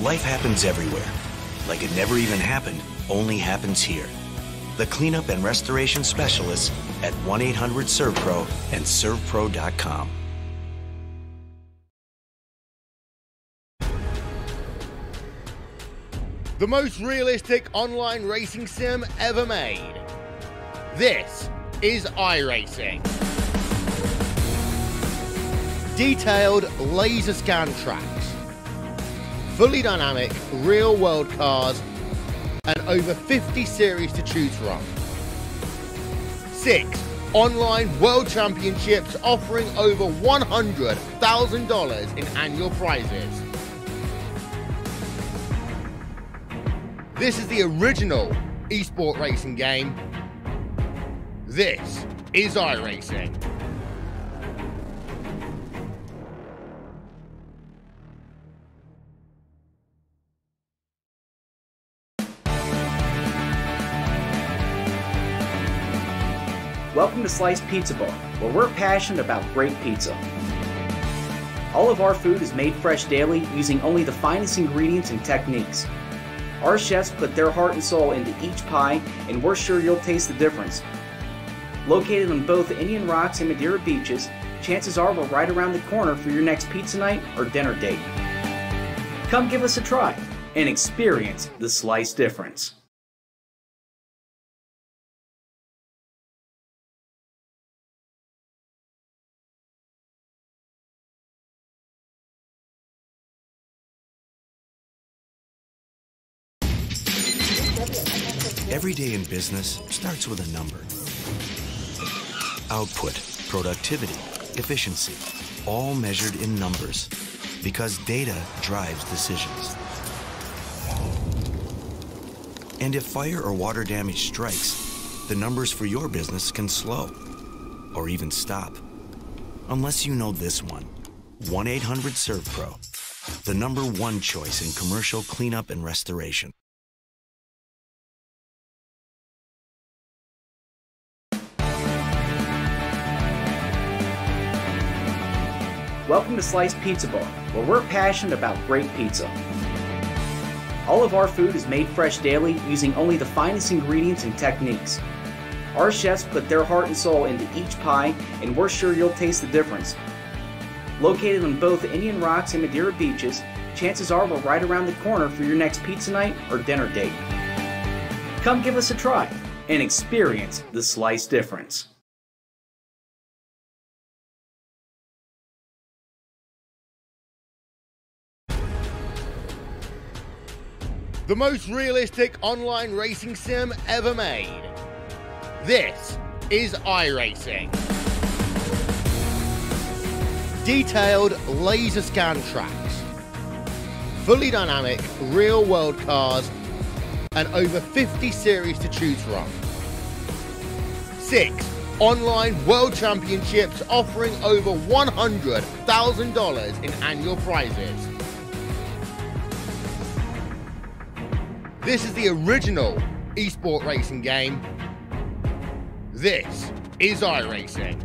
Life happens everywhere. Like it never even happened, only happens here. The cleanup and restoration specialists at 1-800-SERVPRO and SERVPRO.com. The most realistic online racing sim ever made. This is iRacing. Detailed laser scan tracks, fully dynamic real-world cars, and over 50 series to choose from. 6 online world championships offering over $100,000 in annual prizes. This is the original esport racing game. This is iRacing. Welcome to Sliced Pizza Bar, where we're passionate about great pizza. All of our food is made fresh daily using only the finest ingredients and techniques. Our chefs put their heart and soul into each pie, and we're sure you'll taste the difference. Located on both the Indian Rocks and Madeira beaches, chances are we're right around the corner for your next pizza night or dinner date. Come give us a try and experience the slice difference. Every day in business starts with a number. Output, productivity, efficiency, all measured in numbers, because data drives decisions. And if fire or water damage strikes, the numbers for your business can slow, or even stop. Unless you know this one, 1-800-SERVPRO, the #1 choice in commercial cleanup and restoration. Welcome to Sliced Pizza Bar, where we're passionate about great pizza. All of our food is made fresh daily using only the finest ingredients and techniques. Our chefs put their heart and soul into each pie, and we're sure you'll taste the difference. Located on both the Indian Rocks and Madeira beaches, chances are we're right around the corner for your next pizza night or dinner date. Come give us a try and experience the slice difference. The most realistic online racing sim ever made. This is iRacing. Detailed laser scan tracks, fully dynamic real-world cars, and over 50 series to choose from. 6 online world championships offering over $100,000 in annual prizes. This is the original esport racing game. This is iRacing.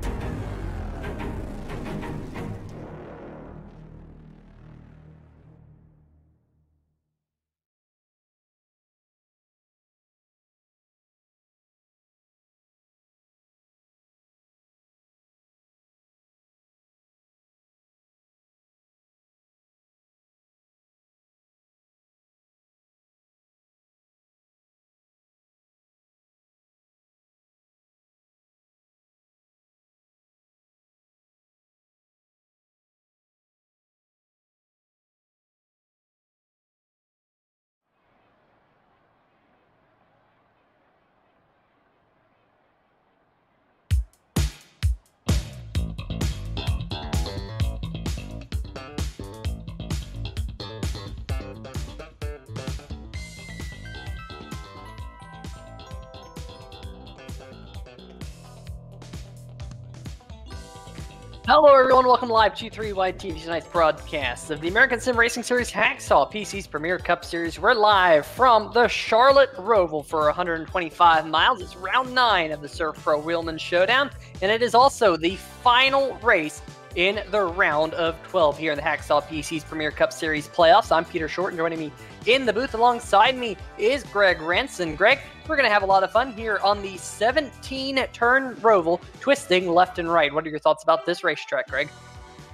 Hello everyone, welcome to Live G3YT, tonight's broadcast of the American Sim Racing Series Hacksaw PC's Premier Cup Series. We're live from the Charlotte Roval for 125 miles. It's round 9 of the SERVPRO Wheelman Showdown, and it is also the final race in the round of 12 here in the Hacksaw PC's Premier Cup Series playoffs. I'm Peter Short, and joining me in the booth alongside me is Greg Ranson. Greg, we're going to have a lot of fun here on the 17-turn Roval, twisting left and right. What are your thoughts about this racetrack, Greg?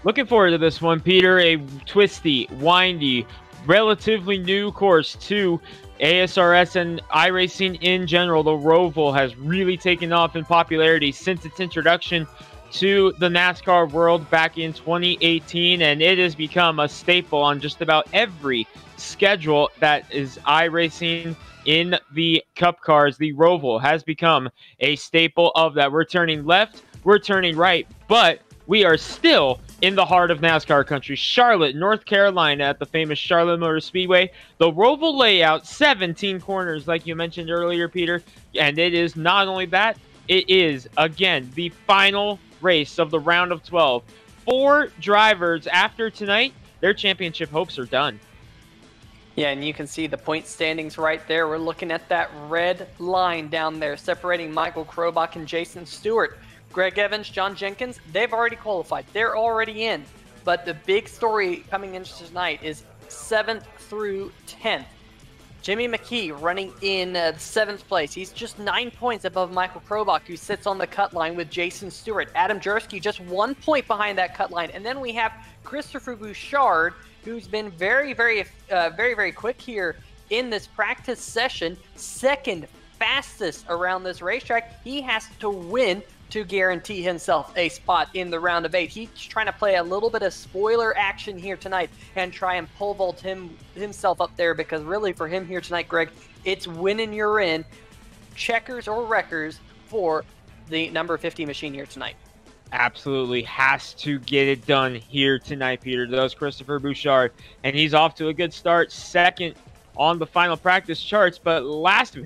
Looking forward to this one, Peter. A twisty, windy, relatively new course to ASRS and iRacing in general. The Roval has really taken off in popularity since its introduction to the NASCAR world back in 2018, and it has become a staple on just about every schedule that is iRacing in the Cup cars. The Roval has become a staple of that. We're turning left, we're turning right, but we are still in the heart of NASCAR country, Charlotte, North Carolina, at the famous Charlotte Motor Speedway. The Roval layout, 17 corners, like you mentioned earlier, Peter, and it is not only that, it is, again, the final race of the round of 12. 4 drivers after tonight, their championship hopes are done. Yeah, and you can see the point standings right there. We're looking at that red line down there separating Michael Krobach and Jason Stewart. Greg Evans, John Jenkins, they've already qualified. They're already in. But the big story coming into tonight is 7th through 10th. Jimmy McKee running in 7th place. He's just 9 points above Michael Krobach, who sits on the cut line with Jason Stewart. Adam Jersky just 1 point behind that cut line. And then we have Christopher Bouchard, who's been very quick here in this practice session. Second fastest around this racetrack. He has to win to guarantee himself a spot in the round of 8. He's trying to play a little bit of spoiler action here tonight and try and pole vault himself up there, because really for him here tonight, Greg, it's winning you're in, checkers or wreckers for the number 50 machine here tonight. Absolutely has to get it done here tonight, Peter. Does Christopher Bouchard, and he's off to a good start, second on the final practice charts. But last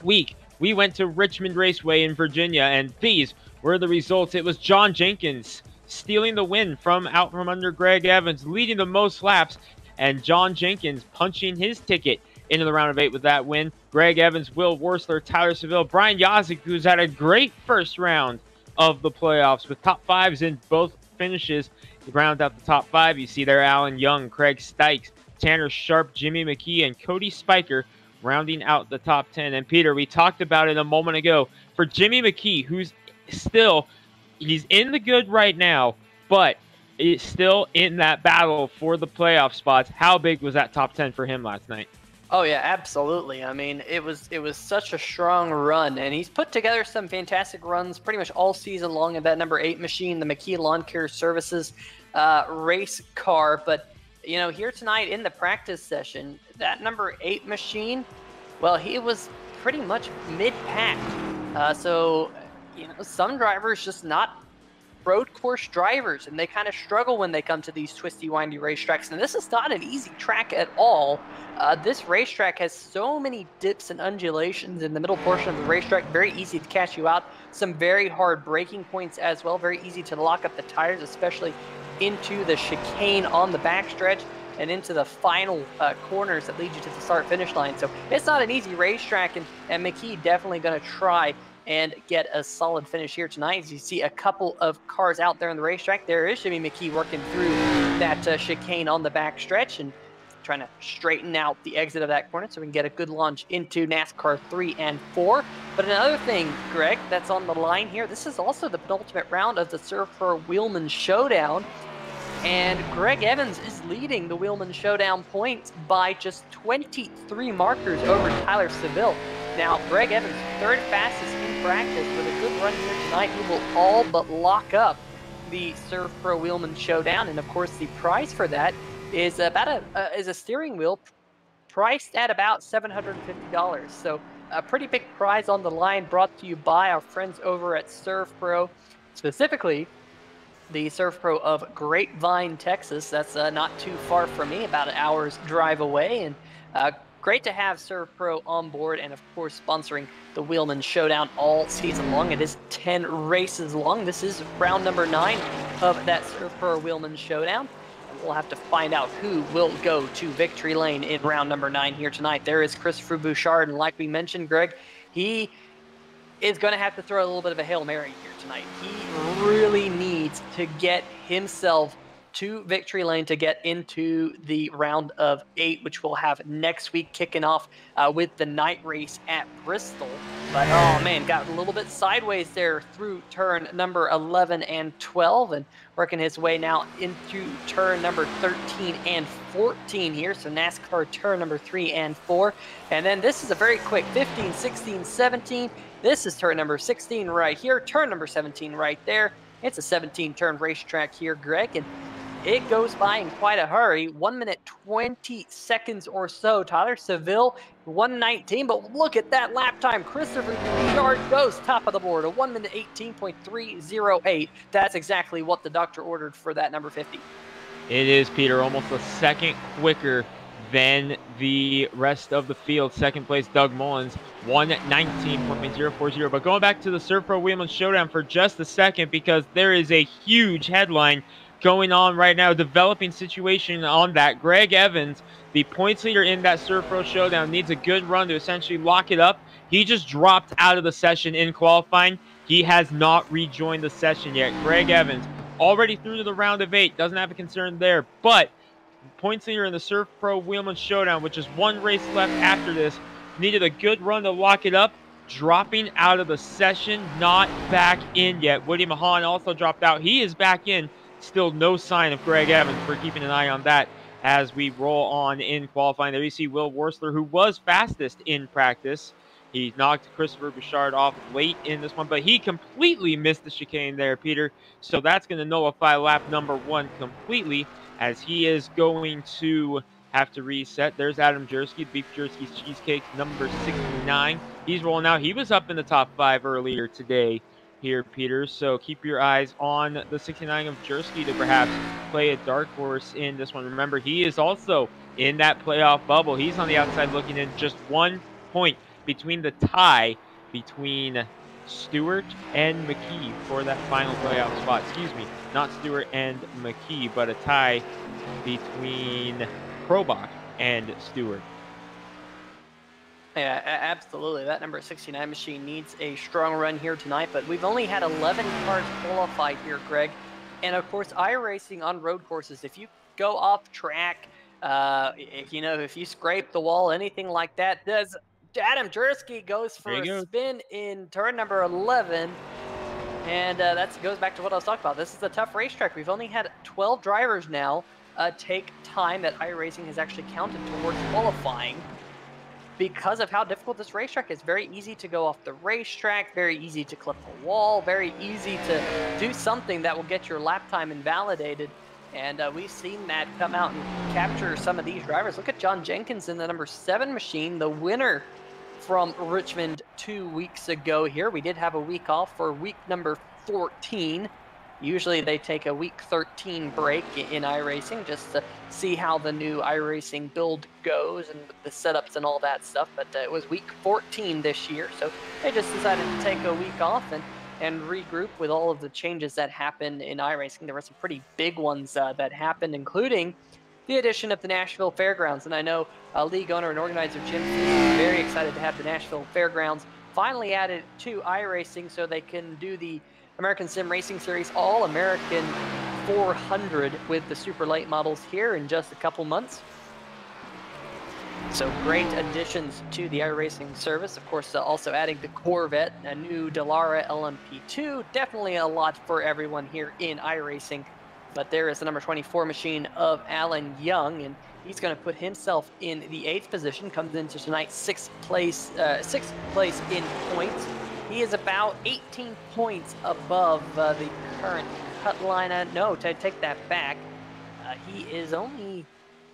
week, we went to Richmond Raceway in Virginia, and these were the results. It was John Jenkins stealing the win from out from under Greg Evans, leading the most laps, and John Jenkins punching his ticket into the round of 8 with that win. Greg Evans, Will Worsler, Tyler Seville, Brian Yazik, who's had a great first round of the playoffs with top 5s in both finishes. To round out the top 5, you see there Alan Young, Craig Stykes, Tanner Sharp, Jimmy McKee, and Cody Spiker rounding out the top 10. And Peter, we talked about it a moment ago. For Jimmy McKee, who's still, he's in the good right now, but is still in that battle for the playoff spots. How big was that top 10 for him last night? Oh yeah, absolutely. I mean, it was such a strong run, and he's put together some fantastic runs pretty much all season long in that number 8 machine, the McKee Lawn Care Services race car. But you know, here tonight in the practice session, that number 8 machine, well, he was pretty much mid-pack. So, you know, some drivers just not road course drivers, and they kind of struggle when they come to these twisty, windy racetracks. And this is not an easy track at all. This racetrack has so many dips and undulations in the middle portion of the racetrack. Very easy to catch you out. Some very hard braking points as well. Very easy to lock up the tires, especially into the chicane on the backstretch and into the final corners that lead you to the start-finish line. So it's not an easy racetrack, and McKee definitely going to try and get a solid finish here tonight. As you see a couple of cars out there in the racetrack, there is Jimmy McKee working through that chicane on the backstretch and trying to straighten out the exit of that corner so we can get a good launch into NASCAR 3 and 4. But another thing, Greg, that's on the line here, this is also the penultimate round of the SERVPRO Wheelman Showdown. And Greg Evans is leading the Wheelman Showdown points by just 23 markers over Tyler Seville. Now, Greg Evans, 3rd fastest in practice with a good run here tonight. He will all but lock up the SERVPRO Wheelman Showdown. And of course, the prize for that is about a steering wheel priced at about $750. So a pretty big prize on the line, brought to you by our friends over at SERVPRO, specifically the SERVPRO of Grapevine, Texas. That's not too far from me, about an hour's drive away. And great to have SERVPRO on board, and of course sponsoring the Wheelman Showdown all season long. It is 10 races long. This is round number 9 of that SERVPRO Wheelman Showdown. And we'll have to find out who will go to victory lane in round number 9 here tonight. There is Christopher Bouchard, and like we mentioned, Greg, he is going to have to throw a little bit of a Hail Mary here tonight. He really needs needs to get himself to victory lane to get into the round of 8, which we'll have next week, kicking off with the night race at Bristol. But oh man, got a little bit sideways there through turn number 11 and 12, and working his way now into turn number 13 and 14 here. So NASCAR turn number 3 and 4. And then this is a very quick 15, 16, 17. This is turn number 16 right here, turn number 17 right there. It's a 17-turn racetrack here, Greg, and it goes by in quite a hurry. 1 minute, 20 seconds or so. Tyler Seville, 1:19, but look at that lap time. Christopher Bouchard goes top of the board, a 1 minute 18.308. That's exactly what the doctor ordered for that number 50. It is, Peter, almost a second quicker than the rest of the field. Second place, Doug Mullins, 1:19.040. But going back to the SERVPRO Wheelman Showdown for just a second, because there is a huge headline going on right now, developing situation on that. Greg Evans, the points leader in that SERVPRO Showdown, needs a good run to essentially lock it up. He just dropped out of the session in qualifying. He has not rejoined the session yet. Greg Evans, already through to the round of 8, doesn't have a concern there, but points leader in the SERVPRO Wheelman Showdown, which is one race left after this, needed a good run to lock it up, dropping out of the session, not back in yet. Woody Mahan also dropped out. He is back in. Still no sign of Greg Evans. We're keeping an eye on that as we roll on in qualifying. There you see Will Worsler, who was fastest in practice. He knocked Christopher Bouchard off late in this one, but he completely missed the chicane there, Peter. So that's going to nullify lap number 1 completely, as he is going to have to reset. There's Adam Jersky, Beef Jersky's Cheesecake, number 69. He's rolling out. He was up in the top 5 earlier today here, Peter. So keep your eyes on the 69 of Jersky to perhaps play a dark horse in this one. Remember, he is also in that playoff bubble. He's on the outside looking in, just 1 point between the tie between Stewart and McKee for that final playoff spot. Excuse me, not Stewart and McKee, but a tie between Krobach and Stewart. Yeah, absolutely. That number 69 machine needs a strong run here tonight, but we've only had 11 cars qualify here, Greg. And of course, iRacing on road courses, if you go off track, if you scrape the wall, anything like that, Adam Jersky goes for a spin in turn number 11. And that goes back to what I was talking about. This is a tough racetrack. We've only had 12 drivers now take time that iRacing has actually counted towards qualifying, because of how difficult this racetrack is. Very easy to go off the racetrack, very easy to clip the wall, very easy to do something that will get your lap time invalidated. And we've seen that come out and capture some of these drivers. Look at John Jenkins in the number 7 machine, the winner from Richmond 2 weeks ago here. We did have a week off for week number 14. Usually they take a week 13 break in iRacing just to see how the new iRacing build goes and the setups and all that stuff. But it was week 14 this year, so they just decided to take a week off and regroup with all of the changes that happened in iRacing. There were some pretty big ones that happened, including the addition of the Nashville Fairgrounds. And I know league owner and organizer Jim is very excited to have the Nashville Fairgrounds finally added to iRacing so they can do the American Sim Racing Series All-American 400 with the super late models here in just a couple months. So great additions to the iRacing service. Of course, also adding the Corvette, a new Dallara LMP2. Definitely a lot for everyone here in iRacing. But there is the number 24 machine of Alan Young, and he's going to put himself in the 8th position. Comes into tonight's 6th place in points. He is about 18 points above the current cut line. No, to take that back, he is only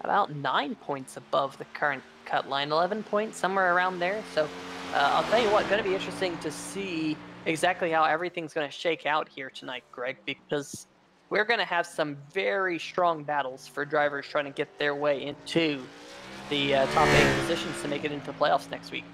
about 9 points above the current cut line, 11 points, somewhere around there. So I'll tell you what, going to be interesting to see exactly how everything's going to shake out here tonight, Greg, because we're going to have some very strong battles for drivers trying to get their way into the top 8 positions to make it into the playoffs next week.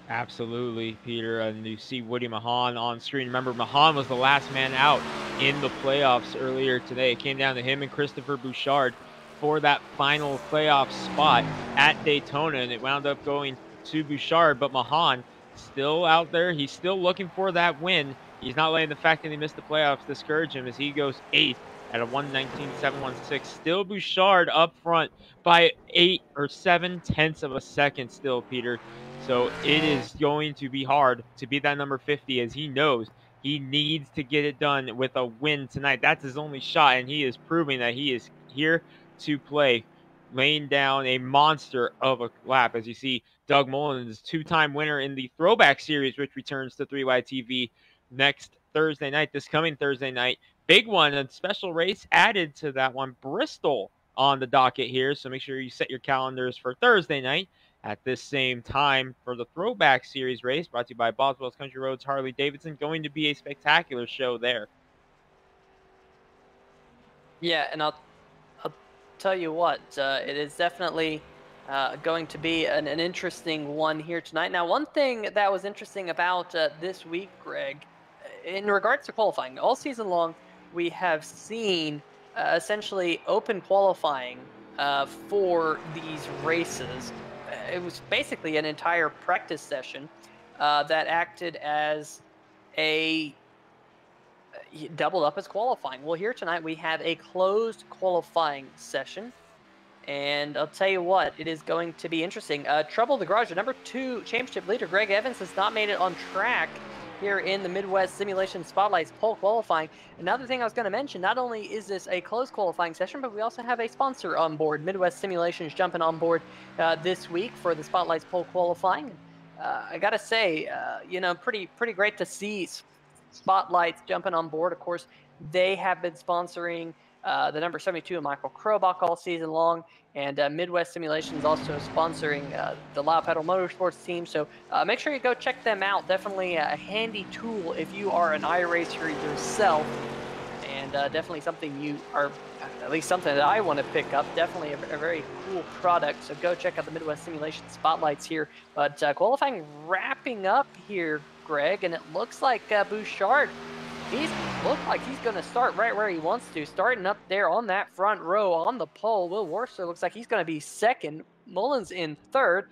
Absolutely, Peter. And you see Woody Mahan on screen. Remember, Mahan was the last man out in the playoffs earlier today. It came down to him and Christopher Bouchard for that final playoff spot at Daytona, and it wound up going to Bouchard. But Mahan still out there. He's still looking for that win He's not letting the fact that he missed the playoffs discourage him as he goes 8th at a 1:19.716. Still Bouchard up front by 8 or 7/10 of a second still, Peter. So it is going to be hard to beat that number 50 as he knows he needs to get it done with a win tonight. That's his only shot, and he is proving that he is here to play, laying down a monster of a lap. As you see, Doug Mullins, two-time winner in the Throwback Series, which returns to 3Y TV next Thursday night, this coming Thursday night. Big one, a special race added to that one, Bristol on the docket here. So make sure you set your calendars for Thursday night at this same time for the Throwback Series race brought to you by Boswell's Country Roads Harley Davidson. Going to be a spectacular show there. Yeah, and I'll tell you what, it is definitely going to be an interesting one here tonight. Now, one thing that was interesting about this week, Greg, in regards to qualifying, all season long, we have seen essentially open qualifying for these races. It was basically an entire practice session that acted as doubled up as qualifying. Well, here tonight we have a closed qualifying session, and I'll tell you what, it is going to be interesting. Trouble the Garage, the number 2 championship leader, Greg Evans, has not made it on track here in the Midwest Simulation Spotlights pole qualifying. Another thing I was going to mention, not only is this a closed qualifying session, but we also have a sponsor on board. Midwest Simulations jumping on board this week for the Spotlights pole qualifying. I got to say, you know, pretty great to see Spotlights jumping on board. Of course, they have been sponsoring the number 72 of Michael Krobach all season long, and Midwest Simulations also sponsoring the Loud Pedal Motorsports team. So make sure you go check them out. Definitely a handy tool if you are an iRacer yourself, and definitely something you are, at least something that I want to pick up. Definitely a very cool product. So go check out the Midwest Simulation Spotlights here. But qualifying wrapping up here, Greg, and it looks like Bouchard, looks like he's going to start right where he wants to, starting up there on that front row on the pole. Will Worcester looks like he's going to be second, Mullins in third,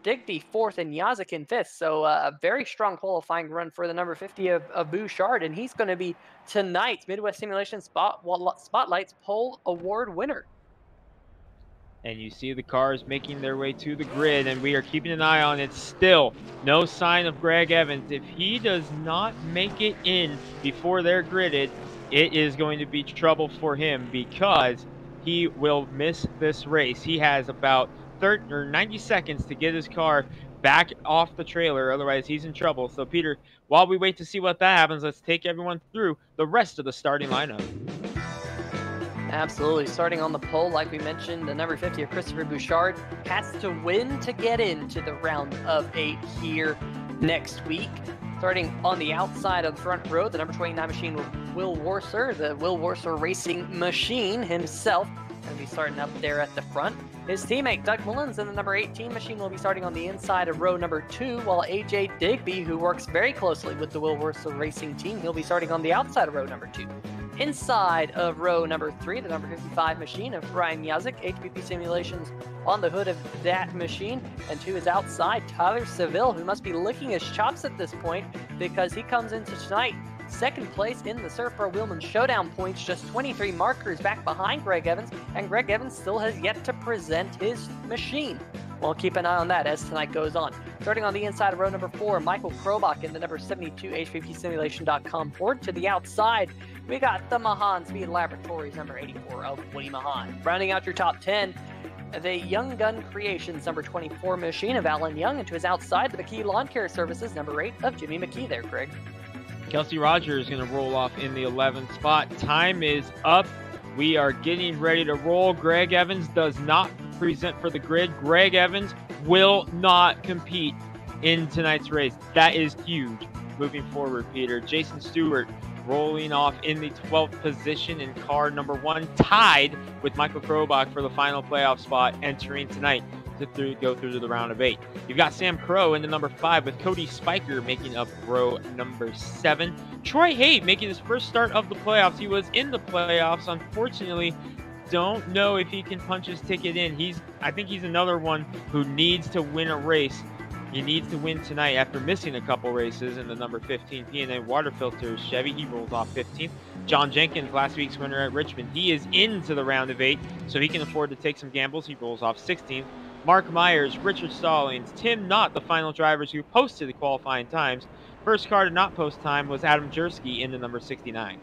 Digby fourth, and Yazik in fifth. So a very strong qualifying run for the number 50 of Bouchard, and he's going to be tonight's Midwest Simulation Spotlights pole award winner. And you see the cars making their way to the grid, and we are keeping an eye on it still. No sign of Greg Evans. If he does not make it in before they're gridded, it is going to be trouble for him because he will miss this race. He has about 30 or 90 seconds to get his car back off the trailer. Otherwise, he's in trouble. So, Peter, while we wait to see what that happens, let's take everyone through the rest of the starting lineup. Absolutely. Starting on the pole, like we mentioned, the number 50 of Christopher Bouchard has to win to get into the round of 8 here next week. Starting on the outside of the front row, the number 29 machine with Will Worcester, the Will Worcester Racing Machine himself, going to be starting up there at the front. His teammate Doug Mullins in the number 18 machine will be starting on the inside of row number 2, while AJ Digby, who works very closely with the Will Worcester Racing team, he'll be starting on the outside of row number 2. Inside of row number 3, the number 55 machine of Ryan Yazik, HPP Simulations on the hood of that machine. And to his outside, Tyler Seville, who must be licking his chops at this point because he comes into tonight second place in the SERVPRO Wheelman Showdown points, just 23 markers back behind Greg Evans, and Greg Evans still has yet to present his machine. We'll keep an eye on that as tonight goes on. Starting on the inside of row number 4, Michael Krobach in the number 72 HVPSimulation.com board. To the outside, we got the Mahan Speed Laboratories, number 84 of Woody Mahan. Rounding out your top 10, the Young Gun Creations, number 24 machine of Alan Young. And to his outside, the McKee Lawn Care Services, number 8 of Jimmy McKee there, Greg. Kelsey Rogers is going to roll off in the 11th spot. Time is up. We are getting ready to roll. Greg Evans does not present for the grid. Greg Evans will not compete in tonight's race. That is huge moving forward, Peter. Jason Stewart rolling off in the 12th position in car number 1, tied with Michael Krobach for the final playoff spot entering tonight to go through to the round of 8. You've got Sam Crow in the number 5 with Cody Spiker making up row number 7. Troy Haight making his first start of the playoffs. He was in the playoffs. Unfortunately, don't know if he can punch his ticket in. I think he's another one who needs to win a race. He needs to win tonight after missing a couple races in the number 15 P&A Water Filters Chevy. He rolls off 15th. John Jenkins, last week's winner at Richmond, he is into the round of 8, so he can afford to take some gambles. He rolls off 16th. Mark Myers, Richard Stallings, Tim Knott, the final drivers who posted the qualifying times. First car to not post time was Adam Jersky in the number 69.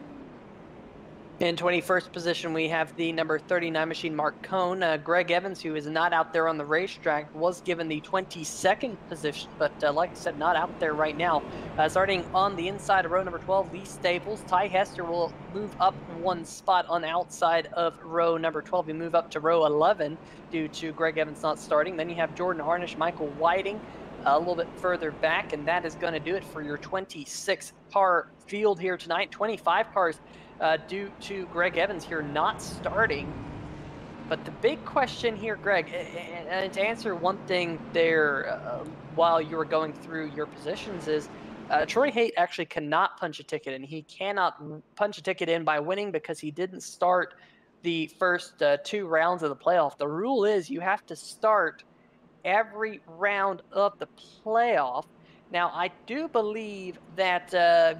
In 21st position, we have the number 39 machine, Mark Cohn. Greg Evans, who is not out there on the racetrack, was given the 22nd position, but like I said, not out there right now. Starting on the inside of row number 12, Lee Staples. Ty Hester will move up one spot on the outside of row number 12. You move up to row 11 due to Greg Evans not starting. Then you have Jordan Harnish, Michael Whiting a little bit further back, and that is going to do it for your 26-car field here tonight. 25 cars due to Greg Evans here not starting. But the big question here, Greg, and to answer one thing there while you were going through your positions is Troy Haight actually cannot punch a ticket in. He cannot punch a ticket in by winning because he didn't start the first 2 rounds of the playoff. The rule is you have to start every round of the playoff. Now, I do believe that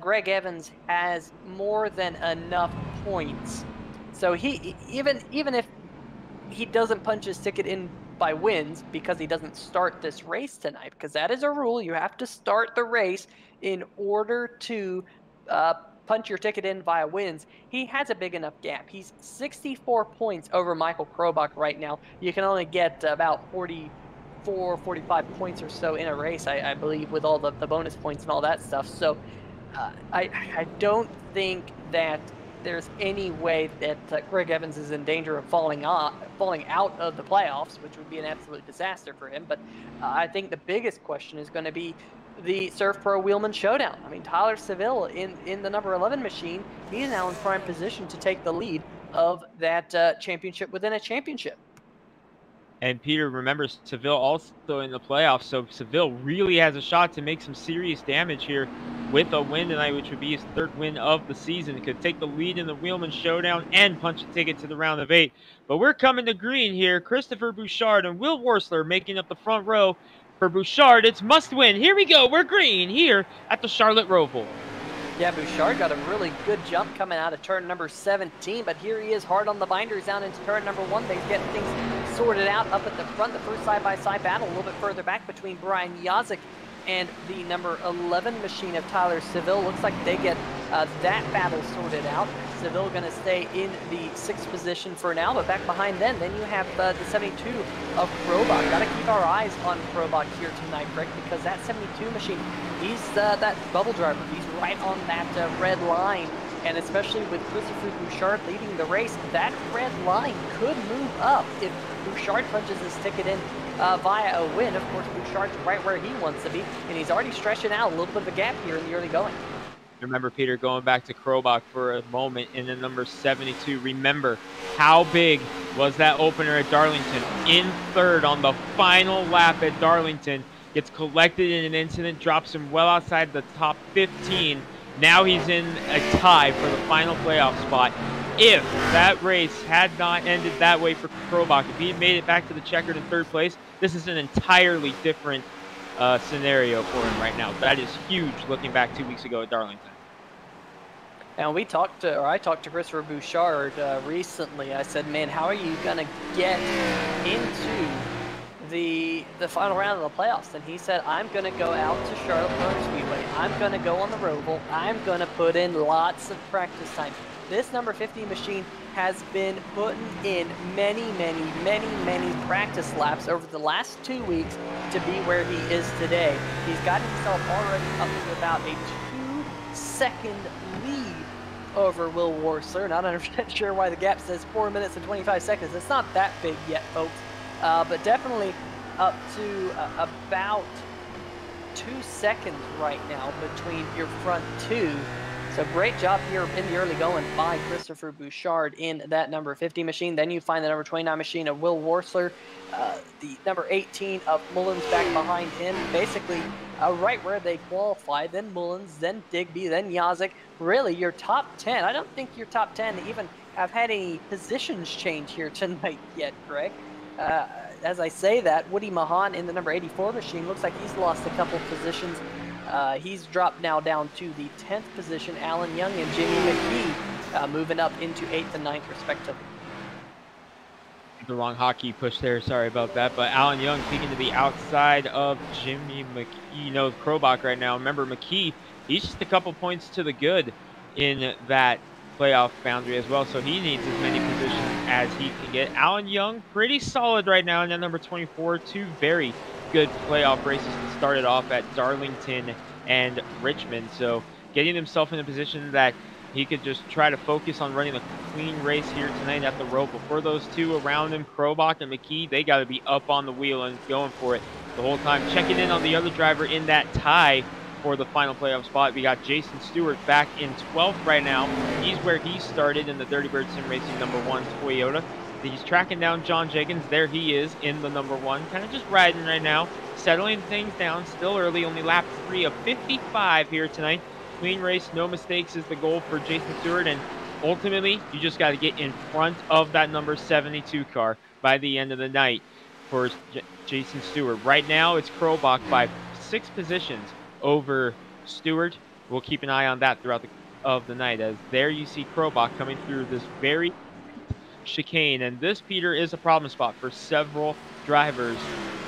Greg Evans has more than enough points. So he even if he doesn't punch his ticket in by wins because he doesn't start this race tonight, because that is a rule. You have to start the race in order to punch your ticket in via wins. He has a big enough gap. He's 64 points over Michael Krobach right now. You can only get about 45 points or so in a race, I believe, with all the bonus points and all that stuff. So I don't think that there's any way that Greg Evans is in danger of falling out of the playoffs, which would be an absolute disaster for him. But I think the biggest question is going to be the SERVPRO Wheelman Showdown. I mean, Tyler Seville in the number 11 machine, he's now in prime position to take the lead of that championship within a championship. And Peter, remember, Seville also in the playoffs, so Seville really has a shot to make some serious damage here with a win tonight, which would be his 3rd win of the season. Could take the lead in the Wheelman Showdown and punch a ticket to the round of 8. But we're coming to green here. Christopher Bouchard and Will Worsler making up the front row. For Bouchard, it's must win. Here we go. We're green here at the Charlotte Roval. Yeah, Bouchard got a really good jump coming out of turn number 17, but here he is hard on the binders down into turn number 1. They get things sorted out up at the front. The first side-by-side battle a little bit further back between Brian Yazik and the number 11 machine of Tyler Seville. Looks like they get that battle sorted out. Seville going to stay in the 6th position for now, but back behind then you have the 72 of Krobach. Got to keep our eyes on Krobach here tonight, Greg, because that 72 machine, he's that bubble driver. He's right on that red line, and especially with Christopher Bouchard leading the race, that red line could move up if Bouchard punches his ticket in via a win. Of course, Bouchard's right where he wants to be, and he's already stretching out a little bit of a gap here in the early going. Remember, Peter, going back to Krobach for a moment in the number 72, remember how big was that opener at Darlington? In 3rd on the final lap at Darlington, gets collected in an incident, drops him well outside the top 15. Now he's in a tie for the final playoff spot. If that race had not ended that way for Krobach, if he had made it back to the checkered in 3rd place, this is an entirely different scenario for him right now. That is huge looking back 2 weeks ago at Darlington. And I talked to Christopher Bouchard recently. I said, man, how are you going to get into the final round of the playoffs? And he said, I'm going to go out to Charlotte Motor Speedway. I'm going to go on the Roval. I'm going to put in lots of practice time. This number 50 machine has been putting in many practice laps over the last 2 weeks to be where he is today. He's got himself already up to about a 2-second lead over Will Worsler. Not 100% sure why the gap says 4 minutes and 25 seconds. It's not that big yet, folks. But definitely up to about 2 seconds right now between your front two. So great job here in the early going by Christopher Bouchard in that number 50 machine. Then you find the number 29 machine of Will Worsler, the number 18 of Mullins back behind him, basically right where they qualified. Then Mullins, then Digby, then Yazik. Really, your top 10. I don't think your top 10 even have had any positions change here tonight yet, Greg. as I say that, Woody Mahan in the number 84 machine looks like he's lost a couple positions. He's dropped now down to the 10th position. Alan Young and Jimmy McKee moving up into 8th and 9th respectively. The wrong hotkey push there, sorry about that. But Alan Young taking to the outside of Jimmy McKee. No, Krobach right now. Remember, McKee, he's just a couple points to the good in that playoff boundary as well, so he needs as many positions as he can get. Alan Young, pretty solid right now in that number 24. Two very good playoff races to start it off at Darlington and Richmond, so getting himself in a position that he could just try to focus on running a clean race here tonight at the Roval. For those two around him, Krobach and McKee, they got to be up on the wheel and going for it the whole time. Checking in on the other driver in that tie for the final playoff spot, we got Jason Stewart back in 12th right now. He's where he started in the Dirty Bird Sim Racing number 1 Toyota. He's tracking down John Jenkins. There he is in the number 1, kind of just riding right now, settling things down. Still early, only lap 3 of 55 here tonight. Clean race, no mistakes is the goal for Jason Stewart, and ultimately you just got to get in front of that number 72 car by the end of the night for Jason Stewart. Right now it's Krobach by 6 positions over Stewart. We'll keep an eye on that throughout the night, as there you see Krobach coming through this very chicane, and this, Peter, is a problem spot for several drivers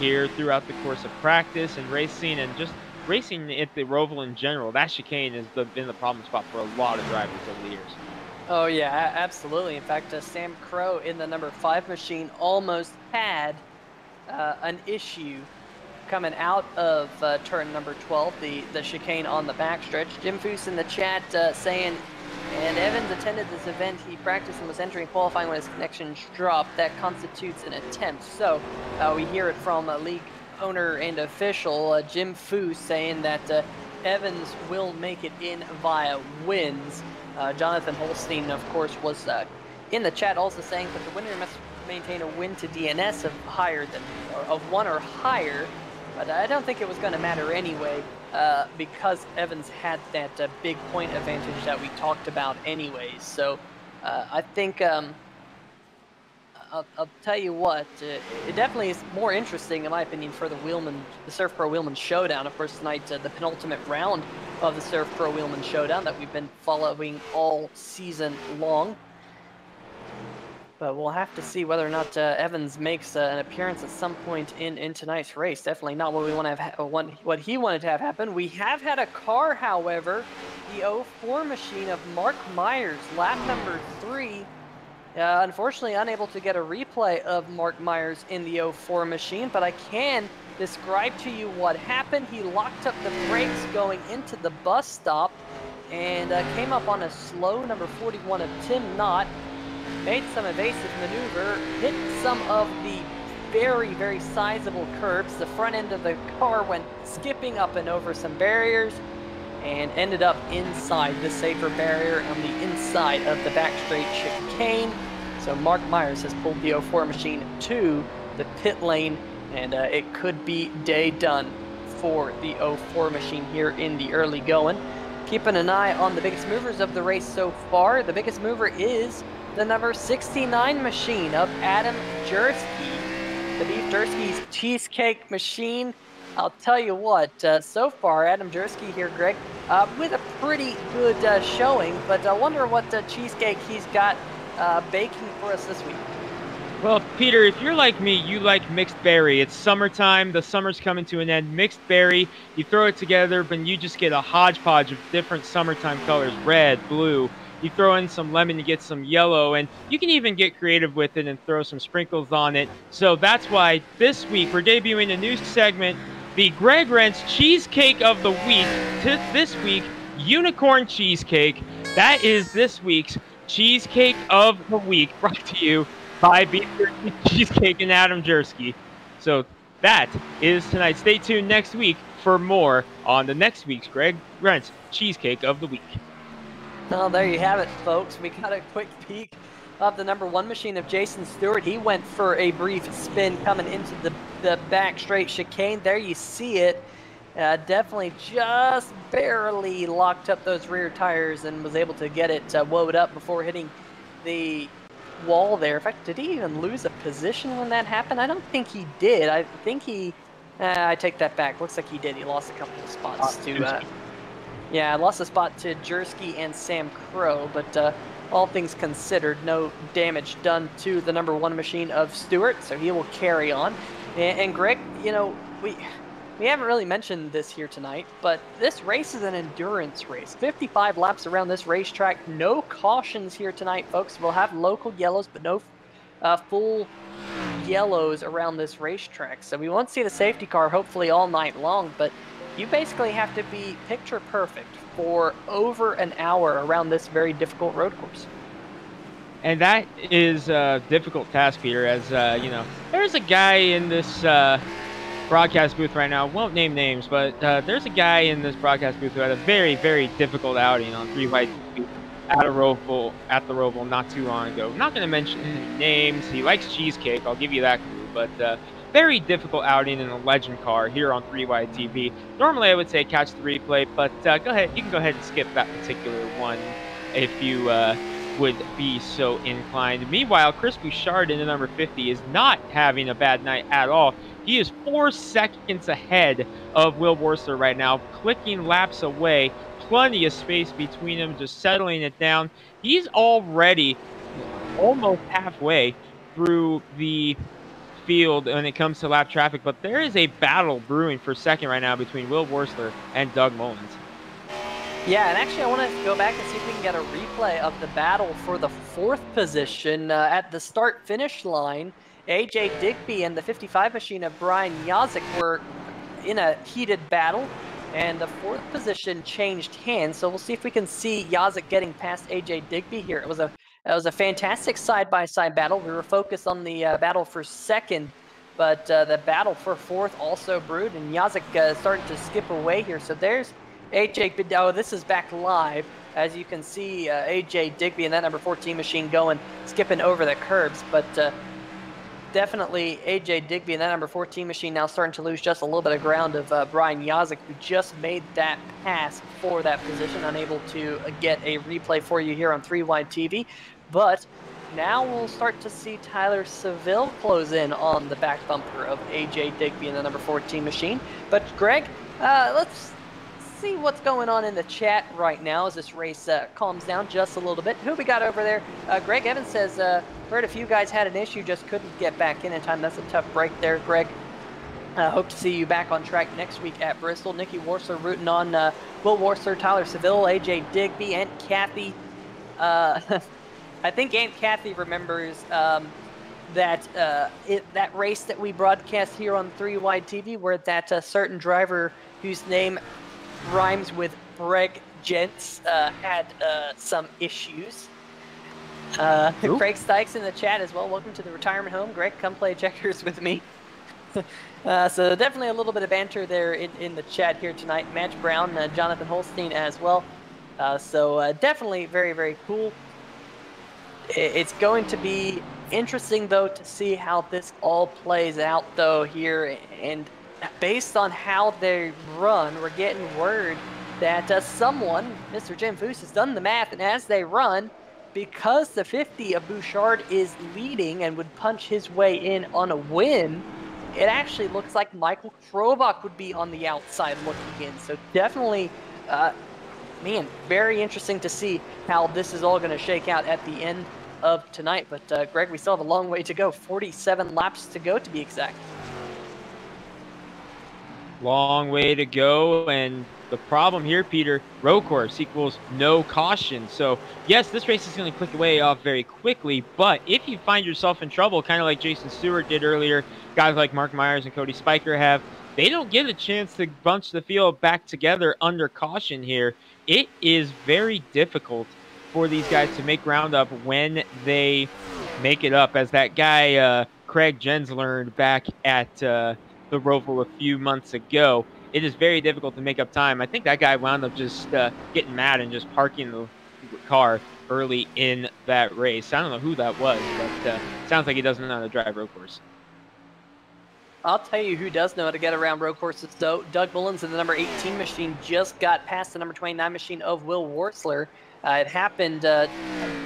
here throughout the course of practice and racing, and just racing at the Roval in general. That chicane has been the problem spot for a lot of drivers over the years. Oh yeah, absolutely. In fact, Sam Crow in the number 5 machine almost had an issue coming out of turn number 12, the chicane on the backstretch. Jim Foose in the chat saying, and Evans attended this event. He practiced and was entering qualifying when his connections dropped. That constitutes an attempt. So we hear it from league owner and official Jim Foose saying that Evans will make it in via wins. Jonathan Holstein, of course, was in the chat also saying that the winner must maintain a win to DNS of 1 or higher. But I don't think it was going to matter anyway, because Evans had that big point advantage that we talked about anyways. So I think I'll tell you what, it definitely is more interesting, in my opinion, for the SERVPRO Wheelman Showdown. Of course, tonight, the penultimate round of the SERVPRO Wheelman Showdown that we've been following all season long. But we'll have to see whether or not Evans makes an appearance at some point in tonight's race. Definitely not what we want to have, what he wanted to have happen. We have had a car, however, the 04 machine of Mark Myers, lap number 3. Unfortunately, unable to get a replay of Mark Myers in the 04 machine, but I can describe to you what happened. He locked up the brakes going into the bus stop and came up on a slow number 41 of Tim Knott. Made some evasive maneuver, hit some of the very, very sizable curbs. The front end of the car went skipping up and over some barriers and ended up inside the safer barrier on the inside of the back straight chicane. So Mark Myers has pulled the 04 machine to the pit lane, and it could be day done for the 04 machine here in the early going. Keeping an eye on the biggest movers of the race so far. The biggest mover is the number 69 machine of Adam Jersky, the Beef Jersky's cheesecake machine. I'll tell you what, so far, Adam Jersky here, Greg, with a pretty good showing, but I wonder what cheesecake he's got baking for us this week. Well, Peter, if you're like me, you like mixed berry. It's summertime, the summer's coming to an end. Mixed berry, you throw it together, but you just get a hodgepodge of different summertime colors, red, blue. You throw in some lemon, you get some yellow, and you can even get creative with it and throw some sprinkles on it. So that's why this week we're debuting a new segment, the Greg Rent's Cheesecake of the Week. This week, Unicorn Cheesecake. That is this week's Cheesecake of the Week, brought to you by Beef Jerky Cheesecake and Adam Jersky. So that is tonight. Stay tuned next week for more on the next week's Greg Rent's Cheesecake of the Week. Well, there you have it, folks. We got a quick peek of the number 1 machine of Jason Stewart. He went for a brief spin coming into the back straight chicane. There you see it. Definitely just barely locked up those rear tires and was able to get it woed up before hitting the wall there. In fact, did he even lose a position when that happened? I don't think he did. I think he... I take that back. Looks like he did. He lost a couple of spots to... yeah, I lost a spot to Jersky and Sam Crow, but all things considered, no damage done to the #1 machine of Stewart, so he will carry on. And Greg, you know, we haven't really mentioned this here tonight, but this race is an endurance race. 55 laps around this racetrack. No cautions here tonight, folks. We'll have local yellows, but no full yellows around this racetrack. So we won't see the safety car hopefully all night long, but you basically have to be picture perfect for over an hour around this very difficult road course. And that is a difficult task, Peter, as, you know, there's a guy in this broadcast booth right now. Won't name names, but there's a guy in this broadcast booth who had a very, very difficult outing on 3 White at the Roval not too long ago. I'm not going to mention any names. He likes cheesecake. I'll give you that clue. But very difficult outing in a legend car here on 3Y TV. Normally, I would say catch the replay, but go ahead. You can go ahead and skip that particular one if you would be so inclined. Meanwhile, Chris Bouchard in the number 50 is not having a bad night at all. He is 4 seconds ahead of Will Worsler right now, clicking laps away. Plenty of space between them, just settling it down. He's already almost halfway through the field when it comes to lap traffic, but there is a battle brewing for second right now between Will Worsler and Doug Mullins. Yeah, and actually I want to go back and see if we can get a replay of the battle for the 4th position at the start-finish line. AJ Digby and the 55 machine of Brian Yazik were in a heated battle, and the 4th position changed hands. So we'll see if we can see Yazik getting past AJ Digby here. It was a fantastic side-by-side battle. We were focused on the battle for second, but the battle for 4th also brewed, and Yazik started to skip away here. So there's AJ, oh, this is back live. As you can see, AJ Digby and that number 14 machine skipping over the curbs, but definitely AJ Digby and that number 14 machine now starting to lose just a little bit of ground of Brian Yazik, who just made that pass for that position. Unable to get a replay for you here on 3Y TV, but now we'll start to see Tyler Seville close in on the back bumper of AJ Digby and the number 14 machine. But Greg, let's see what's going on in the chat right now as this race calms down just a little bit. Who we got over there? Greg Evans says, heard a few guys had an issue, just couldn't get back in time. That's a tough break there, Greg. Hope to see you back on track next week at Bristol. Nikki Worsler rooting on Will Worsler, Tyler Seville, AJ Digby, Aunt Kathy. I think Aunt Kathy remembers that race that we broadcast here on 3Y TV, where that certain driver whose name rhymes with Greg Gents had some issues. Craig Stykes in the chat as well. Welcome to the retirement home. Greg, come play checkers with me. So definitely a little bit of banter there in the chat here tonight. Madge Brown, Jonathan Holstein as well. So definitely very, very cool. It's going to be interesting, though, to see how this all plays out, though, here. And based on how they run, we're getting word that someone, Mr. Jim Foose, has done the math, and as they run, because the 50 of Bouchard is leading and would punch his way in on a win, it actually looks like Michael Krobach would be on the outside looking in. So definitely, man, very interesting to see how this is all going to shake out at the end of tonight. But Greg, we still have a long way to go. 47 laps to go, to be exact. Long way to go, and the problem here, Peter, road course equals no caution. So yes, this race is going to click away off very quickly, but if you find yourself in trouble, kind of like Jason Stewart did earlier, guys like Mark Myers and Cody Spiker have, they don't get a chance to bunch the field back together under caution here. It is very difficult for these guys to make ground up when they make it up, as that guy Craig Jens learned back at the Roval a few months ago. It is very difficult to make up time. I think that guy wound up just getting mad and just parking the car early in that race. I don't know who that was, but sounds like he doesn't know how to drive road course. I'll tell you who does know how to get around road courses, though. Doug Mullins in the number 18 machine just got past the number 29 machine of Will Worsler. It happened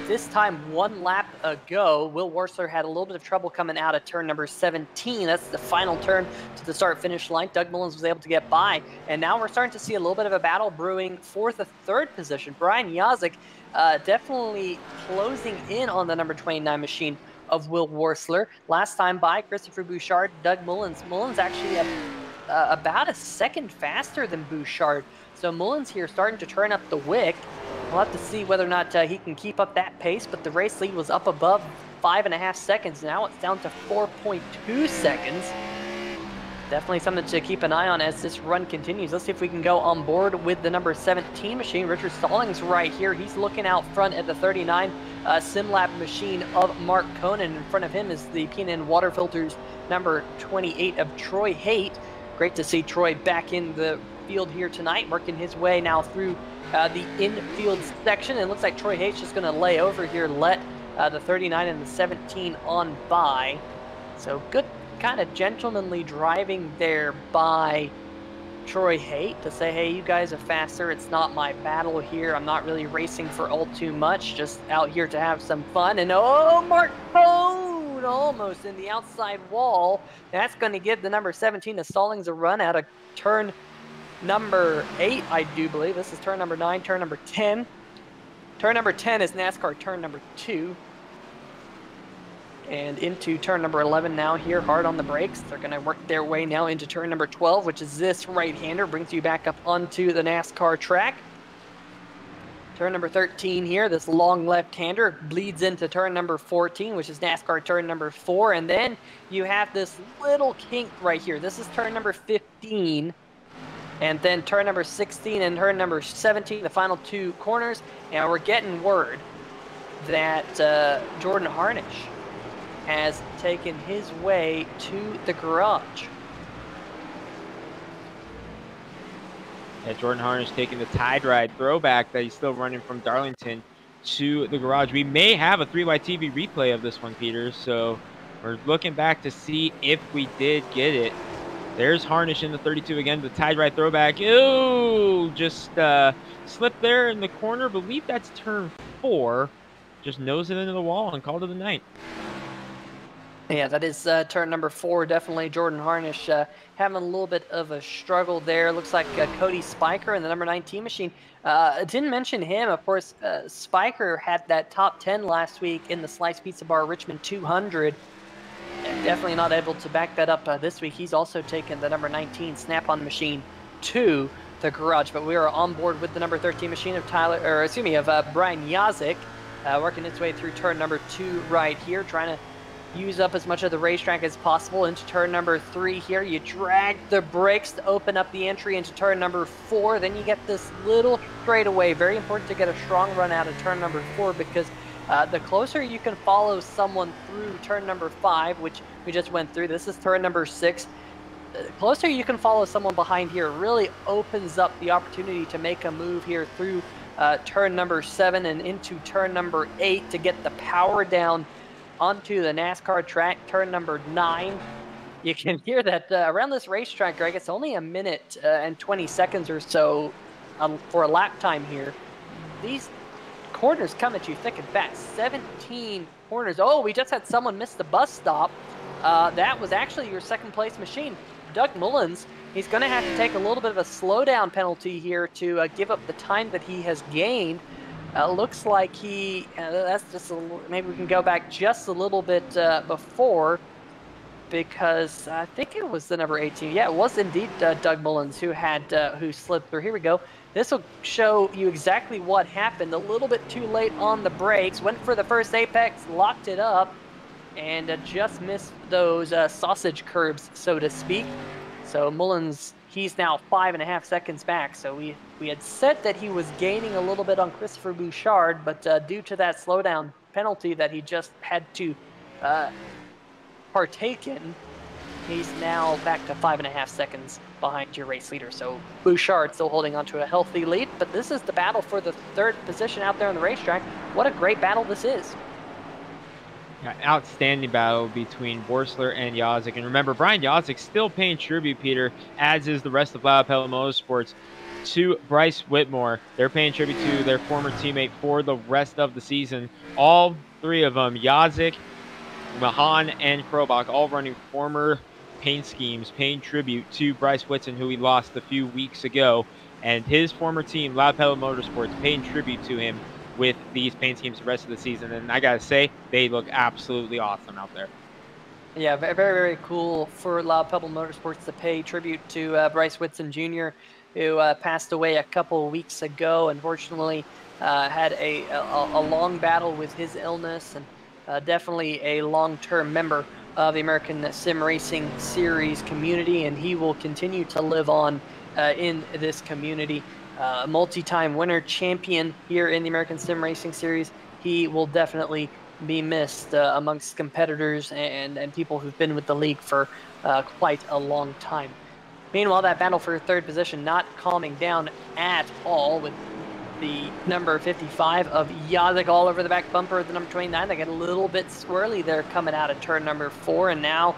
this time 1 lap ago. Will Worsler had a little bit of trouble coming out of turn number 17. That's the final turn to the start-finish line. Doug Mullins was able to get by, and now we're starting to see a little bit of a battle brewing for the 3rd position. Brian Yazik definitely closing in on the number 29 machine of Will Worsler. Last time by, Christopher Bouchard, Doug Mullins. Mullins actually about a second faster than Bouchard. So Mullins here starting to turn up the wick. We'll have to see whether or not he can keep up that pace, but the race lead was up above 5.5 seconds. Now it's down to 4.2 seconds. Definitely something to keep an eye on as this run continues. Let's see if we can go on board with the number 17 machine. Richard Stallings right here. He's looking out front at the 39 SimLab machine of Mark Conan. In front of him is the P&N Water Filters number 28 of Troy Haight. Great to see Troy back in the field here tonight, working his way now through the infield section. It looks like Troy Haight's just going to lay over here, let the 39 and the 17 on by. So good kind of gentlemanly driving there by Troy Haight to say, hey, you guys are faster. It's not my battle here. I'm not really racing for all too much, just out here to have some fun. And oh, Mark Cone almost in the outside wall. That's going to give the number 17 of Stallings a run out of turn number 8, I do believe. This is turn number 9, turn number 10. Turn number 10 is NASCAR turn number 2. And into turn number 11 now here, hard on the brakes. They're going to work their way now into turn number 12, which is this right-hander. Brings you back up onto the NASCAR track. Turn number 13 here, this long left-hander bleeds into turn number 14, which is NASCAR turn number 4. And then you have this little kink right here. This is turn number 15. And then turn number 16 and turn number 17, the final 2 corners. And we're getting word that Jordan Harnish has taken his way to the garage. Yeah, Jordan Harnish taking the Tide Ride throwback that he's still running from Darlington to the garage. We may have a 3YTV replay of this one, Peter, so we're looking back to see if we did get it. There's Harnish in the 32 again, the Tide Ride throwback. Ooh, just slipped there in the corner. Believe that's turn 4. Just nose it into the wall and called it a night. Yeah, that is turn number 4. Definitely Jordan Harnish having a little bit of a struggle there. Looks like Cody Spiker in the number 19 machine. Didn't mention him. Of course, Spiker had that top 10 last week in the Slice Pizza Bar Richmond 200. Definitely not able to back that up this week. He's also taken the number 19 Snap-on machine to the garage. But we are on board with the number 13 machine of Brian Yazik, working its way through turn number 2 right here, trying to use up as much of the racetrack as possible into turn number 3 here. You drag the brakes to open up the entry into turn number 4. Then you get this little straightaway. Very important to get a strong run out of turn number 4 because the closer you can follow someone through turn number 5, which we just went through, this is turn number 6. The closer you can follow someone behind here really opens up the opportunity to make a move here through turn number 7 and into turn number 8 to get the power down onto the NASCAR track, turn number 9. You can hear that around this racetrack, Greg, it's only a minute and 20 seconds or so for a lap time here. These corners come at you thick and fast. 17 corners. Oh, we just had someone miss the bus stop. That was actually your second place machine, Doug Mullins. He's going to have to take a little bit of a slowdown penalty here to give up the time that he has gained. Looks like he, that's just maybe we can go back just a little bit before, because I think it was the number 18. Yeah, it was indeed Doug Mullins who had who slipped through. Here we go. This will show you exactly what happened. A little bit too late on the brakes. Went for the first apex, locked it up, and just missed those sausage curbs, so to speak. So Mullins, he's now 5.5 seconds back. So we had said that he was gaining a little bit on Christopher Bouchard, but due to that slowdown penalty that he just had to partake in, he's now back to 5.5 seconds behind your race leader. So Bouchard still holding on to a healthy lead, but this is the battle for the 3rd position out there on the racetrack. What a great battle this is. Yeah, outstanding battle between Worsler and Yazik. And remember, Brian Yazik still paying tribute, Peter, as is the rest of Loud Pellet Motorsports. to Bryce Whitmore. They're paying tribute to their former teammate for the rest of the season. All three of them, Yazik, Mahan, and Krobach, all running former paint schemes, paying tribute to Bryce Whitson, who we lost a few weeks ago, and his former team, Loud Pedal Motorsports, paying tribute to him with these paint schemes the rest of the season. And I gotta say, they look absolutely awesome out there. Yeah, very, very cool for Loud Pebble Motorsports to pay tribute to Bryce Whitson Jr., who passed away a couple of weeks ago. Unfortunately, had a long battle with his illness, and definitely a long-term member of the American Sim Racing Series community, and he will continue to live on in this community. Multi-time winner, champion here in the American Sim Racing Series. He will definitely be missed amongst competitors and people who've been with the league for quite a long time. Meanwhile, that battle for third position not calming down at all, with the number 55 of Yazik all over the back bumper of the number 29. They get a little bit squirrely there coming out of turn number 4, and now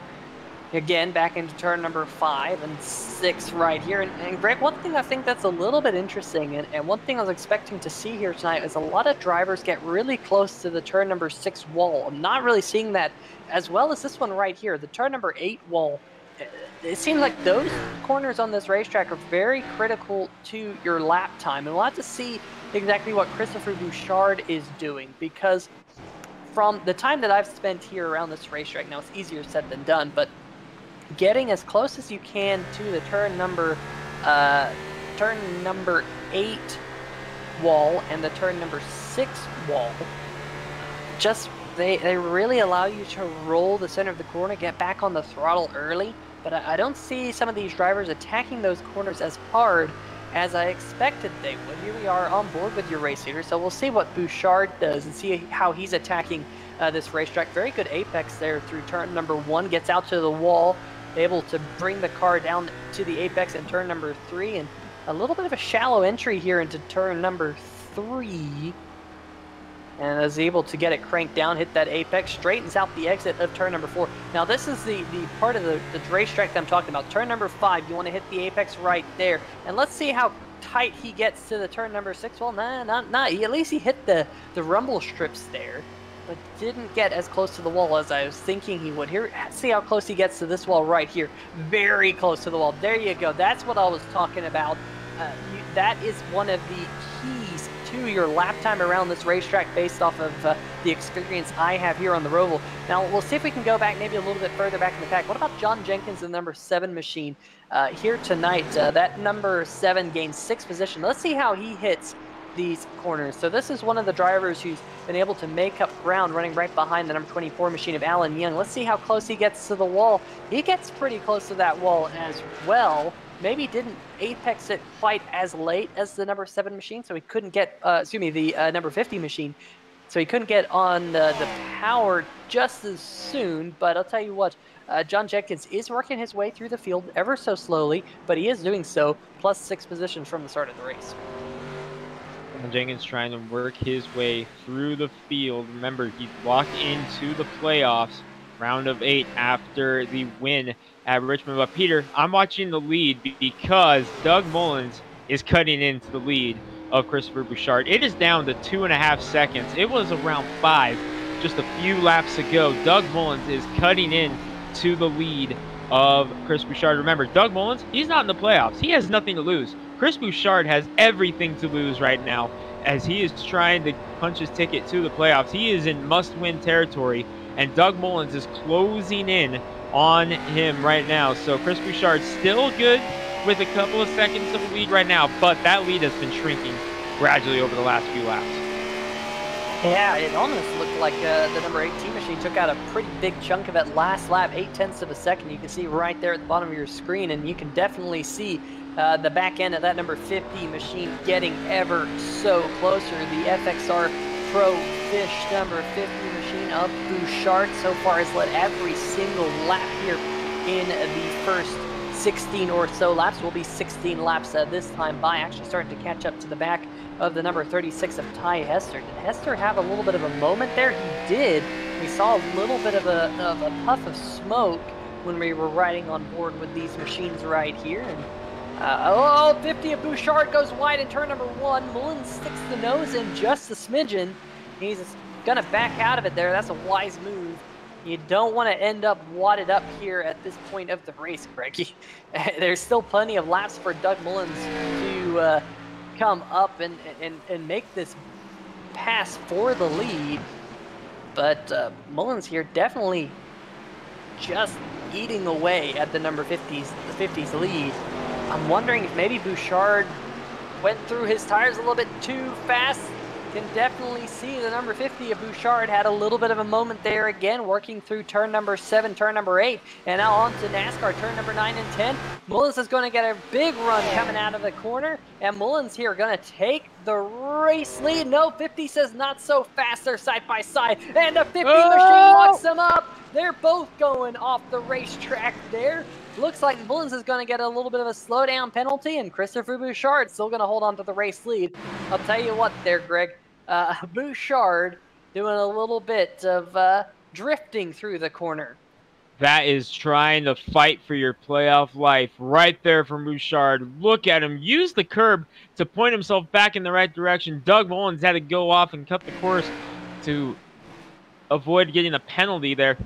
again back into turn number 5 and 6 right here. And Greg, one thing I think that's a little bit interesting, and one thing I was expecting to see here tonight, is a lot of drivers get really close to the turn number 6 wall. I'm not really seeing that as well as this one right here, the turn number 8 wall. It seems like those corners on this racetrack are very critical to your lap time, and we'll have to see exactly what Christopher Bouchard is doing, because from the time that I've spent here around this racetrack, now it's easier said than done, but getting as close as you can to the turn number 8 wall and the turn number 6 wall, just they really allow you to roll the center of the corner, get back on the throttle early. But I don't see some of these drivers attacking those corners as hard as I expected they would. Here we are on board with your race leader, so we'll see what Bouchard does and see how he's attacking this racetrack. Very good apex there through turn number 1, gets out to the wall, able to bring the car down to the apex in turn number 3, and a little bit of a shallow entry here into turn number 3. And is able to get it cranked down, hit that apex, straightens out the exit of turn number 4. Now this is the part of the racetrack that I'm talking about. Turn number 5, you want to hit the apex right there. And let's see how tight he gets to the turn number 6. Well, not. At least he hit the rumble strips there, but didn't get as close to the wall as I was thinking he would. Here, see how close he gets to this wall right here. Very close to the wall. There you go. That's what I was talking about. That is one of the keys to your lap time around this racetrack based off of the experience I have here on the Roval. Now, we'll see if we can go back maybe a little bit further back in the pack. What about John Jenkins, the number 7 machine here tonight? That number 7 gains 6th position. Let's see how he hits these corners. So this is one of the drivers who's been able to make up ground running right behind the number 24 machine of Alan Young. Let's see how close he gets to the wall. He gets pretty close to that wall as well. Maybe didn't apex it quite as late as the number 7 machine, so he couldn't get, the number 50 machine. So he couldn't get on the power just as soon, but I'll tell you what, John Jenkins is working his way through the field ever so slowly, but he is doing so, plus 6 positions from the start of the race. Jenkins trying to work his way through the field. Remember, he walked into the playoffs, round of 8, after the win at Richmond. But Peter, I'm watching the lead because Doug Mullins is cutting into the lead of Christopher Bouchard. It is down to 2.5 seconds. It was around 5 just a few laps ago. Doug Mullins is cutting in to the lead of Chris Bouchard. Remember, Doug Mullins, he's not in the playoffs. He has nothing to lose. Chris Bouchard has everything to lose right now as he is trying to punch his ticket to the playoffs. He is in must-win territory, and Doug Mullins is closing in on him right now. So Chris Bouchard still good with a couple of seconds of a lead right now, but that lead has been shrinking gradually over the last few laps. Yeah, it almost looked like the number 18 machine took out a pretty big chunk of it last lap, 0.8 of a second. You can see right there at the bottom of your screen, and you can definitely see the back end of that number 50 machine getting ever so closer. The FXR Pro Fish number 50 machine of Bouchard so far has led every single lap here in the first 16 or so laps. Will be 16 laps this time by, actually starting to catch up to the back of the number 36 of Ty Hester. Did Hester have a little bit of a moment there? He did. We saw a little bit of a puff of smoke when we were riding on board with these machines right here, and 50 of Bouchard goes wide in turn number 1. Mullins sticks the nose in just a smidgen. He's going to back out of it there. That's a wise move. You don't want to end up wadded up here at this point of the race, Greg. There's still plenty of laps for Doug Mullins to come up and make this pass for the lead. But Mullins here definitely just eating away at the number 50's lead. I'm wondering if maybe Bouchard went through his tires a little bit too fast. Can definitely see the number 50 of Bouchard had a little bit of a moment there again, working through turn number 7, turn number 8, and now on to NASCAR, turn number 9 and 10. Mullins is going to get a big run coming out of the corner, and Mullins here going to take the race lead. No, 50 says not so fast. They're side by side, and the 50 machine locks them up. They're both going off the racetrack there. Looks like Mullins is going to get a little bit of a slowdown penalty, and Christopher Bouchard still going to hold on to the race lead. I'll tell you what there, Greg. Bouchard doing a little bit of drifting through the corner. That is trying to fight for your playoff life right there from Bouchard. Look at him use the curb to point himself back in the right direction. Doug Mullins had to go off and cut the course to avoid getting a penalty there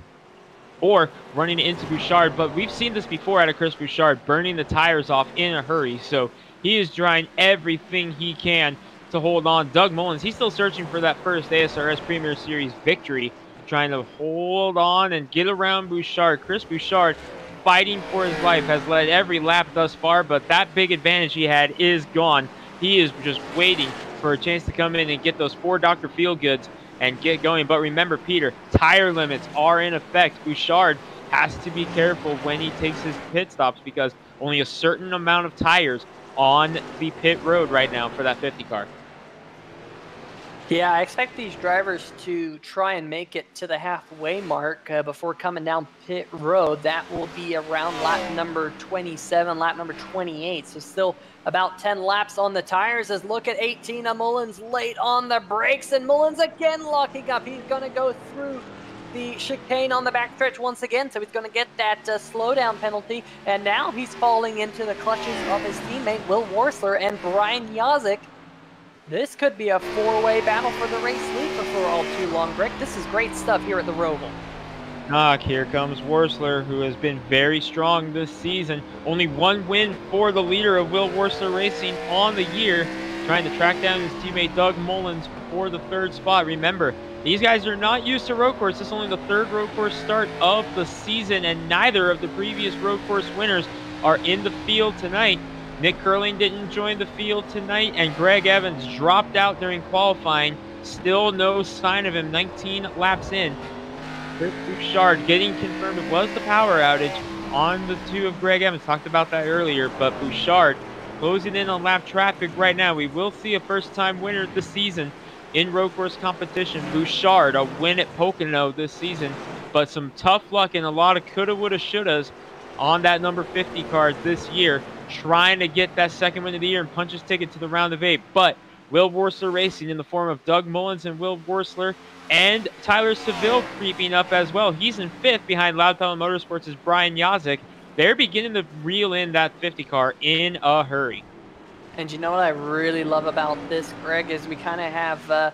or running into Bouchard. But we've seen this before out of Chris Bouchard, burning the tires off in a hurry. So he is trying everything he can to hold on. Doug Mullins, he's still searching for that first ASRS Premier Series victory, trying to hold on and get around Bouchard. Chris Bouchard, fighting for his life, has led every lap thus far, but that big advantage he had is gone. He is just waiting for a chance to come in and get those 4 Dr. Feelgoods and get going. But remember, Peter, tire limits are in effect. Bouchard has to be careful when he takes his pit stops because only a certain amount of tires on the pit road right now for that 50 car. Yeah, I expect these drivers to try and make it to the halfway mark before coming down pit road. That will be around lap number 27, lap number 28. So still about 10 laps on the tires. As look at 18 of Mullins late on the brakes, and Mullins again locking up. He's going to go through the chicane on the backstretch once again, so he's going to get that slowdown penalty. And now he's falling into the clutches of his teammate Will Worsler and Brian Yazik. This could be a 4-way battle for the race lead before all too long, Rick. This is great stuff here at the Roval. Here comes Worsler, who has been very strong this season. Only 1 win for the leader of Will Worsler Racing on the year, trying to track down his teammate Doug Mullins for the 3rd spot. Remember, these guys are not used to road course. This is only the 3rd road course start of the season, and neither of the previous road course winners are in the field tonight. Nick Curling didn't join the field tonight, and Greg Evans dropped out during qualifying. Still no sign of him 19 laps in. Chris Bouchard getting confirmed. It was the power outage on the 2 of Greg Evans. Talked about that earlier, but Bouchard closing in on lap traffic right now. We will see a first-time winner this season in road course competition. Bouchard, a win at Pocono this season, but some tough luck and a lot of coulda, woulda, shouldas on that number 50 car this year, trying to get that 2nd win of the year and punch his ticket to the round of 8. But Will Worsler Racing, in the form of Doug Mullins and Will Worsler, and Tyler Seville creeping up as well. He's in 5th behind Loudtown Motorsports' Brian Yazik. They're beginning to reel in that 50 car in a hurry. And you know what I really love about this, Greg, is we kind of have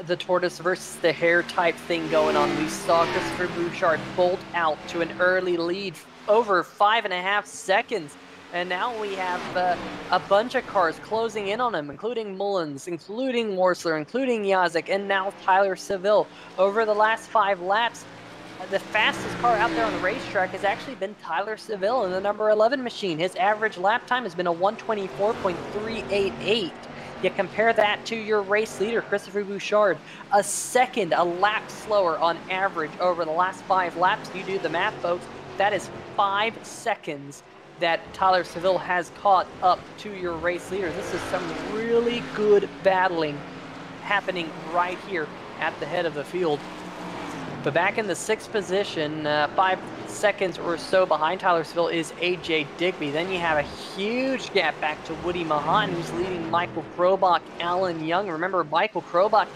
the tortoise versus the hare type thing going on. We saw Christopher Bouchard bolt out to an early lead over 5.5 seconds. And now we have a bunch of cars closing in on him, including Mullins, including Worsler, including Yazik, and now Tyler Seville. Over the last 5 laps, the fastest car out there on the racetrack has actually been Tyler Seville in the number 11 machine. His average lap time has been a 1:24.388. You compare that to your race leader, Christopher Bouchard, a lap slower on average over the last 5 laps. You do the math, folks. That is 5 seconds that Tyler Seville has caught up to your race leader. This is some really good battling happening right here at the head of the field. But back in the 6th position, 5 seconds or so behind Tyler Seville is AJ Digby. Then you have a huge gap back to Woody Mahan, who's leading Michael Krobach, Alan Young. Remember, Michael Krobach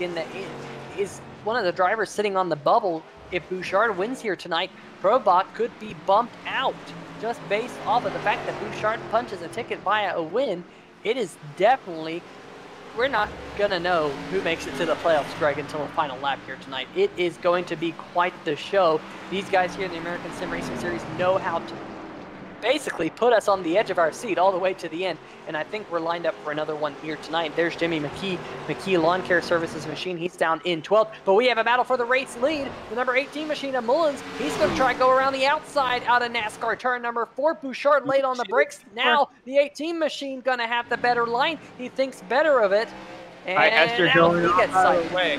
is one of the drivers sitting on the bubble. If Bouchard wins here tonight, Krobach could be bumped out just based off of the fact that Bouchard punches a ticket via a win. It is definitely, we're not going to know who makes it to the playoffs, Greg, until the final lap here tonight. It is going to be quite the show. These guys here in the American Sim Racing Series know how to basically put us on the edge of our seat all the way to the end, and I think we're lined up for another one here tonight. There's Jimmy McKee Lawn Care Services machine. He's down in 12th, but we have a battle for the race lead. The number 18 machine of Mullins, he's going to try to go around the outside out of NASCAR turn number 4. Bouchard late on the brakes. Now the 18 machine going to have the better line. He thinks better of it, and Hester going out of the way.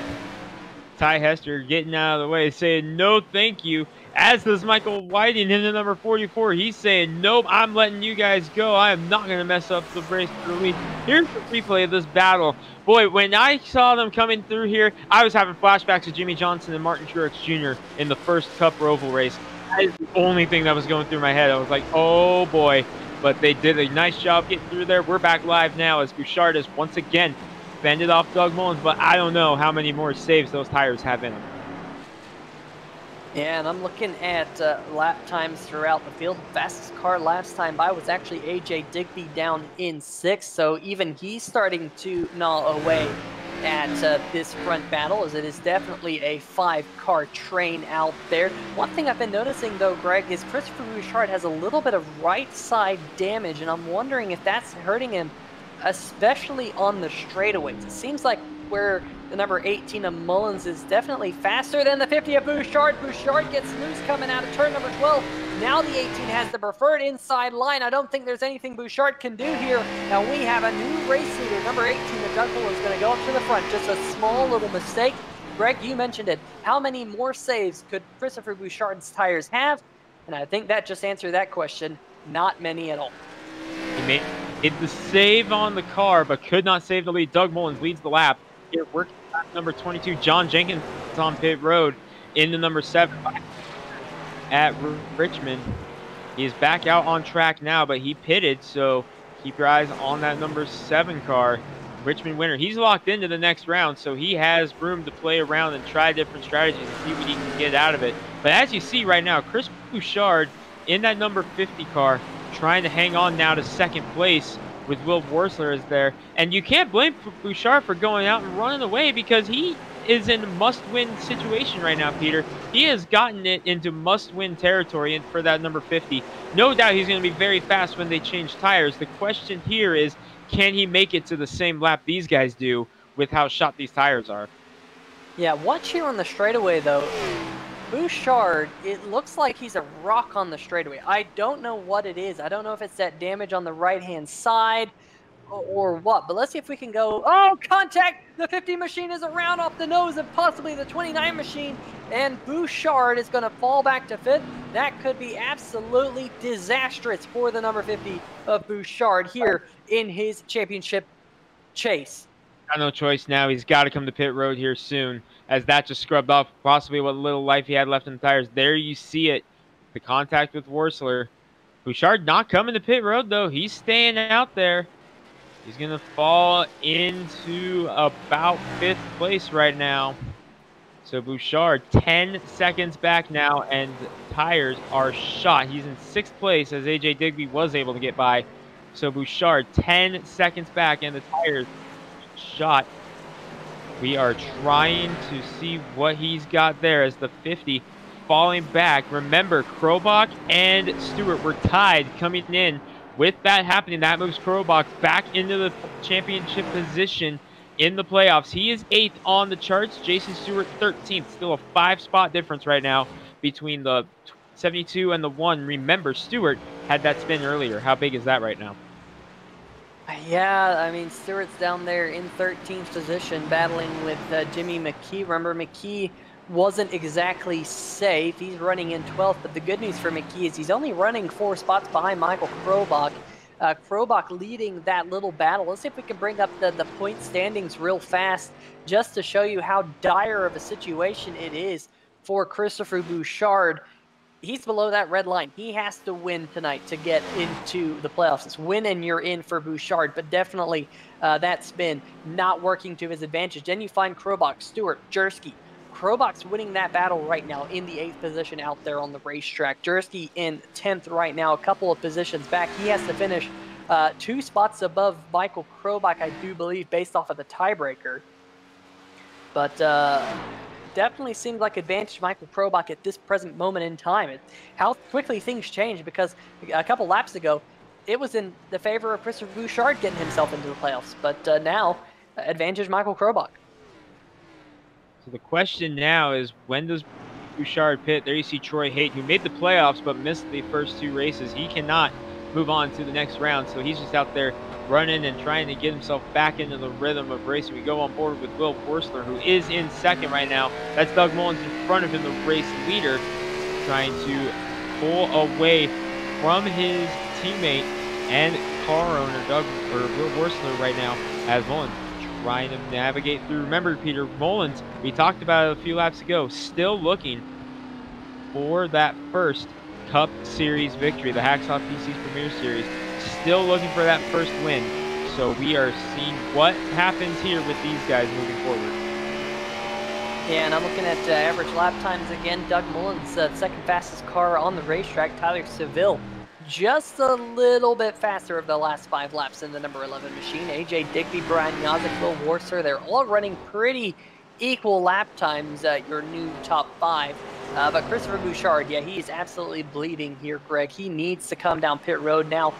Ty Hester getting out of the way, saying no thank you. As does Michael Whiting in the number 44. He's saying, nope, I'm letting you guys go. I am not going to mess up the race for the lead. Here's the replay of this battle. Boy, when I saw them coming through here, I was having flashbacks of Jimmy Johnson and Martin Truex Jr. in the first Cup Roval race. That is the only thing that was going through my head. I was like, oh boy. But they did a nice job getting through there. We're back live now as Bouchard is once again fended off Doug Mullins, but I don't know how many more saves those tires have in them. Yeah, and I'm looking at lap times throughout the field. Fastest car last time by was actually AJ Digby down in 6th, so even he's starting to gnaw away at this front battle, as it is definitely a 5-car train out there. One thing I've been noticing, though, Greg, is Christopher Bouchard has a little bit of right side damage, and I'm wondering if that's hurting him, especially on the straightaways. It seems like where the number 18 of Mullins is definitely faster than the 50 of Bouchard. Bouchard gets loose coming out of turn number 12. Now the 18 has the preferred inside line. I don't think there's anything Bouchard can do here. Now we have a new race leader. Number 18, the Douglas, is going to go up to the front. Just a small little mistake. Greg, you mentioned it. How many more saves could Christopher Bouchard's tires have? And I think that just answered that question. Not many at all. He made the save on the car, but could not save the lead. Doug Mullins leads the lap. Here, working number 22, John Jenkins is on pit road in the number 7 at Richmond. He is back out on track now, but he pitted, so keep your eyes on that number 7 car. Richmond winner. He's locked into the next round, so he has room to play around and try different strategies and see what he can get out of it. But as you see right now, Chris Bouchard in that number 50 car trying to hang on now to 2nd place with Will Worsler is there. And you can't blame Bouchard for going out and running away because he is in a must-win situation right now, Peter. He has gotten it into must-win territory and for that number 50. No doubt he's going to be very fast when they change tires. The question here is, can he make it to the same lap these guys do with how shot these tires are? Yeah, watch here on the straightaway, though. Bouchard, it looks like he's a rock on the straightaway. I don't know what it is. I don't know if it's that damage on the right-hand side or what, but let's see if we can go. Oh, contact! The 50 machine is around off the nose of possibly the 29 machine, and Bouchard is going to fall back to 5th. That could be absolutely disastrous for the number 50 of Bouchard here in his championship chase. Got no choice now. He's got to come to pit road here soon, as that just scrubbed off possibly what little life he had left in the tires. There you see it. The contact with Worsler. Bouchard not coming to pit road, though. He's staying out there. He's going to fall into about 5th place right now. So Bouchard 10 seconds back now, and tires are shot. He's in 6th place as AJ Digby was able to get by. So Bouchard 10 seconds back, and the tires shot. We are trying to see what he's got there as the 50 falling back. Remember, Krobach and Stewart were tied coming in. With that happening, that moves Krobach back into the championship position in the playoffs. He is 8th on the charts. Jason Stewart 13th. Still a 5-spot difference right now between the 72 and the 1. Remember, Stewart had that spin earlier. How big is that right now? Yeah, I mean, Stewart's down there in 13th position battling with Jimmy McKee. Remember, McKee wasn't exactly safe. He's running in 12th, but the good news for McKee is he's only running 4 spots behind Michael Krobach. Krobach leading that little battle. Let's see if we can bring up the point standings real fast just to show you how dire of a situation it is for Christopher Bouchard. He's below that red line. He has to win tonight to get into the playoffs. It's win and you're in for Bouchard, but definitely that spin not working to his advantage. Then you find Krobach, Stewart, Jersky, Krobach's winning that battle right now in the 8th position out there on the racetrack. Jersey in 10th right now, a couple of positions back. He has to finish 2 spots above Michael Krobach, I do believe, based off of the tiebreaker. But definitely seems like advantage to Michael Krobach at this present moment in time. How quickly things change, because a couple laps ago, it was in the favor of Christopher Bouchard getting himself into the playoffs. But now, advantage Michael Krobach. So the question now is, when does Bouchard pit? There you see Troy Haight, who made the playoffs but missed the first 2 races. He cannot move on to the next round, so he's just out there running and trying to get himself back into the rhythm of racing. We go on board with Will Forstler, who is in 2nd right now. That's Doug Mullins in front of him, the race leader, trying to pull away from his teammate and car owner Will Forstler right now, as Mullins trying to navigate through. Remember, Peter, Mullins, we talked about it a few laps ago, still looking for that first Cup Series victory, the Hacksaw PC's Premier Series. Still looking for that first win. So we are seeing what happens here with these guys moving forward. Yeah, and I'm looking at average lap times again. Doug Mullins, second fastest car on the racetrack. Tyler Seville, just a little bit faster of the last 5 laps in the number 11 machine. AJ Digby, Brian Yazik, Will Warser, they're all running pretty equal lap times, your new top 5. But Christopher Bouchard, yeah, he's absolutely bleeding here, Greg. He needs to come down pit road now,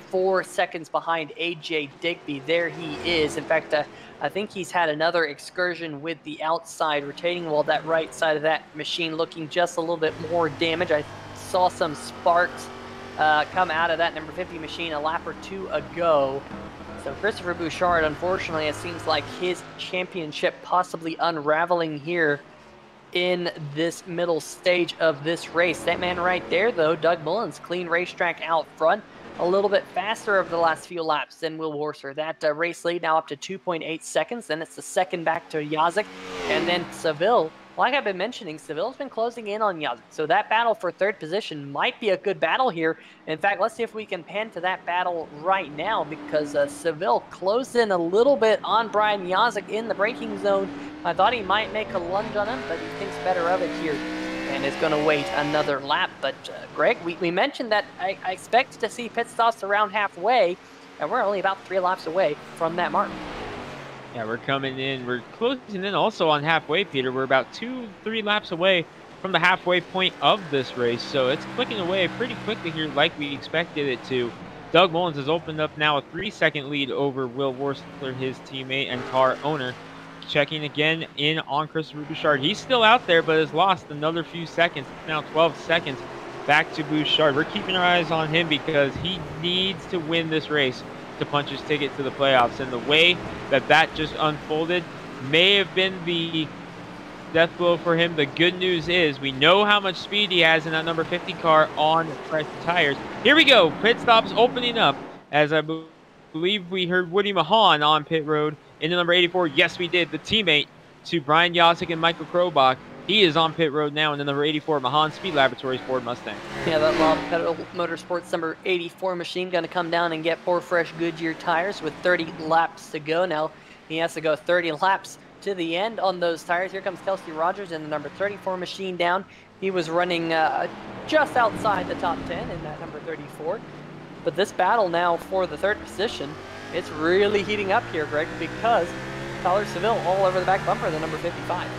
4 seconds behind AJ Digby. There he is. In fact, I think he's had another excursion with the outside retaining wall, that right side of that machine looking just a little bit more damaged. I saw some sparks come out of that number 50 machine a lap or 2 ago. So Christopher Bouchard, unfortunately, it seems like his championship possibly unraveling here in this middle stage of this race. That man right there, though, Doug Mullins, clean racetrack out front, a little bit faster over the last few laps than Will Warser. That race lead now up to 2.8 seconds. Then it's the second back to Yazik, and then Seville. Like I've been mentioning, Seville's been closing in on Yazik, so that battle for 3rd position might be a good battle here. In fact, let's see if we can pan to that battle right now, because Seville closed in a little bit on Brian Yazik in the braking zone. I thought he might make a lunge on him, but he thinks better of it here and is going to wait another lap. But Greg, we mentioned that I expected to see pit stops around halfway, and we're only about 3 laps away from that mark. Yeah, we're coming in. We're closing in also on halfway, Peter. We're about 2-3 laps away from the halfway point of this race, so it's clicking away pretty quickly here like we expected it to. Doug Mullins has opened up now a 3-second lead over Will Warstler, his teammate and car owner. Checking again in on Christopher Bouchard. He's still out there, but has lost another few seconds. Now 12 seconds back to Bouchard. We're keeping our eyes on him because he needs to win this race to punch his ticket to the playoffs. And the way that just unfolded may have been the death blow for him. The good news is we know how much speed he has in that number 50 car on fresh tires. Here we go. Pit stops opening up, as I believe we heard Woody Mahan on pit road in the number 84. Yes, we did. The teammate to Brian Yazik and Michael Krobach. He is on pit road now in the number 84 Mahan Speed Laboratories Ford Mustang. Yeah, that Lob Pedal Motorsports number 84 machine going to come down and get 4 fresh Goodyear tires with 30 laps to go. Now he has to go 30 laps to the end on those tires. Here comes Kelsey Rogers in the number 34 machine down. He was running just outside the top 10 in that number 34. But this battle now for the 3rd position, it's really heating up here, Greg, because Tyler Seville all over the back bumper, the number 55.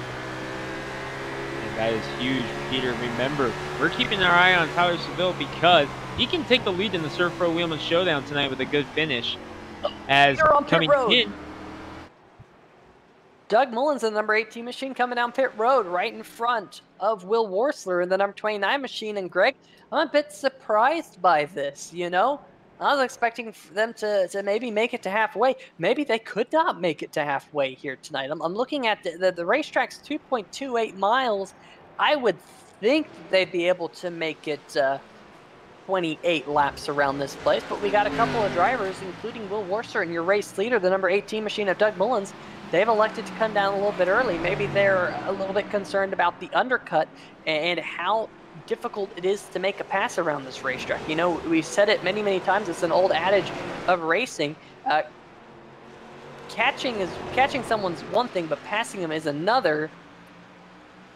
That is huge, Peter. Remember, we're keeping our eye on Tyler Seville because he can take the lead in the SERVPRO Wheelman Showdown tonight with a good finish. As coming in, Doug Mullins in the number 18 machine coming down pit road right in front of Will Warstler in the number 29 machine. And Greg, I'm a bit surprised by this, you know? I was expecting them to maybe make it to halfway. Maybe they could not make it to halfway here tonight. I'm looking at the racetrack's 2.28 miles. I would think they'd be able to make it 28 laps around this place, but we got a couple of drivers, including Will Warser and your race leader, the number 18 machine of Doug Mullins. They've elected to come down a little bit early. Maybe they're a little bit concerned about the undercut and how difficult it is to make a pass around this racetrack. You know, we've said it many, many times. It's an old adage of racing. Catching someone's one thing, but passing them is another.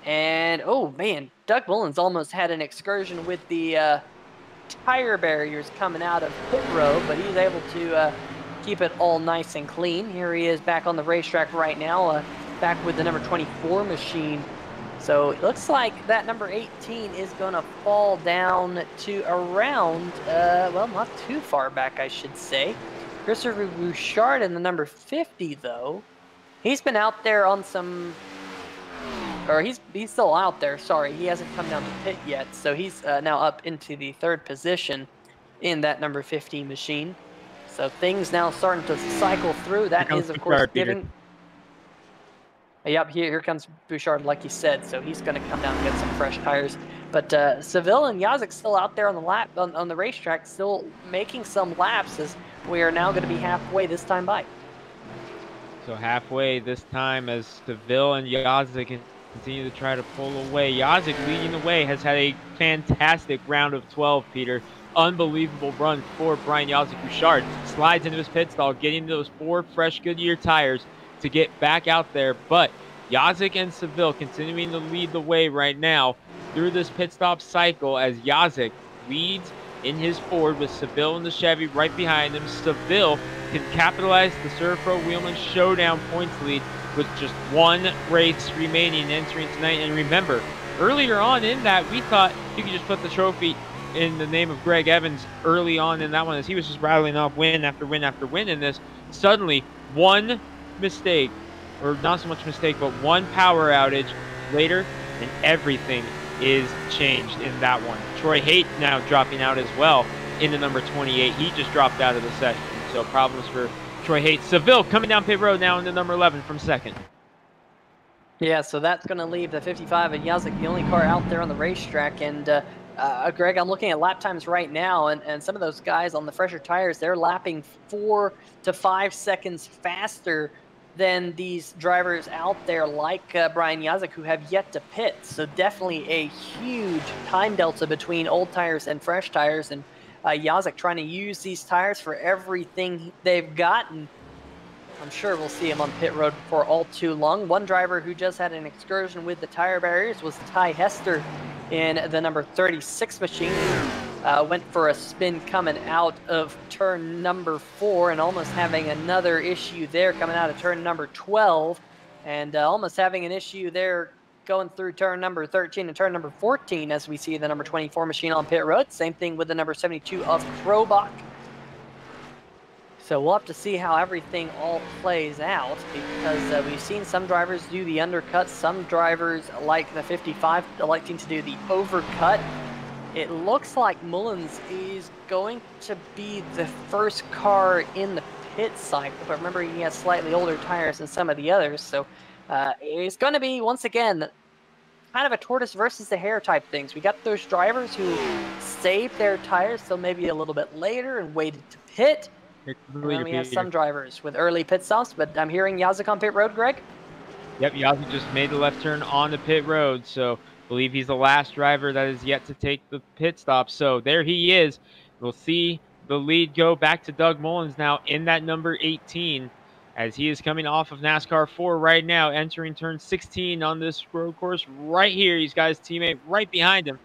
And, oh, man, Doug Mullins almost had an excursion with the tire barriers coming out of pit row, but he's able to keep it all nice and clean. Here he is back on the racetrack right now, back with the number 24 machine. So it looks like that number 18 is going to fall down to around, well, not too far back, I should say. Christopher Bouchard in the number 50, though. He's been out there on some, or he's still out there, sorry. He hasn't come down to pit yet, so he's now up into the 3rd position in that number 50 machine. So things now starting to cycle through. That is, of course, giving... Yep, here comes Bouchard, like you said, so he's going to come down and get some fresh tires. But Seville and Yazek still out there on the lap on the racetrack, still making some laps, as we are now going to be halfway this time by. So halfway this time as Seville and Yazek continue to try to pull away. Yazek leading the way, has had a fantastic round of 12, Peter. Unbelievable run for Brian Yazek Bouchard. Slides into his pit stall, getting those 4 fresh Goodyear tires to get back out there, but Yazek and Seville continuing to lead the way right now through this pit stop cycle as Yazek leads in his Ford with Seville in the Chevy right behind him. Seville can capitalize the SERVPRO Wheelman Showdown points lead with just 1 race remaining entering tonight. And remember, earlier on in that, we thought you could just put the trophy in the name of Greg Evans early on in that one as he was just rattling off win after win after win in this. Suddenly, one mistake, or not so much mistake, but one power outage later, and everything is changed in that one. Troy Haight now dropping out as well in the number 28. He just dropped out of the session, so problems for Troy Haight. Seville coming down pit road now in the number 11 from 2nd. Yeah, so that's going to leave the 55 and Yazek, the only car out there on the racetrack. And Greg, I'm looking at lap times right now, and some of those guys on the fresher tires, they're lapping 4 to 5 seconds faster than these drivers out there like Brian Yazek, who have yet to pit. So definitely a huge time delta between old tires and fresh tires, and Yazek trying to use these tires for everything they've got, and I'm sure we'll see him on pit road before all too long. One driver who just had an excursion with the tire barriers was Ty Hester in the number 36 machine. Went for a spin coming out of turn number 4 and almost having another issue there coming out of turn number 12, and almost having an issue there going through turn number 13 and turn number 14 as we see the number 24 machine on pit road. Same thing with the number 72 of Krobach. So we'll have to see how everything all plays out, because we've seen some drivers do the undercut, some drivers like the 55 electing to do the overcut. It looks like Mullins is going to be the first car in the pit cycle, but remember he has slightly older tires than some of the others, so it's going to be, once again, kind of a tortoise versus the hare type things. We got those drivers who saved their tires till maybe a little bit later and waited to pit. And then we have some drivers with early pit stops, but I'm hearing Yazek on pit road, Greg? Yep, Yazek just made the left turn on the pit road, so I believe he's the last driver that is yet to take the pit stop. So there he is. We'll see the lead go back to Doug Mullins now in that number 18, as he is coming off of NASCAR 4 right now, entering turn 16 on this road course right here. He's got his teammate right behind him.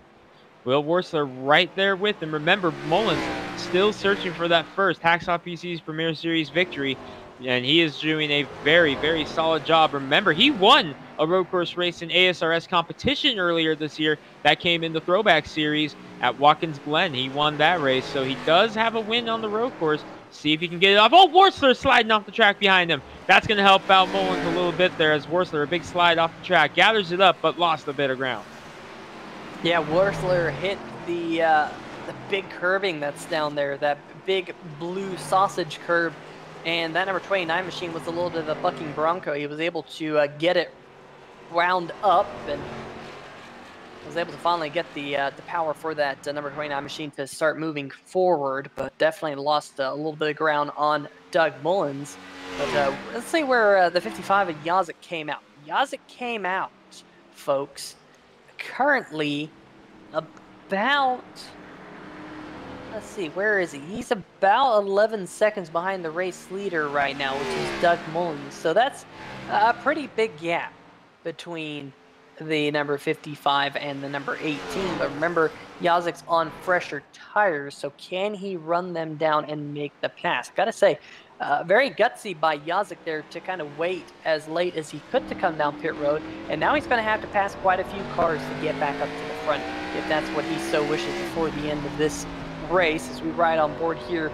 Will Wurzler right there with him. Remember, Mullins still searching for that first Hacksaw PC's Premier Series victory, and he is doing a very, very solid job. Remember, he won a road course race in ASRS competition earlier this year. That came in the Throwback Series at Watkins Glen. He won that race, so he does have a win on the road course. See if he can get it off. Oh, Wurzler sliding off the track behind him. That's going to help out Mullins a little bit there, as Wurzler, a big slide off the track, gathers it up, but lost a bit of ground. Yeah, Wurzler hit the big curving that's down there, that big blue sausage curve, and that number 29 machine was a little bit of a bucking bronco. He was able to get it wound up and was able to finally get the power for that number 29 machine to start moving forward, but definitely lost a little bit of ground on Doug Mullins. But let's see where the 55 of Yazek came out. Yazek came out, folks, currently about, let's see, where is he? He's about 11 seconds behind the race leader right now, which is Doug Mullins. So that's a pretty big gap between the number 55 and the number 18. But remember, Yazik's on fresher tires, so can he run them down and make the pass? Gotta say, very gutsy by Yazik there to kind of wait as late as he could to come down pit road, and now he's going to have to pass quite a few cars to get back up to the front if that's what he so wishes before the end of this race. As we ride on board here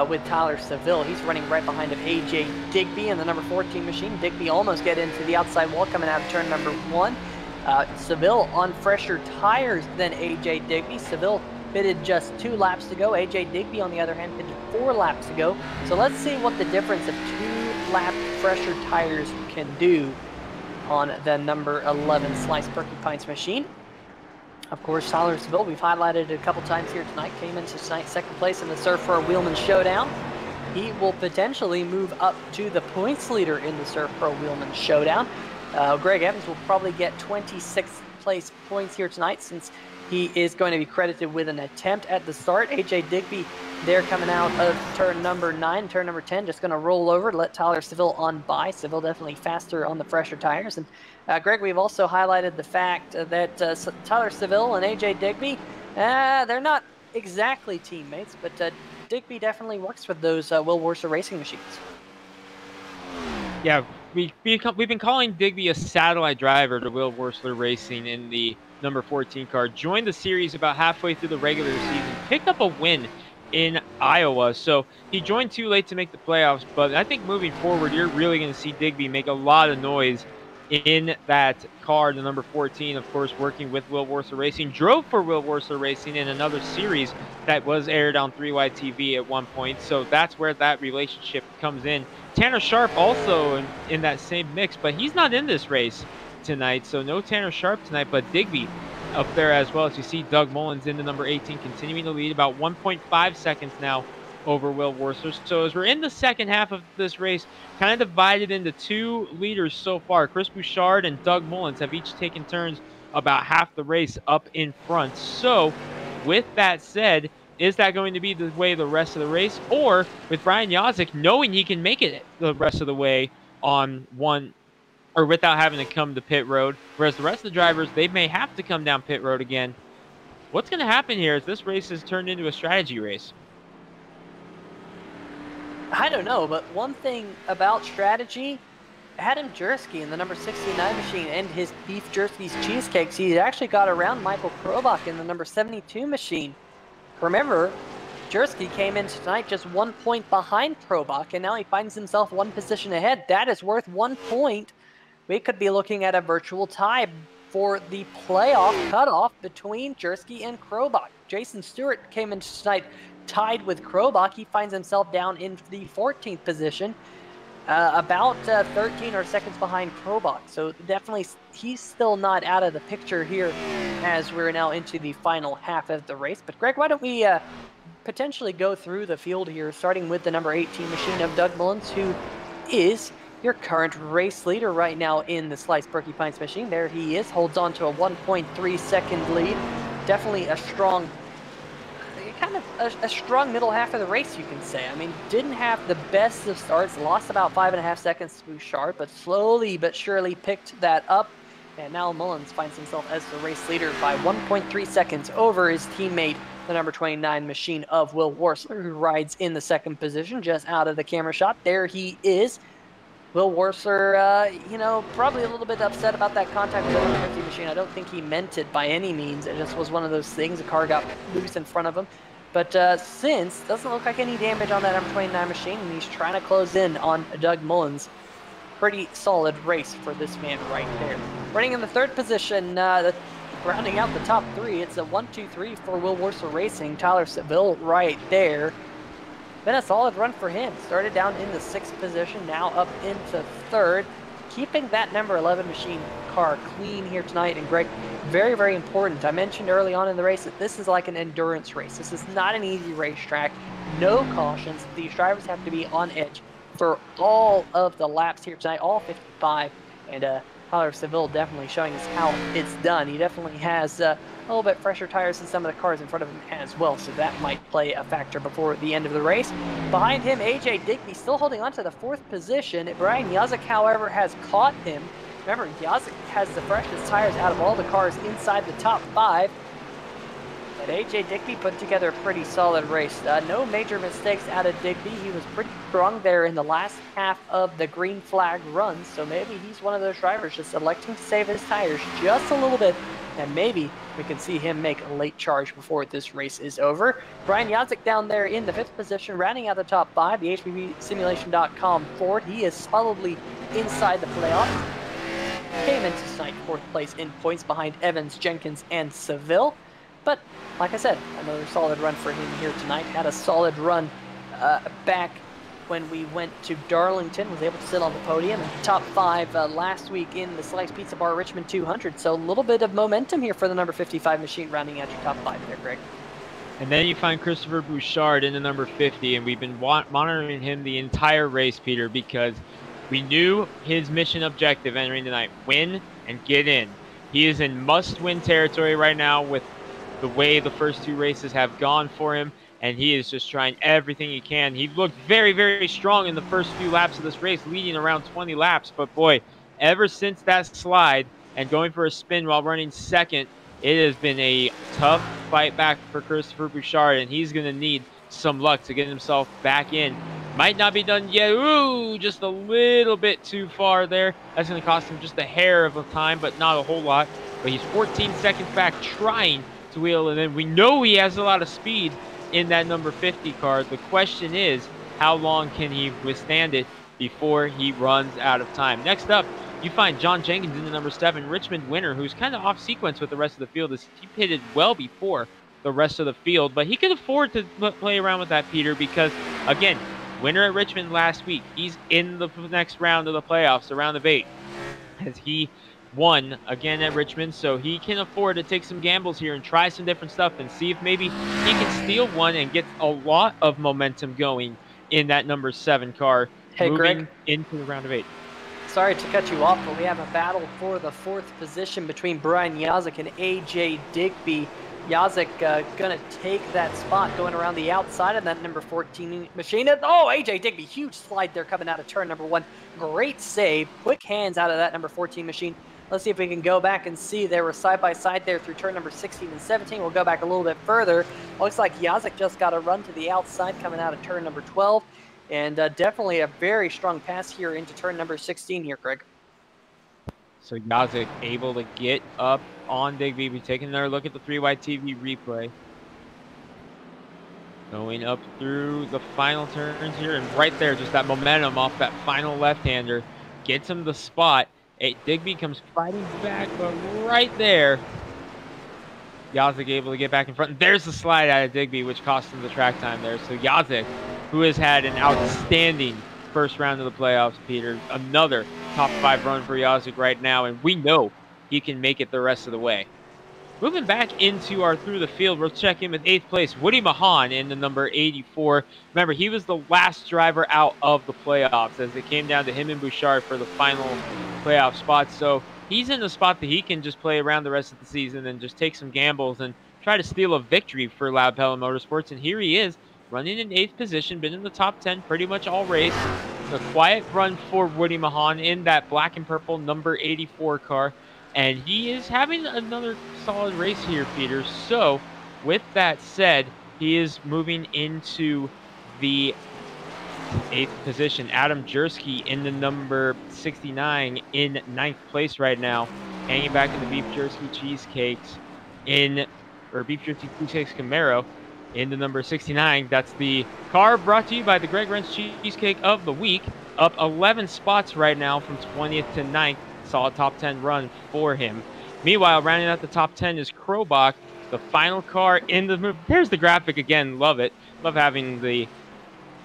with Tyler Seville, he's running right behind of AJ Digby in the number 14 machine. Digby almost get into the outside wall coming out of turn number 1. Seville on fresher tires than AJ Digby. Seville pitted just 2 laps to go. AJ Digby, on the other hand, pitted 4 laps to go. So let's see what the difference of 2-lap fresher tires can do on the number 11 Slice Porcupines machine. Of course, Tyler Seville, we've highlighted it a couple times here tonight, came into tonight's second place in the SERVPRO Wheelman Showdown. He will potentially move up to the points leader in the SERVPRO Wheelman Showdown. Greg Evans will probably get 26th place points here tonight since he is going to be credited with an attempt at the start. AJ Digby there coming out of turn number 9. Turn number 10 just going to roll over to let Tyler Seville on by. Seville definitely faster on the fresher tires. And Greg, we've also highlighted the fact that Tyler Seville and AJ Digby, they're not exactly teammates, but Digby definitely works with those Will Worcester racing machines. Yeah, we've been calling Digby a satellite driver to Will Worcester Racing in the number 14 car. Joined the series about halfway through the regular season, picked up a win in Iowa. So he joined too late to make the playoffs, but I think moving forward, you're really going to see Digby make a lot of noise in that car, the number 14, of course, working with Will Worcester Racing. Drove for Will Worcester Racing in another series that was aired on 3Y TV at one point. So that's where that relationship comes in. Tanner Sharp also in that same mix, but he's not in this race tonight. So no Tanner Sharp tonight, but Digby up there as well. As you see, Doug Mullins in the number 18, continuing to lead about 1.5 seconds now over Will Worcester. So as we're in the second half of this race, kind of divided into 2 leaders so far. Chris Bouchard and Doug Mullins have each taken turns about half the race up in front. So with that said, is that going to be the way the rest of the race? Or with Brian Yazik knowing he can make it the rest of the way on one or without having to come to pit road, whereas the rest of the drivers, they may have to come down pit road again. What's going to happen here as this race has turned into a strategy race? I don't know, but one thing about strategy, Adam Jersky in the number 69 machine and his beef Jersky's cheesecakes, he actually got around Michael Krobach in the number 72 machine. Remember, Jersky came in tonight just 1 point behind Krobach, and now he finds himself 1 position ahead. That is worth 1 point. We could be looking at a virtual tie for the playoff cutoff between Jersky and Krobach. Jason Stewart came in tonight tied with Krobach. He finds himself down in the 14th position, about 13 or seconds behind Krobach. So definitely he's still not out of the picture here as we're now into the final half of the race. But Greg, why don't we potentially go through the field here, starting with the number 18 machine of Doug Mullins, who is your current race leader right now in the Slice Porcupines machine. There he is, holds on to a 1.3 second lead. Definitely a strong, kind of a strong middle half of the race, you can say. I mean, didn't have the best of starts, lost about 5.5 seconds to Bouchard, but slowly but surely picked that up. And now Mullins finds himself as the race leader by 1.3 seconds over his teammate, the number 29 machine of Will Worcester, who rides in the second position, just out of the camera shot. There he is. Will Worcester, you know, probably a little bit upset about that contact with the number 50 machine. I don't think he meant it by any means. It just was one of those things. A car got loose in front of him. But since, doesn't look like any damage on that number 29 machine, and he's trying to close in on Doug Mullins. Pretty solid race for this man right there. Running in the 3rd position, rounding out the top 3, it's a 1-2-3 for Will Worcester Racing. Tyler Seville right there. Been a solid run for him. Started down in the 6th position, now up into 3rd. Keeping that number 11 machine car clean here tonight. And Greg, very, very important. I mentioned early on in the race that this is like an endurance race. This is not an easy racetrack. No cautions. These drivers have to be on edge for all of the laps here tonight, all 55. And Tyler Seville definitely showing us how it's done. He definitely has a little bit fresher tires than some of the cars in front of him as well, so that might play a factor before the end of the race. Behind him, AJ Digby still holding on to the 4th position. Brian Yazik, however, has caught him Remember, Yazik has the freshest tires out of all the cars inside the top 5. But AJ Digby put together a pretty solid race. No major mistakes out of Digby. He was pretty strong there in the last half of the green flag run. So maybe he's one of those drivers just electing to save his tires just a little bit. And maybe we can see him make a late charge before this race is over. Brian Yazik down there in the 5th position, rounding out the top 5. The HBBSimulation.com Ford. He is solidly inside the playoffs. Came into tonight 4th place in points behind Evans, Jenkins, and Seville. But, like I said, another solid run for him here tonight. Had a solid run back when we went to Darlington. Was able to sit on the podium and top 5 last week in the Slice Pizza Bar Richmond 200. So a little bit of momentum here for the number 55 machine, rounding out your top 5 there, Greg. And then you find Christopher Bouchard in the number 50, and we've been monitoring him the entire race, Peter, because we knew his mission objective entering tonight: win and get in. He is in must-win territory right now with the way the first 2 races have gone for him, and he is just trying everything he can. He looked very, very strong in the first few laps of this race, leading around 20 laps. But boy, ever since that slide and going for a spin while running second, it has been a tough fight back for Christopher Bouchard, and he's going to need some luck to get himself back in. Might not be done yet. Ooh, just a little bit too far there. That's going to cost him just a hair of a time, but not a whole lot. But he's 14 seconds back, trying to wheel, and then we know he has a lot of speed in that number 50 car. The question is, how long can he withstand it before he runs out of time? Next up, you find John Jenkins in the number 7 Richmond winner, who's kind of off sequence with the rest of the field, as he pitted well before the rest of the field, but he could afford to play around with that, Peter, because again, winner at Richmond last week, he's in the next round of the playoffs, the round of 8, as he won again at Richmond, so he can afford to take some gambles here and try some different stuff and see if maybe he can steal one and get a lot of momentum going in that number 7 car. Hey, moving Greg, into the round of 8. sorry to cut you off, but we have a battle for the 4th position between Brian Yazik and AJ Digby. Yazik gonna take that spot going around the outside of that number 14 machine. Oh, AJ Digby, huge slide there coming out of turn number 1. Great save, quick hands out of that number 14 machine. Let's see if we can go back and see they were side by side there through turn number 16 and 17. We'll go back a little bit further. Looks like Yazik just got a run to the outside coming out of turn number 12. And definitely a very strong pass here into turn number 16 here, Greg. So Yazik able to get up on Digby. We're taking another look at the 3-wide TV replay. Going up through the final turns here, and right there, just that momentum off that final left-hander gets him the spot. Digby comes fighting back, but right there, Yazik able to get back in front. And there's the slide out of Digby, which cost him the track time there. So Yazik, who has had an outstanding first round of the playoffs, Peter, another top 5 run for Yazik right now, and we know he can make it the rest of the way. Moving back into our through the field, we'll check in with 8th place, Woody Mahan in the number 84. Remember, he was the last driver out of the playoffs as it came down to him and Bouchard for the final playoff spot. So he's in the spot that he can just play around the rest of the season and just take some gambles and try to steal a victory for Loud Pelham Motorsports. And here he is, running in 8th position, been in the top 10 pretty much all race. A quiet run for Woody Mahan in that black and purple number 84 car. And he is having another solid race here, Peter. So, with that said, he is moving into the 8th position. Adam Jersky in the number 69 in 9th place right now. Hanging back in the Beef Jersky Cheesecakes Beef Jersky Cheesecakes Camaro in the number 69. That's the car brought to you by the Greg Rentz Cheesecake of the Week. Up 11 spots right now from 20th to 9th. Solid top 10 run for him. Meanwhile, rounding out the top 10 is Krobach, the final car in the move. There's the graphic again. Love it. Love having the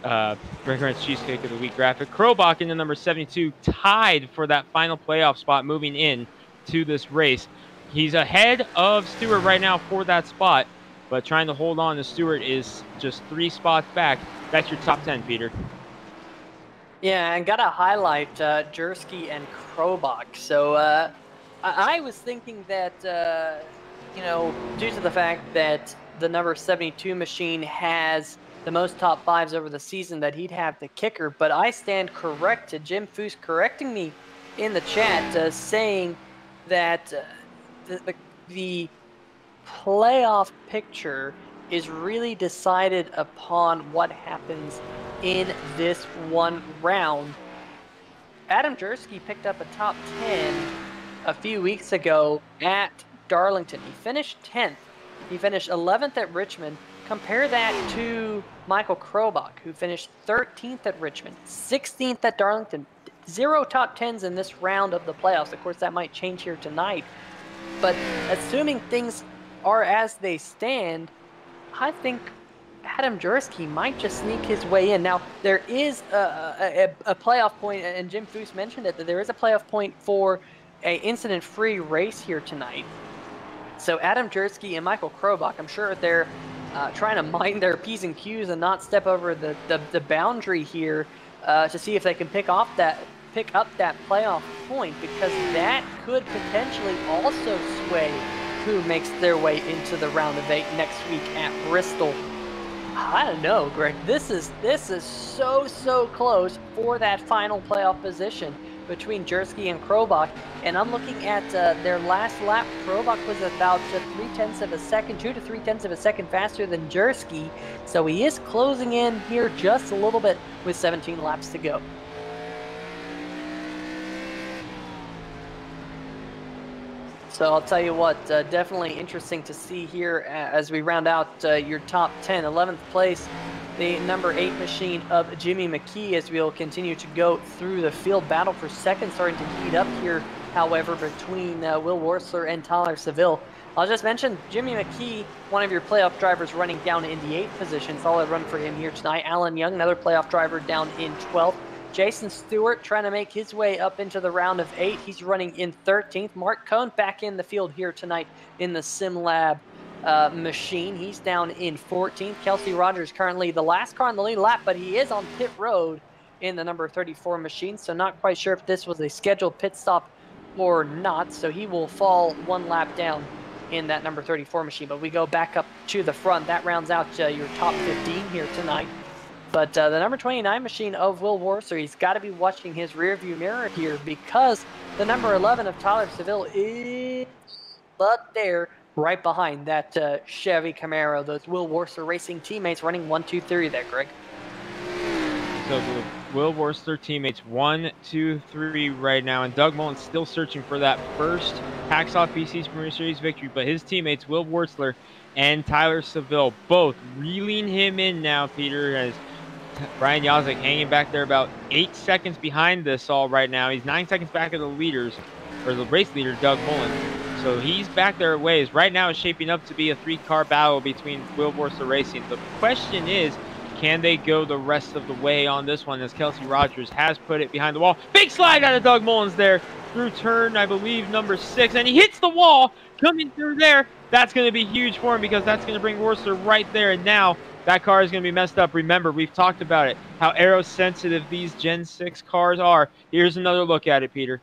Greg Rentz Cheesecake of the Week graphic. Krobach in the number 72, tied for that final playoff spot moving in to this race. He's ahead of Stewart right now for that spot, but trying to hold on to Stewart is just 3 spots back. That's your top 10, Peter. Yeah, and gotta highlight Jersky and Krobach. So I was thinking that, you know, due to the fact that the number 72 machine has the most top 5s over the season, that he'd have the kicker. But I stand corrected. Jim Foose correcting me in the chat saying that the playoff picture is really decided upon what happens in this one round. Adam Jersky picked up a top 10 a few weeks ago at Darlington. He finished 10th. He finished 11th at Richmond. Compare that to Michael Krobach, who finished 13th at Richmond, 16th at Darlington. 0 top 10s in this round of the playoffs. Of course, that might change here tonight. But assuming things are as they stand, I think Adam Jersky might just sneak his way in. Now, there is a playoff point, and Jim Foose mentioned it, that there is a playoff point for an incident-free race here tonight. So Adam Jersky and Michael Krobach, I'm sure they're trying to mind their P's and Q's and not step over the boundary here to see if they can pick up that playoff point, because that could potentially also sway who makes their way into the round of 8 next week at Bristol. I don't know, Greg. This is so close for that final playoff position between Jersky and Krobach. And I'm looking at their last lap. Krobach was about 0.3 of a second, 2 to 0.3 of a second faster than Jersky. So he is closing in here just a little bit with 17 laps to go. So I'll tell you what, definitely interesting to see here as we round out your top 10. 11th place, the number 8 machine of Jimmy McKee, as we'll continue to go through the field. Battle for second starting to heat up here, however, between Will Worsler and Tyler Seville. I'll just mention Jimmy McKee, one of your playoff drivers, running down in the 8th position. Solid run for him here tonight. Alan Young, another playoff driver, down in 12th. Jason Stewart trying to make his way up into the round of 8. He's running in 13th. Mark Cohn back in the field here tonight in the SimLab machine. He's down in 14th. Kelsey Rogers currently the last car on the lead lap, but he is on pit road in the number 34 machine, so not quite sure if this was a scheduled pit stop or not, so he will fall 1 lap down in that number 34 machine. But we go back up to the front. That rounds out your top 15 here tonight. But the number 29 machine of Will Worsler, he's got to be watching his rearview mirror here, because the number 11 of Tyler Seville is but there right behind that Chevy Camaro. Those Will Worsler Racing teammates running 1, 2, 3 there, Greg. So the Will Worsler teammates 1, 2, 3 right now, and Doug Mullen's still searching for that first Hacksaw PC's Premier Series victory, but his teammates Will Worsler and Tyler Seville both reeling him in now, Peter, as Brian Yazek hanging back there about 8 seconds behind this all right now. He's 9 seconds back of the leaders, or the race leader, Doug Mullen. So he's back there a ways. Right now it's shaping up to be a 3-car battle between Will Worsler Racing. The question is, can they go the rest of the way on this one, as Kelsey Rogers has put it behind the wall. Big slide out of Doug Mullins there through turn, I believe, number 6, and he hits the wall coming through there. That's going to be huge for him, because that's going to bring Worsler right there, and now that car is going to be messed up. Remember, we've talked about it, how aero-sensitive these Gen 6 cars are. Here's another look at it, Peter.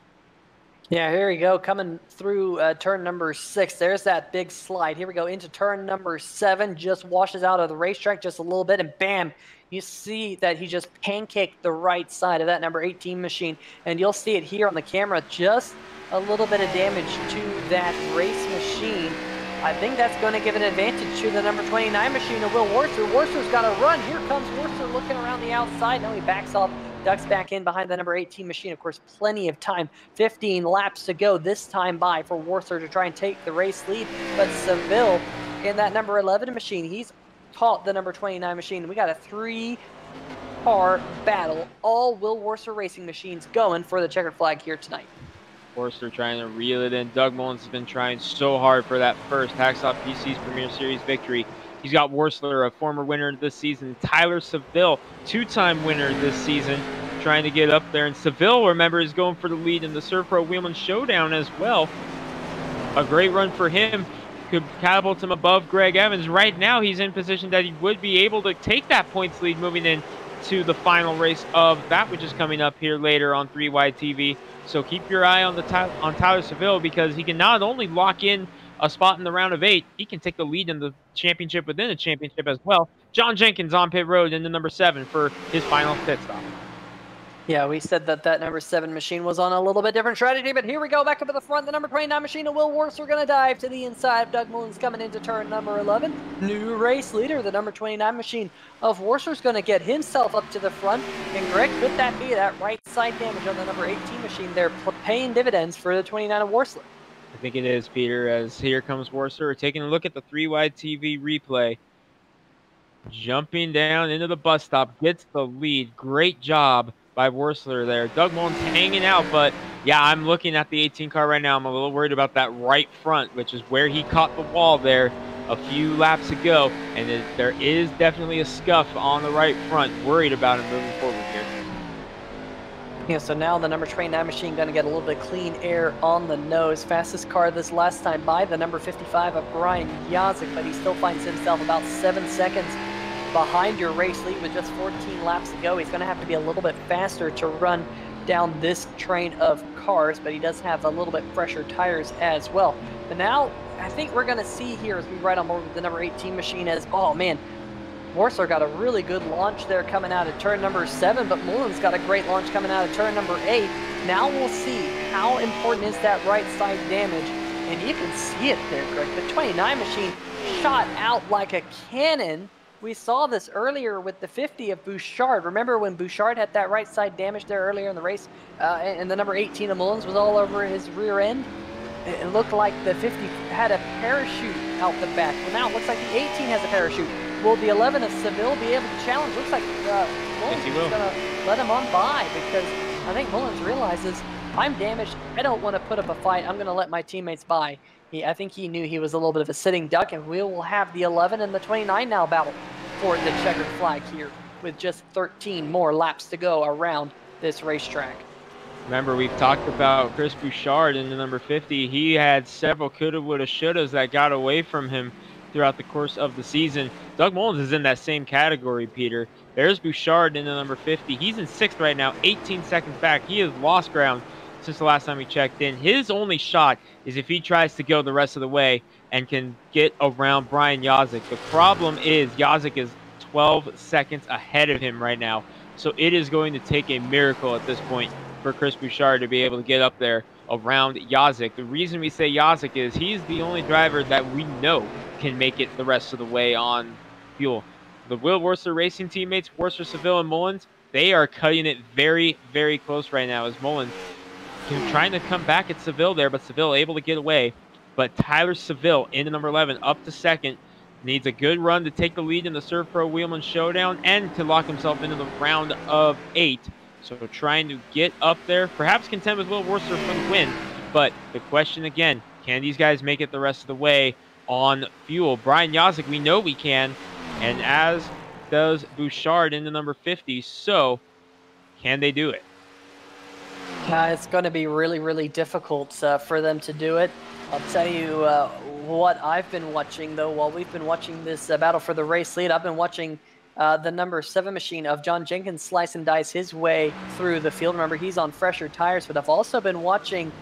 Yeah, here we go, coming through turn number 6. There's that big slide. Here we go into turn number 7. Just washes out of the racetrack just a little bit, and bam, you see that he just pancaked the right side of that number 18 machine. And you'll see it here on the camera, just a little bit of damage to that race machine. I think that's going to give an advantage to the number 29 machine of Will Worsler. Worsler's got to run. Here comes Worsler looking around the outside. Now he backs off, ducks back in behind the number 18 machine. Of course, plenty of time. 15 laps to go this time by for Worsler to try and take the race lead. But Seville in that number 11 machine, he's caught the number 29 machine. We got a 3-car battle. All Will Worsler Racing machines going for the checkered flag here tonight. Worsler trying to reel it in. Doug Mullins has been trying so hard for that first Hacksaw PC's Premier Series victory. He's got Worsler, a former winner this season. Tyler Seville, 2-time winner this season, trying to get up there. And Seville, remember, is going for the lead in the SERVPRO Wheelman Showdown as well. A great run for him. Could catapult him above Greg Evans. Right now, he's in position that he would be able to take that points lead moving in to the final race of that, which is coming up here later on 3Y TV. So keep your eye on Tyler Seville, because he can not only lock in a spot in the round of 8, he can take the lead in the championship within the championship as well. John Jenkins on pit road in the number 7 for his final pit stop. Yeah, we said that that number 7 machine was on a little bit different strategy, but here we go, back up at the front. The number 29 machine of Will Worcester going to dive to the inside. Doug Mullins coming into turn number 11. New race leader, the number 29 machine of Worcester's going to get himself up to the front. And Greg, could that be that right side damage on the number 18 machine there, paying dividends for the 29 of Worcester? I think it is, Peter, as here comes Worcester. Taking a look at the 3-wide TV replay. Jumping down into the bus stop, gets the lead. Great job by Worcester there. Doug Mullins hanging out, but yeah, I'm looking at the 18 car right now. I'm a little worried about that right front, which is where he caught the wall there a few laps ago. And there is definitely a scuff on the right front. Worried about him moving forward here. Yeah, so now the number 29 machine going to get a little bit clean air on the nose. Fastest car this last time by the number 55 of Brian Yazik, but he still finds himself about 7 seconds behind your race lead with just 14 laps to go. He's going to have to be a little bit faster to run down this train of cars, but he does have a little bit fresher tires as well. But now I think we're going to see here as we ride on board with the number 18 machine as, oh man, Worcester got a really good launch there coming out of turn number 7, but Mullins got a great launch coming out of turn number 8. Now we'll see how important is that right side damage, and you can see it there, Greg. The 29 machine shot out like a cannon. We saw this earlier with the 50 of Bouchard. Remember when Bouchard had that right side damage there earlier in the race, and the number 18 of Mullins was all over his rear end? It looked like the 50 had a parachute out the back. Well, now it looks like the 18 has a parachute. Will the 11 of Seville be able to challenge? Looks like Mullins is going to let him on by, because I think Mullins realizes, I'm damaged. I don't want to put up a fight. I'm going to let my teammates by. I think he knew he was a little bit of a sitting duck, and we will have the 11 and the 29 now battle for the checkered flag here with just 13 more laps to go around this racetrack. Remember, we've talked about Chris Bouchard in the number 50. He had several coulda, woulda, shouldas that got away from him throughout the course of the season. Doug Mullins is in that same category, Peter. There's Bouchard in the number 50. He's in 6th right now, 18 seconds back. He has lost ground since the last time we checked in. His only shot is if he tries to go the rest of the way and can get around Brian Yazik. The problem is Yazik is 12 seconds ahead of him right now. So it is going to take a miracle at this point for Chris Bouchard to be able to get up there around Yazik. The reason we say Yazik is he's the only driver that we know can make it the rest of the way on fuel. The Will Worcester Racing teammates, Worcester, Seville, and Mullins, they are cutting it very, very close right now as Mullins trying to come back at Seville there, but Seville able to get away. But Tyler Seville into number 11 up to 2nd. Needs a good run to take the lead in the SERVPRO Wheelman Showdown and to lock himself into the round of 8. So trying to get up there, perhaps contend with Will Worcester for the win. But the question again, can these guys make it the rest of the way on fuel? Brian Yazik, we know we can, and as does Bouchard into number 50. So can they do it? It's going to be really, really difficult for them to do it. I'll tell you what I've been watching, though, while we've been watching this battle for the race lead. I've been watching the number 7 machine of John Jenkins slice and dice his way through the field. Remember, he's on fresher tires, but I've also been watching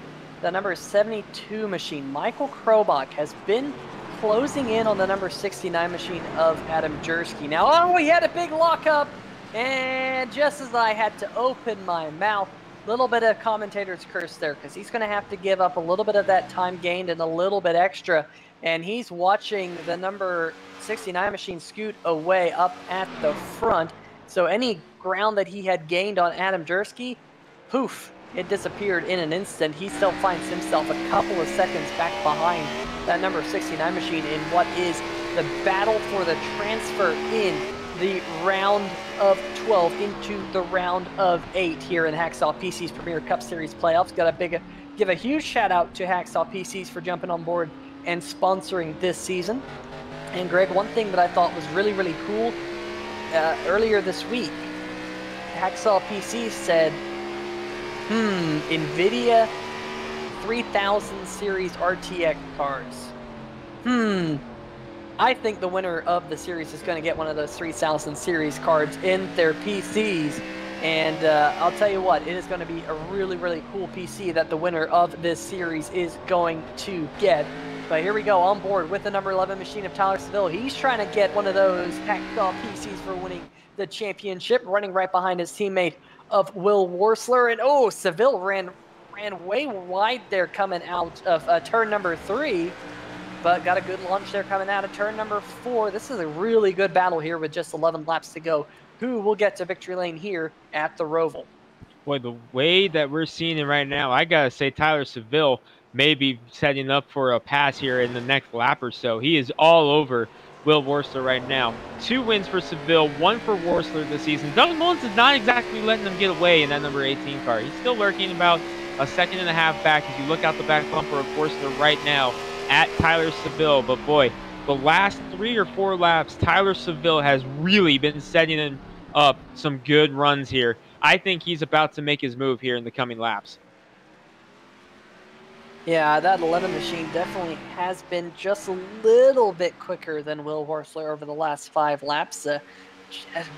the number 72 machine. Michael Krobach has been closing in on the number 69 machine of Adam Jersky. Now, he had a big lockup, and just as I had to open my mouth, little bit of commentator's curse there, because he's going to have to give up a little bit of that time gained and a little bit extra, and he's watching the number 69 machine scoot away up at the front. So any ground that he had gained on Adam Jersky, poof, it disappeared in an instant. He still finds himself a couple of seconds back behind that number 69 machine in what is the battle for the transfer in the round of 12 into the round of 8 here in Hacksaw PC's Premier Cup Series playoffs. Got to give a huge shout out to Hacksaw PC's for jumping on board and sponsoring this season. And Greg, one thing that I thought was really, really cool, earlier this week, Hacksaw PC said, NVIDIA 3000 series RTX cards. I think the winner of the series is going to get one of those 3000 series cards in their PCs. And I'll tell you what, it is going to be a really, really cool PC that the winner of this series is going to get. But here we go, on board with the number 11 machine of Tyler Seville. He's trying to get one of those Hacksaw PCs for winning the championship, running right behind his teammate of Will Worsler. And oh, Seville ran way wide there coming out of turn number 3, but got a good launch there coming out of turn number 4. This is a really good battle here with just 11 laps to go. Who will get to victory lane here at the Roval? Boy, the way that we're seeing it right now, I got to say Tyler Seville may be setting up for a pass here in the next lap or so. He is all over Will Worsler right now. 2 wins for Seville, 1 for Worsler this season. Doug Mullins is not exactly letting them get away in that number 18 car. He's still lurking about a second and a half back as you look out the back bumper of Worsler right now at Tyler Seville. But boy, the last 3 or 4 laps, Tyler Seville has really been setting up some good runs here. I think he's about to make his move here in the coming laps. Yeah, that 11 machine definitely has been just a little bit quicker than Will Worsler over the last 5 laps.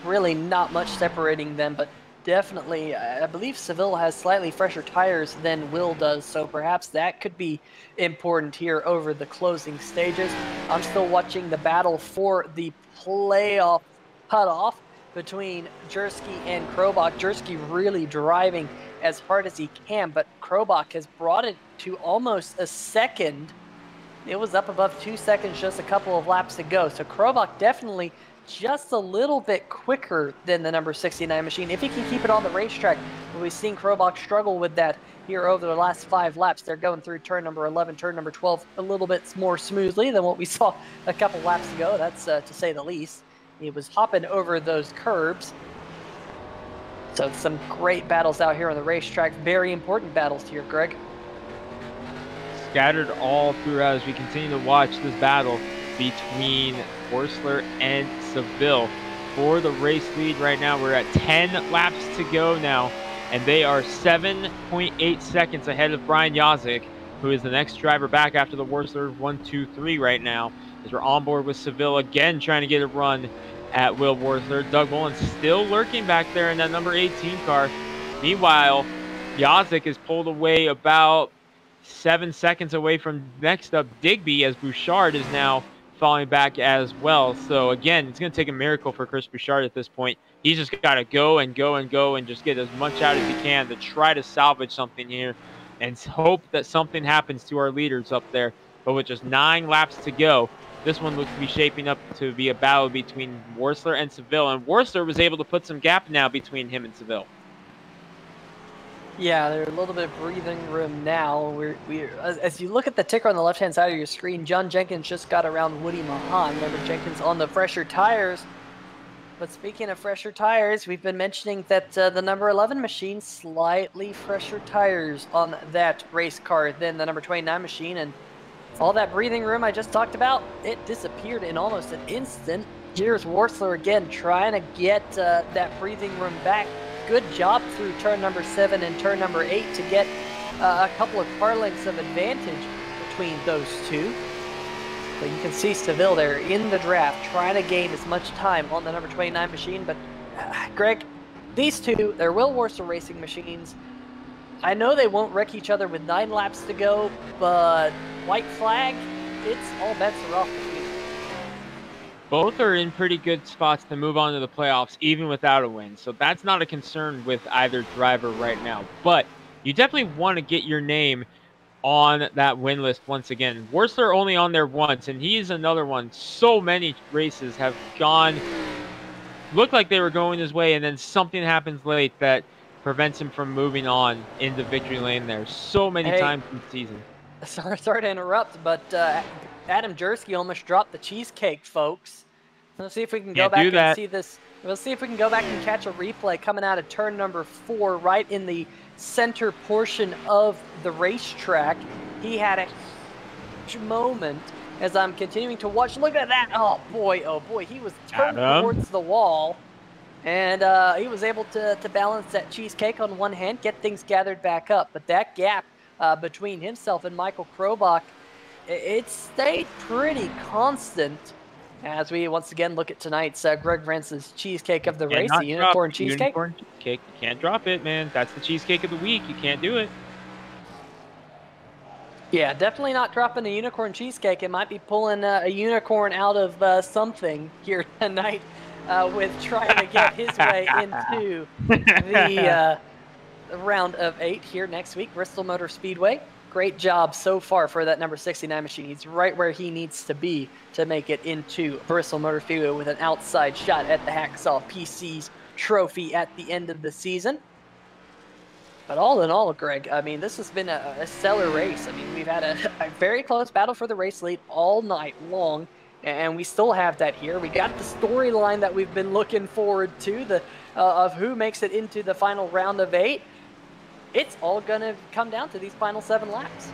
Really not much separating them, but definitely, I believe Seville has slightly fresher tires than Will does, so perhaps that could be important here over the closing stages. I'm still watching the battle for the playoff cutoff between Jersky and Krobach. Jersky really driving as hard as he can, but Krobach has brought it to almost a second. It was up above 2 seconds just a couple of laps ago, so Krobach definitely just a little bit quicker than the number 69 machine. If he can keep it on the racetrack, we've seen Krobach struggle with that here over the last 5 laps. They're going through turn number 11, turn number 12 a little bit more smoothly than what we saw a couple laps ago. That's to say the least. He was hopping over those curbs. So some great battles out here on the racetrack. Very important battles here, Greg. Scattered all throughout as we continue to watch this battle between Worsler and Seville for the race lead right now. We're at 10 laps to go now, and they are 7.8 seconds ahead of Brian Yazik, who is the next driver back after the Worsler 1, 2, 3 right now, as we're on board with Seville again trying to get a run at Will Worsler. Doug Mullins still lurking back there in that number 18 car. Meanwhile, Yazik is pulled away about 7 seconds away from next up Digby, as Bouchard is now falling back as well. So again, it's going to take a miracle for Chris Bouchard at this point. He's just got to go and go and go and just get as much out as he can to try to salvage something here and hope that something happens to our leaders up there. But with just 9 laps to go, this one looks to be shaping up to be a battle between Worsler and Seville, and Worsler was able to put some gap now between him and Seville. Yeah, there's a little bit of breathing room now. As you look at the ticker on the left-hand side of your screen, John Jenkins just got around Woody Mahan. Remember, Jenkins on the fresher tires. But speaking of fresher tires, we've been mentioning that the number 11 machine, slightly fresher tires on that race car than the number 29 machine, and all that breathing room I just talked about, it disappeared in almost an instant. Here's Worsler again trying to get that breathing room back. Good job through turn number 7 and turn number 8 to get a couple of car lengths of advantage between those two. But you can see Seville there in the draft trying to gain as much time on the number 29 machine. But Greg, these two, they're Will Worsler racing machines. I know they won't wreck each other with 9 laps to go, but white flag, it's all bets are off between them. Both are in pretty good spots to move on to the playoffs, even without a win. So that's not a concern with either driver right now. But you definitely want to get your name on that win list once again. Worsler only on there once, and he's another one. So many races have gone, looked like they were going his way, and then something happens late that prevents him from moving on into victory lane there so many times in the season. Sorry to interrupt, but Adam Jersky almost dropped the cheesecake, folks. Let's see if we can go back and see this. We'll see if we can go back and catch a replay coming out of turn number 4, right in the center portion of the racetrack. He had a huge moment as I'm continuing to watch. Look at that. Oh, boy. He was turned towards the wall. And he was able to balance that cheesecake on one hand, get things gathered back up. But that gap between himself and Michael Krobach, it stayed pretty constant as we once again look at tonight's Greg Rance's cheesecake of the race, the unicorn cheesecake. Unicorn cheesecake. You can't drop it, man. That's the cheesecake of the week. You can't do it. Yeah, definitely not dropping a unicorn cheesecake. It might be pulling a unicorn out of something here tonight with trying to get his way into the round of 8 here next week, Bristol Motor Speedway. Great job so far for that number 69 machine. He's right where he needs to be to make it into Bristol Motor Speedway with an outside shot at the Hacksaw PC's trophy at the end of the season. But all in all, Greg, I mean, this has been a stellar race. I mean, we've had a very close battle for the race lead all night long, and we still have that here. We got the storyline that we've been looking forward to, of who makes it into the final round of 8. It's all going to come down to these final 7 laps.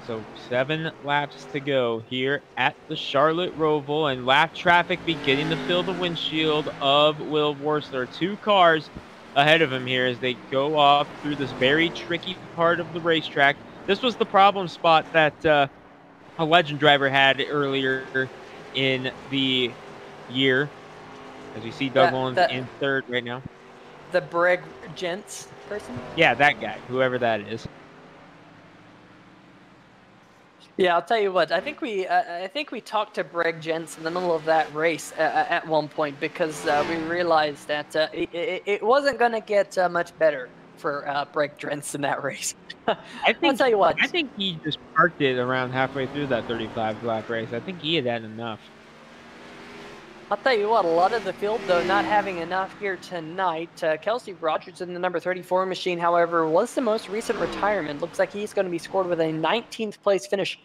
So 7 laps to go here at the Charlotte Roval, and lap traffic beginning to fill the windshield of Will Worsler. 2 cars ahead of him here as they go off through this very tricky part of the racetrack. This was the problem spot that a legend driver had earlier in the year. As we see Doug Mullins in 3rd right now. The Breg Gents person? Yeah, that guy, whoever that is. Yeah, I'll tell you what. I think we talked to Breg Gents in the middle of that race at one point because we realized that it wasn't going to get much better for Breg Gents in that race. I'll tell you what. I think he just parked it around halfway through that 35 lap race. I think he had enough. I'll tell you what, a lot of the field, though, not having enough here tonight. Kelsey Rogers in the number 34 machine, however, was the most recent retirement. Looks like he's going to be scored with a 19th place finish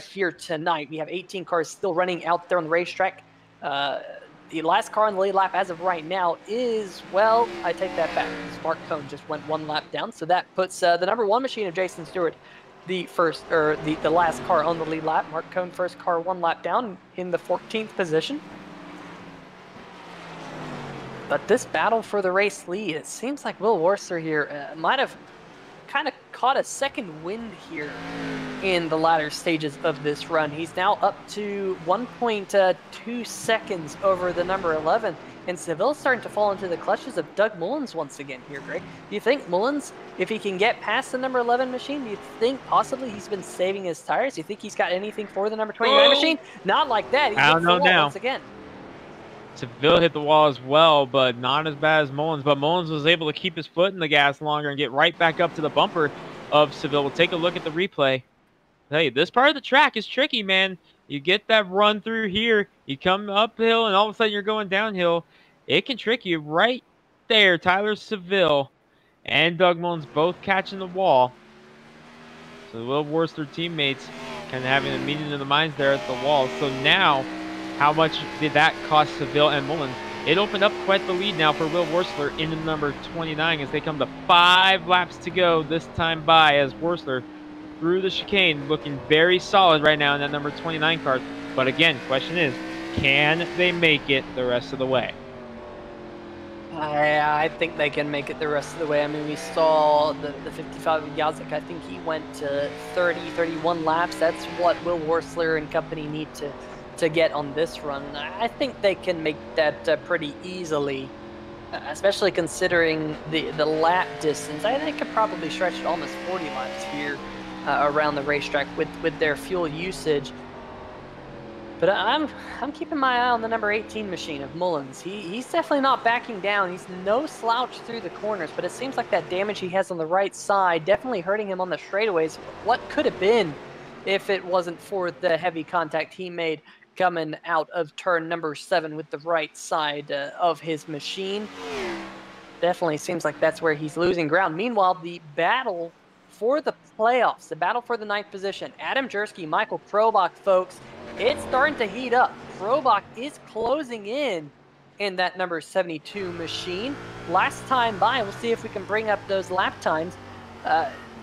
here tonight. We have 18 cars still running out there on the racetrack. The last car on the lead lap as of right now is, well, I take that back. Mark Cohn just went 1 lap down, so that puts the number 1 machine of Jason Stewart the last car on the lead lap. Mark Cohn, first car 1 lap down in the 14th position. But this battle for the race lead, it seems like Will Worsler here might have kind of caught a second wind here in the latter stages of this run. He's now up to 1.2 seconds over the number 11, and Seville's starting to fall into the clutches of Doug Mullins once again here, Greg. Do you think Mullins, if he can get past the number 11 machine, do you think possibly he's been saving his tires? Do you think he's got anything for the number 29 machine? Not like that. He's I don't know now. Once again. Seville hit the wall as well, but not as bad as Mullins. But Mullins was able to keep his foot in the gas longer and get right back up to the bumper of Seville. We'll take a look at the replay. Hey, this part of the track is tricky, man. You get that run through here, you come uphill, and all of a sudden you're going downhill. It can trick you right there. Tyler Seville and Doug Mullins both catching the wall. So the Will Worsler teammates kind of having a meeting of the minds there at the wall. So now, how much did that cost Seville and Mullins? It opened up quite the lead now for Will Worsler in the number 29 as they come to 5 laps to go this time by as Worsler through the chicane looking very solid right now in that number 29 car. But again, question is, can they make it the rest of the way? I think they can make it the rest of the way. I mean, we saw the 55 of Yazek. I think he went to 31 laps. That's what Will Worsler and company need to get on this run. I think they can make that pretty easily, especially considering the lap distance. I think they could probably stretch it almost 40 laps here around the racetrack with their fuel usage. But I'm keeping my eye on the number 18 machine of Mullins. He's definitely not backing down. He's no slouch through the corners, but it seems like that damage he has on the right side definitely hurting him on the straightaways. What could have been if it wasn't for the heavy contact he made coming out of turn number 7 with the right side of his machine. Definitely seems like that's where he's losing ground. Meanwhile, the battle for the playoffs, the battle for the 9th position, Adam Jersky, Michael Krobach, folks, it's starting to heat up. Krobach is closing in that number 72 machine. Last time by, we'll see if we can bring up those lap times.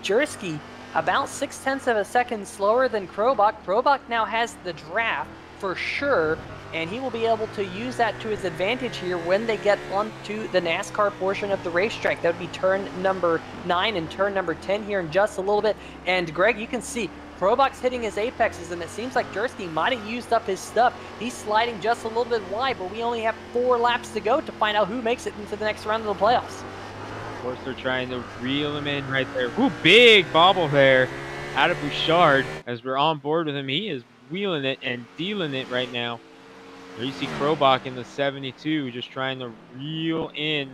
Jersky about 0.6 of a second slower than Krobach. Krobach now has the draft for sure, and he will be able to use that to his advantage here when they get onto the NASCAR portion of the racetrack. That would be turn number 9 and turn number 10 here in just a little bit. And Greg, you can see Krobach's hitting his apexes, and it seems like Jersky might have used up his stuff. He's sliding just a little bit wide, but we only have 4 laps to go to find out who makes it into the next round of the playoffs. Of course, they're trying to reel him in right there. Ooh, big bobble there out of Bouchard as we're on board with him. He is wheeling it and dealing it right now There you see Krobach in the 72 just trying to reel in.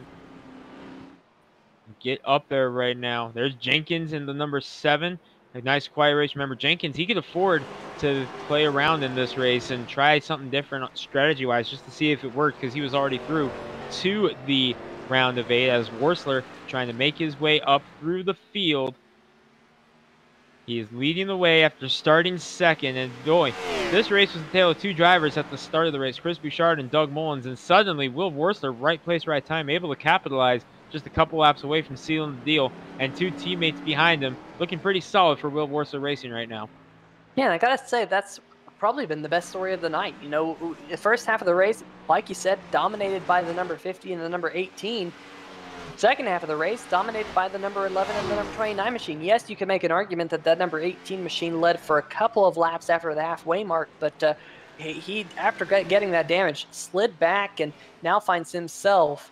Get up there right now. There's Jenkins in the number 7. A nice quiet race. Remember, Jenkins, he could afford to play around in this race and try something different strategy-wise just to see if it worked, because he was already through to the round of 8 as Worsler trying to make his way up through the field. He is leading the way after starting second, and boy, this race was a tale of 2 drivers at the start of the race, Chris Bouchard and Doug Mullins, and suddenly Will Worsler, right place, right time, able to capitalize, just a couple laps away from sealing the deal, and 2 teammates behind him, looking pretty solid for Will Worsler Racing right now. Yeah, and I gotta say, that's probably been the best story of the night. You know, the first half of the race, like you said, dominated by the number 50 and the number 18. Second half of the race, dominated by the number 11 and the number 29 machine. Yes, you can make an argument that that number 18 machine led for a couple of laps after the halfway mark, but he, after getting that damage, slid back and now finds himself,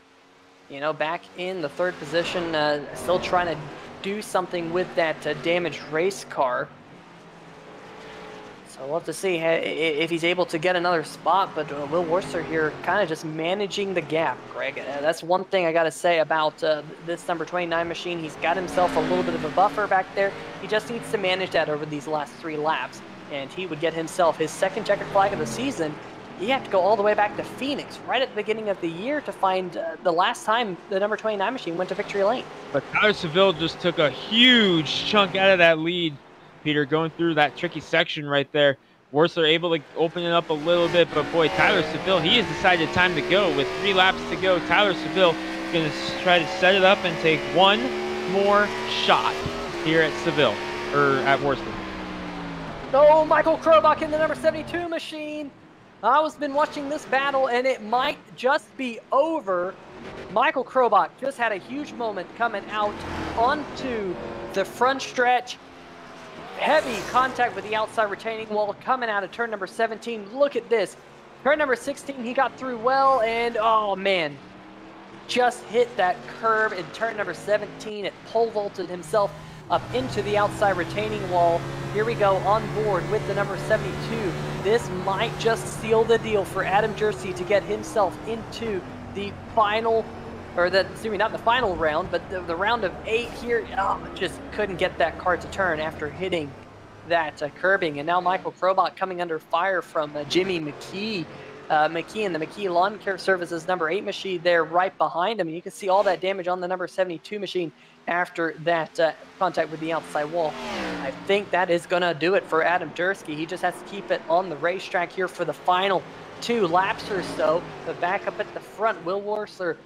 you know, back in the 3rd position, still trying to do something with that damaged race car. So we'll have to see if he's able to get another spot, but Will Worsler here kind of just managing the gap, Greg. That's one thing I got to say about this number 29 machine. He's got himself a little bit of a buffer back there. He just needs to manage that over these last 3 laps, and he would get himself his 2nd checkered flag of the season. He had to go all the way back to Phoenix right at the beginning of the year to find the last time the number 29 machine went to victory lane. But Tyler Seville just took a huge chunk out of that lead, Peter, going through that tricky section right there. Worsler able to open it up a little bit, but boy, Tyler Seville, he has decided time to go. With 3 laps to go, Tyler Seville is going to try to set it up and take one more shot here at Seville, or at Worsler. Oh, Michael Krobach in the number 72 machine. I've been watching this battle, and it might just be over. Michael Krobach just had a huge moment coming out onto the front stretch. Heavy contact with the outside retaining wall coming out of turn number 17. Look at this. Turn number 16, he got through well, and oh man, just hit that curb in turn number 17. It pole vaulted himself up into the outside retaining wall. Here we go on board with the number 72. This might just seal the deal for Adam Jersey to get himself into the final, or the, excuse me, not the final round, but the round of 8 here. Oh, just couldn't get that car to turn after hitting that curbing. And now Michael Krobach coming under fire from Jimmy McKee. McKee and the McKee Lawn Care Services number 8 machine there right behind him. And you can see all that damage on the number 72 machine after that contact with the outside wall. I think that is going to do it for Adam Dursky. He just has to keep it on the racetrack here for the final 2 laps or so. But back up at the front, Will Worsler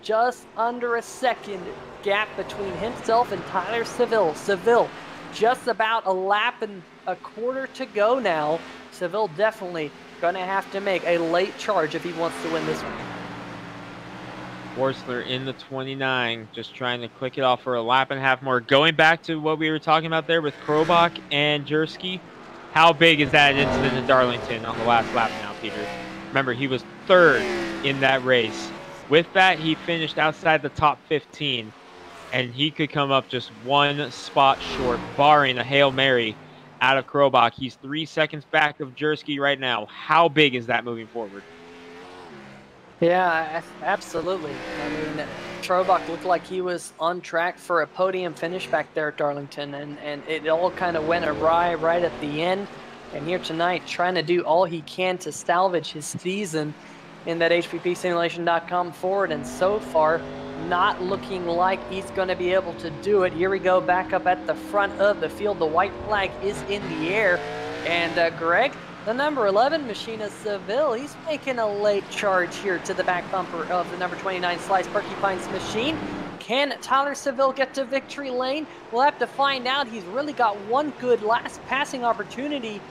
just under a second gap between himself and Tyler Seville. Seville just about a lap and a quarter to go now. Seville definitely going to have to make a late charge if he wants to win this one. Worsler in the 29, just trying to click it off for a lap and a half more. Going back to what we were talking about there with Krobach and Jersky, how big is that incident in Darlington on the last lap now, Peter? Remember, he was 3rd in that race. With that, he finished outside the top 15, and he could come up just 1 spot short, barring a Hail Mary out of Krobach. He's 3 seconds back of Jersky right now. How big is that moving forward? Yeah, absolutely. I mean, Krobach looked like he was on track for a podium finish back there at Darlington, and it all kind of went awry right at the end. And here tonight, trying to do all he can to salvage his season in that HPPsimulation.com Ford, and so far not looking like he's going to be able to do it. Here we go, back up at the front of the field. The white flag is in the air, and Greg, the number 11 Machina Seville, he's making a late charge here to the back bumper of the number 29 Slice Porcupines machine. Can Tyler Seville get to victory lane? We'll have to find out. He's really got one good last passing opportunity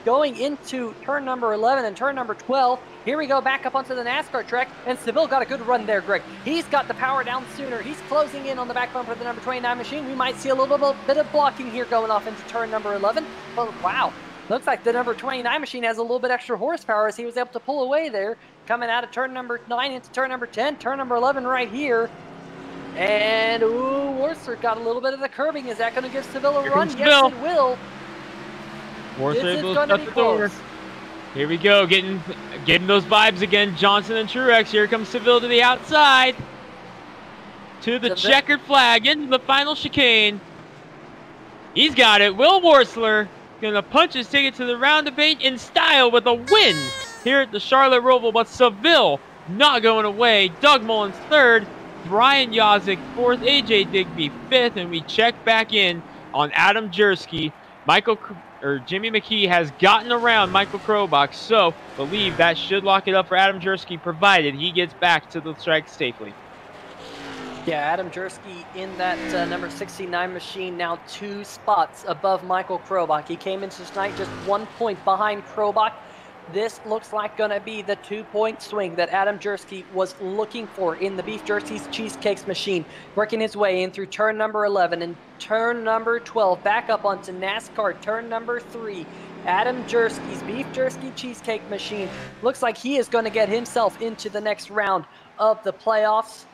going into turn number 11 and turn number 12. Here we go, back up onto the NASCAR track, and Seville got a good run there, Greg. He's got the power down sooner. He's closing in on the back bumper of the number 29 machine. We might see a little bit of blocking here going off into turn number 11. But wow, looks like the number 29 machine has a little bit extra horsepower as he was able to pull away there, coming out of turn number 9 into turn number 10, turn number 11 right here. And ooh, Worsler got a little bit of the curbing. Is that going to give Seville a run? Yes, it will. Worsler able to shut the door. Here we go, getting those vibes again. Johnson and Truex. Here comes Seville to the outside. To the checkered flag, into the final chicane. He's got it. Will Worsler gonna punch his ticket to the round of 8 in style with a win here at the Charlotte Roval, but Seville not going away. Doug Mullins 3rd, Brian Yazik 4th, AJ Digby 5th, and we check back in on Adam Jersky. Jimmy McKee has gotten around Michael Krobach, so believe that should lock it up for Adam Jersky, provided he gets back to the track safely. Yeah, Adam Jersky in that number 69 machine, now 2 spots above Michael Krobach. He came into tonight just 1 point behind Krobach. This looks like going to be the 2-point swing that Adam Jersky was looking for in the Beef Jerseys Cheesecakes machine. Working his way in through turn number 11 and turn number 12. Back up onto NASCAR turn number 3. Adam Jersky's Beef Jersey Cheesecake machine looks like he is going to get himself into the next round of the playoffs.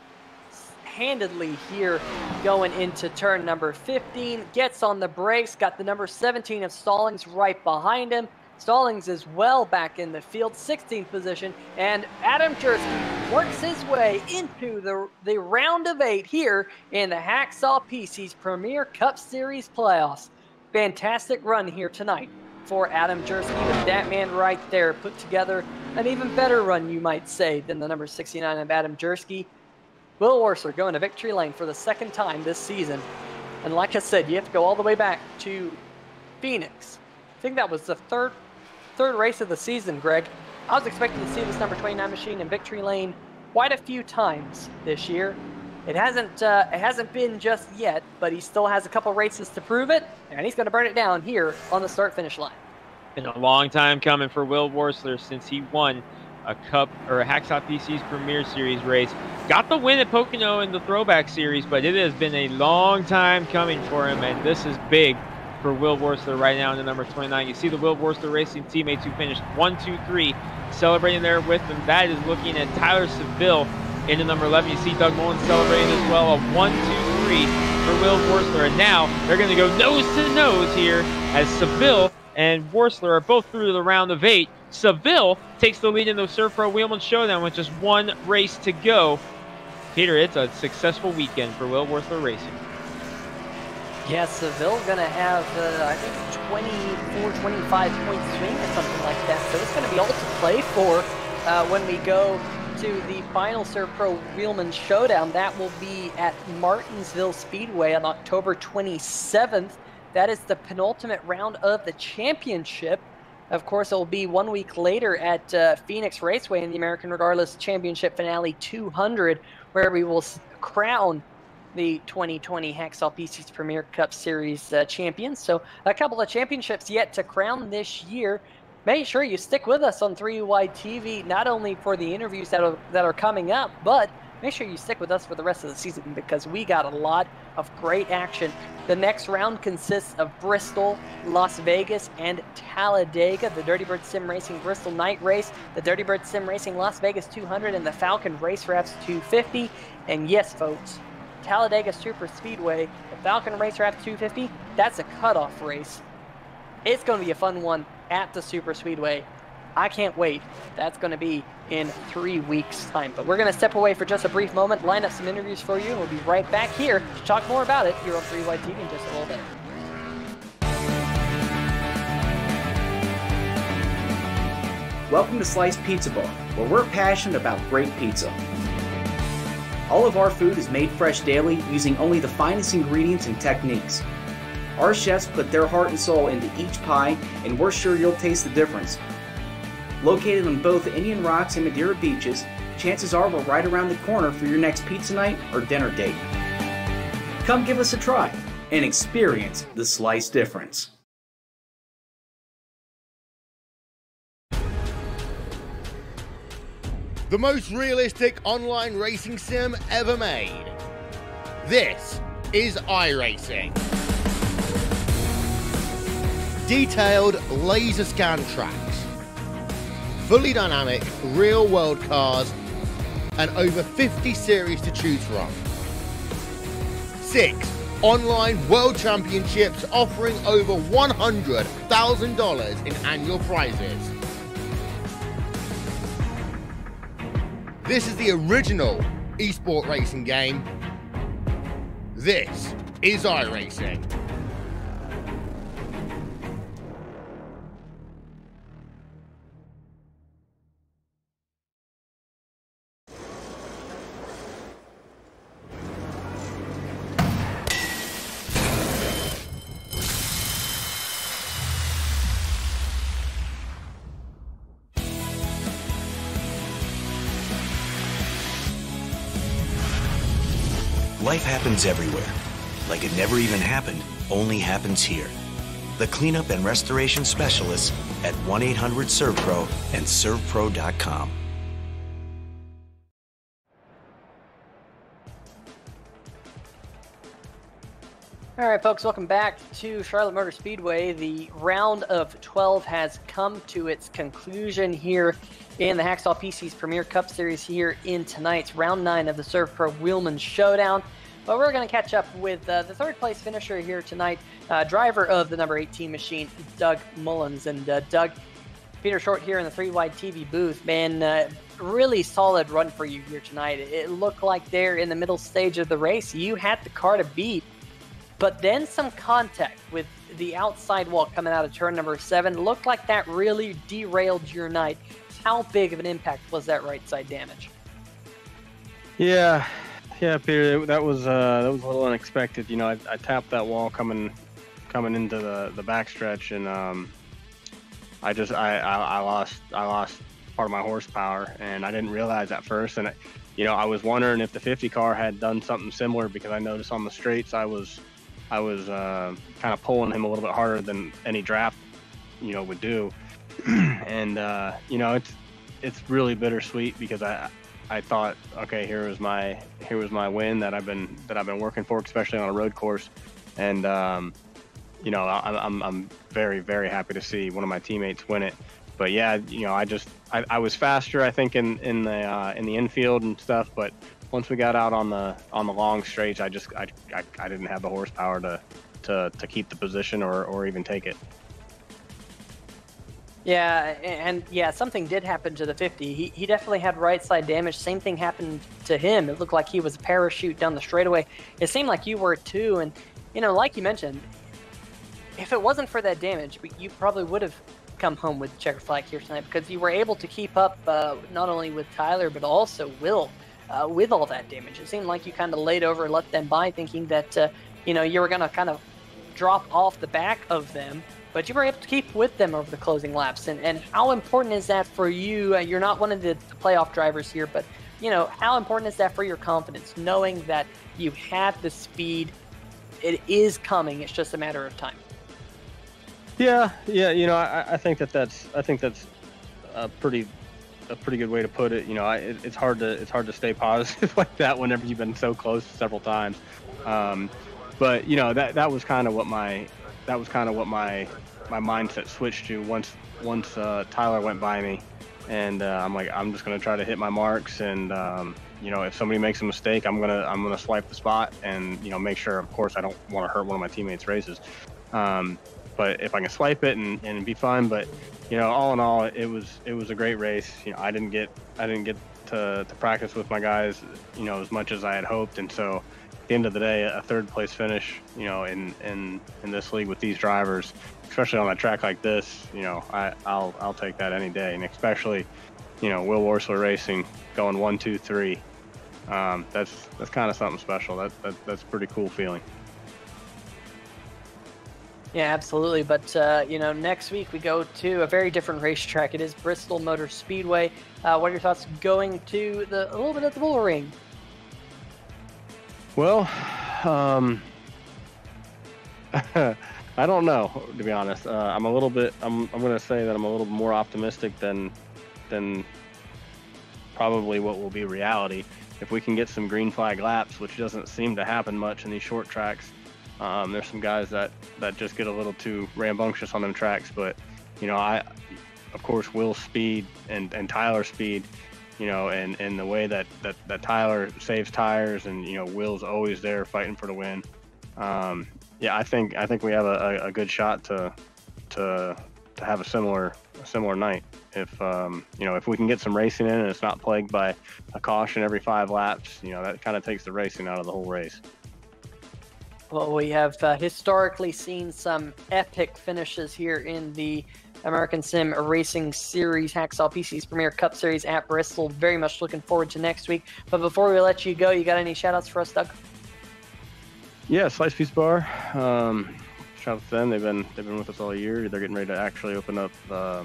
Handedly here going into turn number 15. Gets on the brakes. Got the number 17 of Stallings right behind him. Stallings is well back in the field, 16th position, and Adam Jersky works his way into the round of 8 here in the Hacksaw PC's Premier Cup Series playoffs. Fantastic run here tonight for Adam Jersky, with that man right there put together an even better run, you might say, than the number 69 of Adam Jersky. Will Worsler going to victory lane for the 2nd time this season, and like I said, you have to go all the way back to Phoenix. I think that was the third race of the season, Greg. I was expecting to see this number 29 machine in victory lane quite a few times this year. It hasn't been just yet, but he still has a couple races to prove it, and he's going to burn it down here on the start-finish line. Been a long time coming for Will Worsler since he won a Cup or a Hacksaw PC's Premier Series race. Got the win at Pocono in the Throwback Series, but it has been a long time coming for him, and this is big for Will Worsler right now in the number 29. You see the Will Worsler Racing teammates who finished 1, 2, 3, celebrating there with them. That is looking at Tyler Seville in the number 11. You see Doug Mullins celebrating as well. A 1, 2, 3 for Will Worsler. And now they're going to go nose to nose here as Seville and Worsler are both through to the round of 8. Seville takes the lead in the SERVPRO Wheelman Showdown with just 1 race to go. Peter, it's a successful weekend for Will Worsler Racing. Yeah, Seville going to have, I think, 24, 25 point swing or something like that. So it's going to be all to play for when we go to the final SERVPRO Wheelman Showdown. That will be at Martinsville Speedway on October 27th. That is the penultimate round of the championship. Of course, it will be 1 week later at Phoenix Raceway in the American Regardless Championship Finale 200, where we will crown the 2020 Hacksaw PC's Premier Cup Series champions. So a couple of championships yet to crown this year. Make sure you stick with us on 3Y TV, not only for the interviews that are coming up, but make sure you stick with us for the rest of the season, because we got a lot of great action. The next round consists of Bristol, Las Vegas, and Talladega. The Dirty Bird Sim Racing Bristol Night Race, the Dirty Bird Sim Racing Las Vegas 200, and the Falcon Race Rafts 250. And yes, folks, Talladega Super Speedway, the Falcon Race Raft 250, that's a cutoff race. It's going to be a fun one at the Super Speedway. I can't wait. That's going to be in 3 weeks' time. But we're going to step away for just a brief moment, line up some interviews for you, and we'll be right back here to talk more about it here on 3Y TV in just a little bit. Welcome to Sliced Pizza Bar, where we're passionate about great pizza. All of our food is made fresh daily using only the finest ingredients and techniques. Our chefs put their heart and soul into each pie, and we're sure you'll taste the difference. Located on both the Indian Rocks and Madeira beaches, chances are we're right around the corner for your next pizza night or dinner date. Come give us a try and experience the slice difference. The most realistic online racing sim ever made. This is iRacing. Detailed laser scan tracks, fully dynamic real world cars, and over 50 series to choose from. 6 online world championships offering over $100,000 in annual prizes. This is the original esport racing game. This is iRacing. Life happens everywhere. Like it never even happened, only happens here. The cleanup and restoration specialists at 1-800-SERVPRO and SERVPRO.com. All right, folks, welcome back to Charlotte Motor Speedway. The round of 12 has come to its conclusion here in the Hacksaw PC's Premier Cup Series here in tonight's round 9 of the SERVPRO Wheelman Showdown. But we're going to catch up with the third place finisher here tonight, driver of the number 18 machine, Doug Mullins. And Doug, Peter Short here in the 3-wide TV booth. Man, really solid run for you here tonight. It looked like there in the middle stage of the race, you had the car to beat. But then some contact with the outside wall coming out of turn number 7 looked like that really derailed your night. How big of an impact was that right side damage? Yeah, Peter, that was a little unexpected. You know, I tapped that wall coming into the backstretch, and I lost part of my horsepower, and I didn't realize at first. And I was wondering if the 50 car had done something similar, because I noticed on the straights I was kind of pulling him a little bit harder than any draft, would do. And it's really bittersweet, because I thought, okay, here was my win that I've been working for, especially on a road course. And I'm very, very happy to see one of my teammates win it. But yeah, I was faster, I think, in the infield and stuff, but once we got out on the long straights, I didn't have the horsepower to keep the position or even take it. Yeah, and yeah, something did happen to the 50. He definitely had right side damage. Same thing happened to him. It looked like he was a parachute down the straightaway. It seemed like you were too. And like you mentioned, if it wasn't for that damage, you probably would have come home with checker flag here tonight, because you were able to keep up not only with Tyler but also Will. With all that damage, it seemed like you kind of laid over and let them by, thinking that you were going to kind of drop off the back of them, but you were able to keep with them over the closing laps. And how important is that for you? You're not one of the playoff drivers here, but how important is that for your confidence, knowing that you have the speed? It is coming. It's just a matter of time. Yeah. I think that's a pretty good way to put it. It's hard to stay positive like that whenever you've been so close several times. But that was kind of what my mindset switched to once Tyler went by me, and I'm like, I'm just gonna try to hit my marks, and if somebody makes a mistake, I'm gonna swipe the spot, and make sure, of course, I don't want to hurt one of my teammates' races. But if I can swipe it and be fun, but all in all, it was a great race. I didn't get to practice with my guys, as much as I had hoped, and so at the end of the day, a third place finish, in this league with these drivers, especially on a track like this, I'll take that any day, and especially, Will Worsler Racing going 1, 2, 3. That's kind of something special. That's a pretty cool feeling. Yeah, absolutely. But, next week we go to a very different racetrack. It is Bristol Motor Speedway. What are your thoughts going to a little bit of the bull ring? Well, I don't know, to be honest. I'm going to say that I'm a little more optimistic than probably what will be reality. If we can get some green flag laps, which doesn't seem to happen much in these short tracks. There's some guys that just get a little too rambunctious on them tracks, but of course, Will's speed and Tyler's speed, and the way that Tyler saves tires, and Will's always there fighting for the win. I think we have a good shot to have a similar night. If you know, if we can get some racing in and it's not plagued by a caution every 5 laps, you know, that kind of takes the racing out of the whole race. Well, we have historically seen some epic finishes here in the American Sim Racing Series, Hacksaw PC's Premier Cup Series at Bristol. Very much looking forward to next week. But before we let you go, you got any shout-outs for us, Doug? Yeah, Slice Pizza Bar. Shout out to them. They've been with us all year. They're getting ready to actually open up a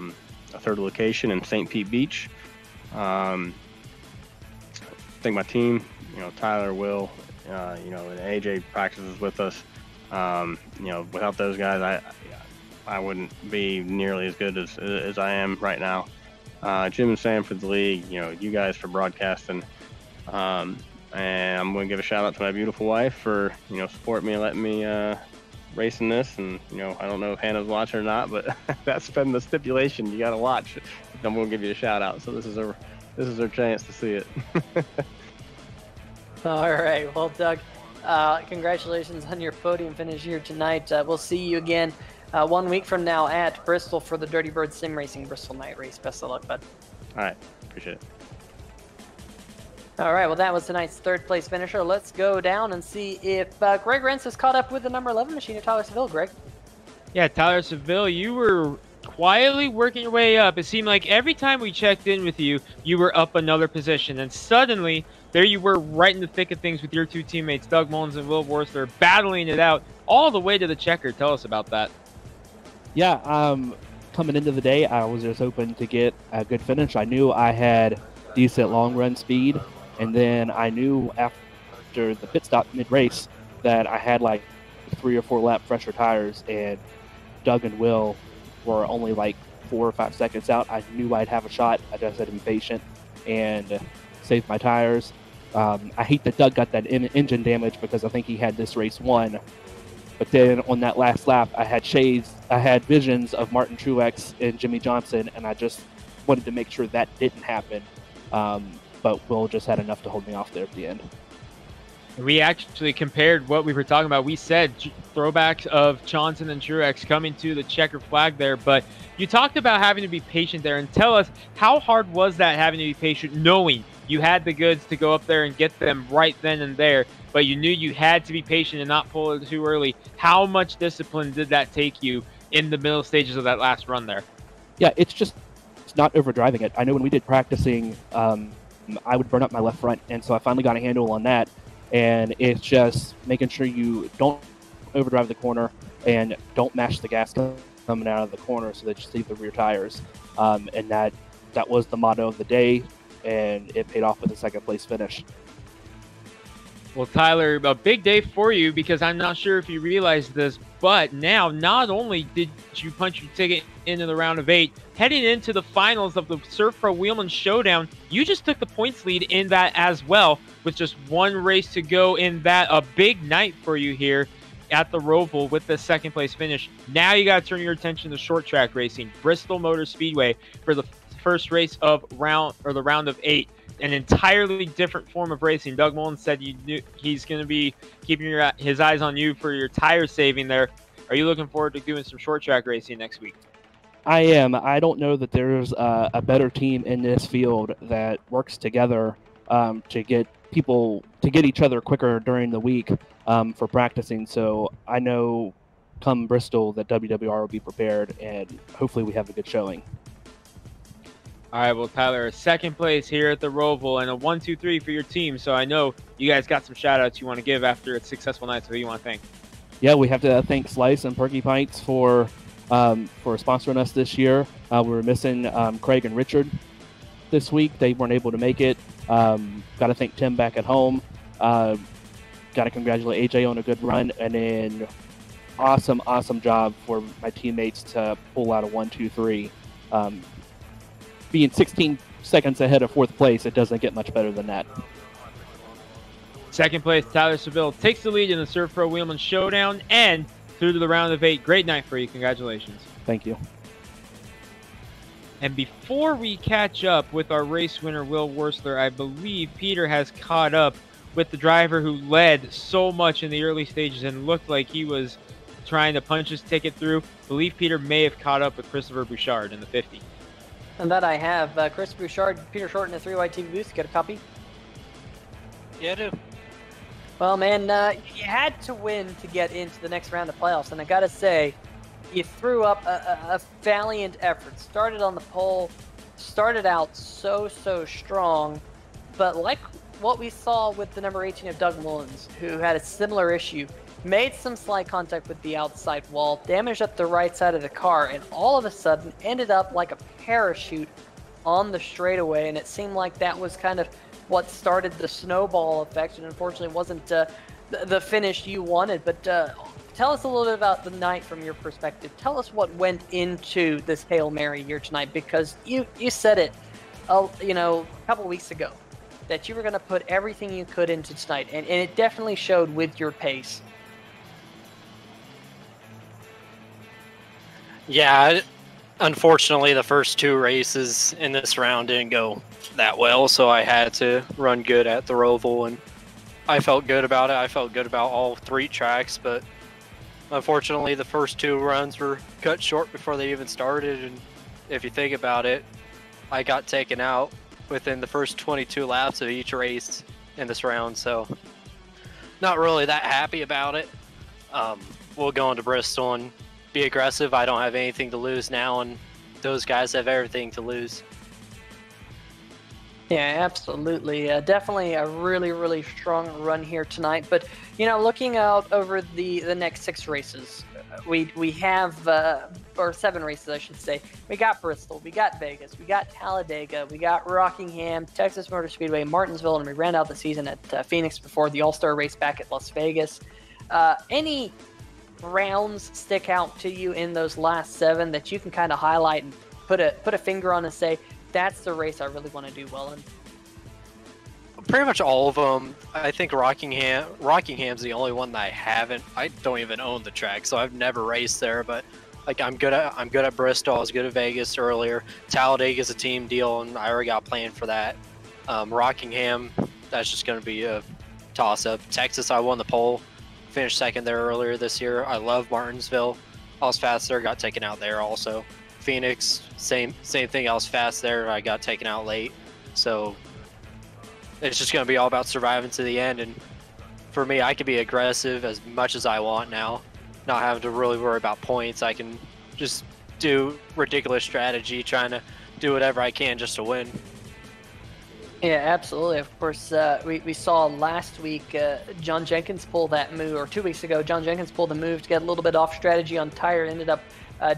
3rd location in St. Pete Beach. I think my team, you know, Tyler, Will, you know, and AJ practices with us. You know, without those guys, I wouldn't be nearly as good as I am right now. Jim and Sam for the league, you know, you guys for broadcasting. And I'm going to give a shout out to my beautiful wife for, you know, supporting me and letting me racing this. And, you know, I don't know if Hannah's watching or not, but that's been the stipulation. You got to watch. I'm going to give you a shout out. So this is her chance to see it. All right. Well, Doug, congratulations on your podium finish here tonight. We'll see you again 1 week from now at Bristol for the Dirty Bird Sim Racing Bristol Night Race. Best of luck, bud. All right. Appreciate it. All right. Well, that was tonight's 3rd place finisher. Let's go down and see if Greg Rentz has caught up with the number 11 machine of Tyler Seville. Greg. Yeah, Tyler Seville, you were quietly working your way up. It seemed like every time we checked in with you, you were up another position. And suddenly, there you were right in the thick of things with your 2 teammates, Doug Mullins and Will Worcester, battling it out all the way to the checker. Tell us about that. Yeah, coming into the day, I was just hoping to get a good finish. I knew I had decent long run speed, and then I knew after the pit stop mid-race that I had like 3 or 4 lap fresher tires, and Doug and Will were only like 4 or 5 seconds out. I knew I'd have a shot. I just had to be patient and save my tires. I hate that Doug got that engine damage because I think he had this race won. But then on that last lap, I had visions of Martin Truex and Jimmy Johnson, and I just wanted to make sure that didn't happen. But Will just had enough to hold me off there at the end. We actually compared what we were talking about. We said throwbacks of Johnson and Truex coming to the checker flag there, but you talked about having to be patient there. And tell us, how hard was that, having to be patient, knowing you had the goods to go up there and get them right then and there, but you knew you had to be patient and not pull it too early? How much discipline did that take you in the middle stages of that last run there? Yeah, it's not overdriving it. I know when we did practicing, I would burn up my left front, and so I finally got a handle on that. And it's just making sure you don't overdrive the corner and don't mash the gas coming out of the corner so that you save the rear tires. And that was the motto of the day, and it paid off with a 2nd place finish. Well, Tyler, a big day for you, because I'm not sure if you realize this, but now not only did you punch your ticket into the round of 8, heading into the finals of the SERVPRO Wheelman Showdown, you just took the points lead in that as well, with just 1 race to go in that. A big night for you here at the Roval with the 2nd place finish. Now you got to turn your attention to short track racing, Bristol Motor Speedway, for the first race of the round of 8. An entirely different form of racing. Doug Mullins said he's going to be keeping his eyes on you for your tire saving there. Are you looking forward to doing some short track racing next week? I am. I don't know that there's a better team in this field that works together to get each other quicker during the week for practicing. So I know come Bristol that WWR will be prepared, and hopefully we have a good showing. All right, well, Tyler, 2nd place here at the Roval and a 1, 2, 3 for your team. So I know you guys got some shout-outs you want to give after a successful night. So who you want to thank? Yeah, we have to thank Slice and Perky Pints for sponsoring us this year. We were missing Craig and Richard this week. They weren't able to make it. Got to thank Tim back at home. Got to congratulate AJ on a good run. And then awesome job for my teammates to pull out a 1, 2, 3. Being 16 seconds ahead of 4th place, it doesn't get much better than that. 2nd place, Tyler Seville takes the lead in the SERVPRO Wheelman Showdown and through to the round of 8. Great night for you. Congratulations. Thank you. And before we catch up with our race winner, Will Worcester, I believe Peter has caught up with the driver who led so much in the early stages and looked like he was trying to punch his ticket through. I believe Peter may have caught up with Christopher Bouchard in the 50. And that I have. Chris Bouchard, Peter Short in the 3Y TV booth. Get a copy? Yeah, I do. Well, man, you had to win to get into the next round of playoffs, and I gotta say, you threw up a valiant effort. Started on the pole, started out so strong, but like what we saw with the number 18 of Doug Mullins, who had a similar issue, made some slight contact with the outside wall, damaged up the right side of the car, and all of a sudden ended up like a parachute on the straightaway, and it seemed like that was kind of what started the snowball effect, and unfortunately wasn't the finish you wanted. But tell us a little bit about the night from your perspective. Tell us what went into this Hail Mary here tonight, because you said it, you know, a couple weeks ago, that you were going to put everything you could into tonight, and it definitely showed with your pace. Yeah, unfortunately, the first two races in this round didn't go that well, so I had to run good at the Roval, and I felt good about it. I felt good about all three tracks, but unfortunately, the first two runs were cut short before they even started, and if you think about it, I got taken out within the first 22 laps of each race in this round, so not really that happy about it. We'll go into Bristol and be aggressive. I don't have anything to lose now, and those guys have everything to lose. Yeah, absolutely. Definitely a really strong run here tonight. But, you know, looking out over the next 6 races, we have, or 7 races, I should say. We got Bristol, we got Vegas, we got Talladega, we got Rockingham, Texas Motor Speedway, Martinsville, and we ran out the season at Phoenix before the All-Star race back at Las Vegas. Any rounds stick out to you in those last 7 that you can kind of highlight and put a finger on and say, that's the race I really want to do well in? Pretty much all of them. I think Rockingham's the only one that I haven't. I don't even own the track, so I've never raced there. But like I'm good at Bristol. I was good at Vegas earlier. Talladega is a team deal, and I already got planned for that. Rockingham, that's just going to be a toss-up. Texas, I won the pole, finished second there earlier this year. I love Martinsville. I was fast there, got taken out there also. Phoenix, same thing. I was fast there. I got taken out late. So it's just going to be all about surviving to the end. And for me, I can be aggressive as much as I want now, not having to really worry about points. I can just do ridiculous strategy, trying to do whatever I can just to win. Yeah, absolutely. Of course, we saw last week John Jenkins pull that move, or 2 weeks ago, John Jenkins pulled the move to get a little bit off strategy on tire, ended up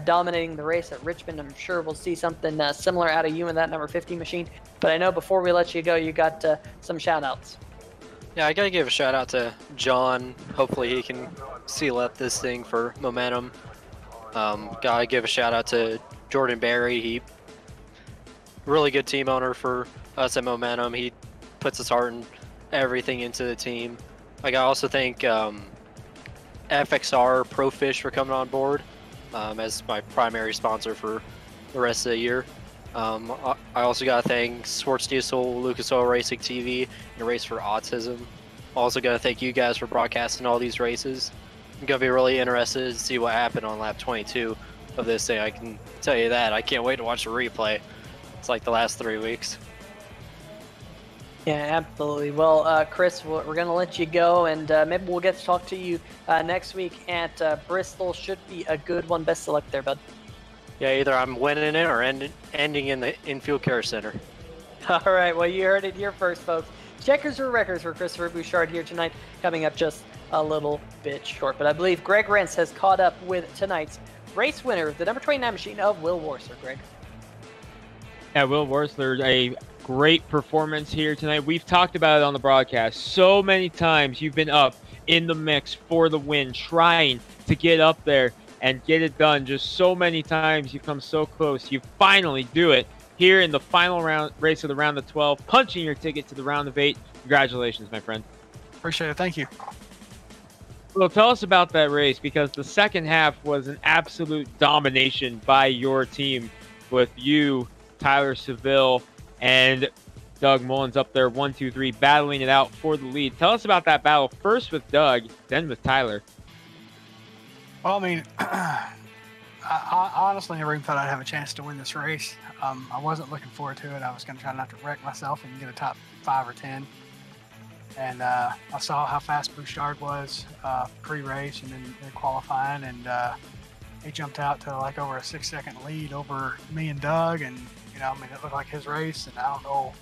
dominating the race at Richmond. I'm sure we'll see something similar out of you in that number 50 machine. But I know before we let you go, you got some shout-outs. Yeah, I got to give a shout-out to John. Hopefully he can seal up this thing for momentum. Got to give a shout-out to Jordan Berry. He really good team owner for us at Momentum. He puts his heart and everything into the team. I got to also thank FXR Pro Fish for coming on board as my primary sponsor for the rest of the year. I also got to thank Sports Diesel, Lucas Oil Racing TV, and Race for Autism. Also got to thank you guys for broadcasting all these races. I'm going to be really interested to see what happened on lap 22 of this thing. I can tell you that. I can't wait to watch the replay. It's like the last 3 weeks. Yeah, absolutely. Well, Chris, we're going to let you go, and maybe we'll get to talk to you next week at Bristol. Should be a good one. Best of luck there, bud. Yeah, either I'm winning it or ending in the infield care center. All right, well, you heard it here first, folks. Checkers or records for Christopher Bouchard here tonight, coming up just a little bit short. But I believe Greg Rentz has caught up with tonight's race winner, the number 29 machine of Will Worsler. Greg. Yeah, Will Worsler, a great performance here tonight. We've talked about it on the broadcast so many times. You've been up in the mix for the win, trying to get up there and get it done. Just so many times you come so close. You finally do it here in the final round race of the round of 12, punching your ticket to the round of 8. Congratulations, my friend. Appreciate it. Thank you. Well, tell us about that race, because the second half was an absolute domination by your team with you, Tyler Seville, and Doug Mullins up there, 1, 2, 3, battling it out for the lead. Tell us about that battle, first with Doug, then with Tyler. Well, I mean, I honestly never even thought I'd have a chance to win this race. I wasn't looking forward to it. I was going to try not to wreck myself and get a top 5 or 10. And I saw how fast Bouchard was pre-race and then qualifying, and he jumped out to like over a 6-second lead over me and Doug. And you know, I mean, it looked like his race, and I don't know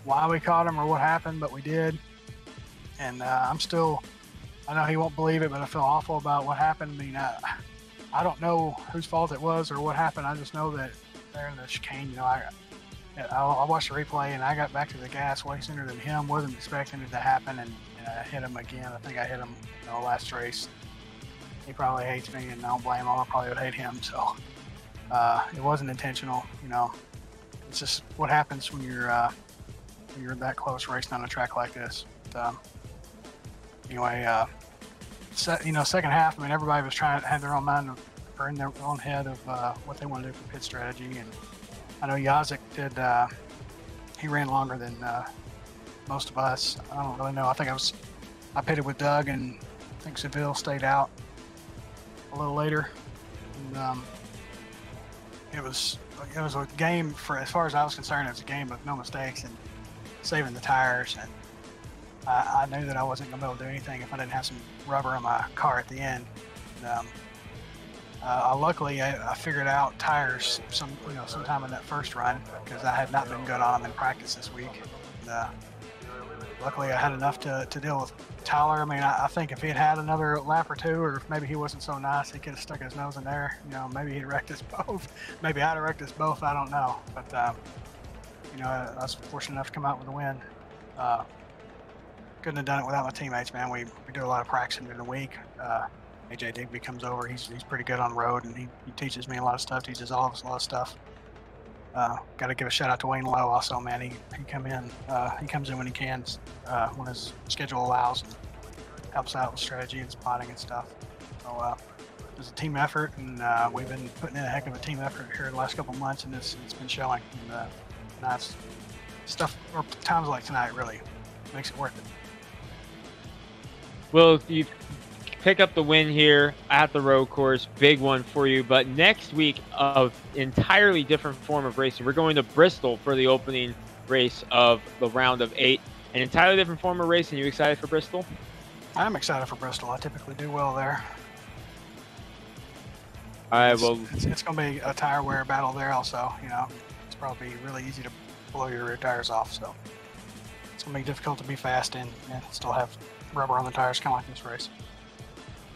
why we caught him or what happened, but we did. And I know he won't believe it, but I feel awful about what happened. I mean, I don't know whose fault it was or what happened. I just know that they're in the chicane. You know, I watched the replay, and I got back to the gas way sooner than him. Wasn't expecting it to happen, and I hit him again. I think I hit him, you know, last race. He probably hates me, and I don't blame him. I probably would hate him. So it wasn't intentional. You know, it's just what happens when you're that close racing on a track like this. But, anyway, second half. I mean, everybody was trying to have their own mind or in their own head of what they want to do for pit strategy, and I know Yazik did. He ran longer than most of us. I don't really know. I think I pitted with Doug, and I think Seville stayed out a little later. And, it was a game for, as far as I was concerned, it was a game with no mistakes and saving the tires. And I knew that I wasn't going to be able to do anything if I didn't have some rubber in my car at the end. And, luckily, I figured out tires sometime in that first run, because I had not been good on them in practice this week. And, luckily, I had enough to deal with Tyler. I mean, I think if he had another lap or two, or if maybe he wasn't so nice, he could have stuck his nose in there. You know, maybe he'd wrecked us both. Maybe I'd have wrecked us both. I don't know. But, you know, I was fortunate enough to come out with a win. Couldn't have done it without my teammates, man. We do a lot of practicing during the week. AJ Digby comes over. He's pretty good on the road, and he teaches me a lot of stuff. Teaches all of us a lot of stuff. Got to give a shout out to Wayne Lowe also, man. He comes in when he can, when his schedule allows, and helps out with strategy and spotting and stuff. So it was a team effort, and we've been putting in a heck of a team effort here the last couple months, and it's been showing. And nice stuff, or times like tonight really makes it worth it. Well, you pick up the win here at the road course, big one for you. But next week, of entirely different form of racing. We're going to Bristol for the opening race of the round of 8. An entirely different form of racing. You excited for Bristol? I'm excited for Bristol. I typically do well there. All right, well, it's going to be a tire wear battle there also. You know, it's probably really easy to blow your rear tires off. So it's going to be difficult to be fast and still have rubber on the tires, kind of like this race.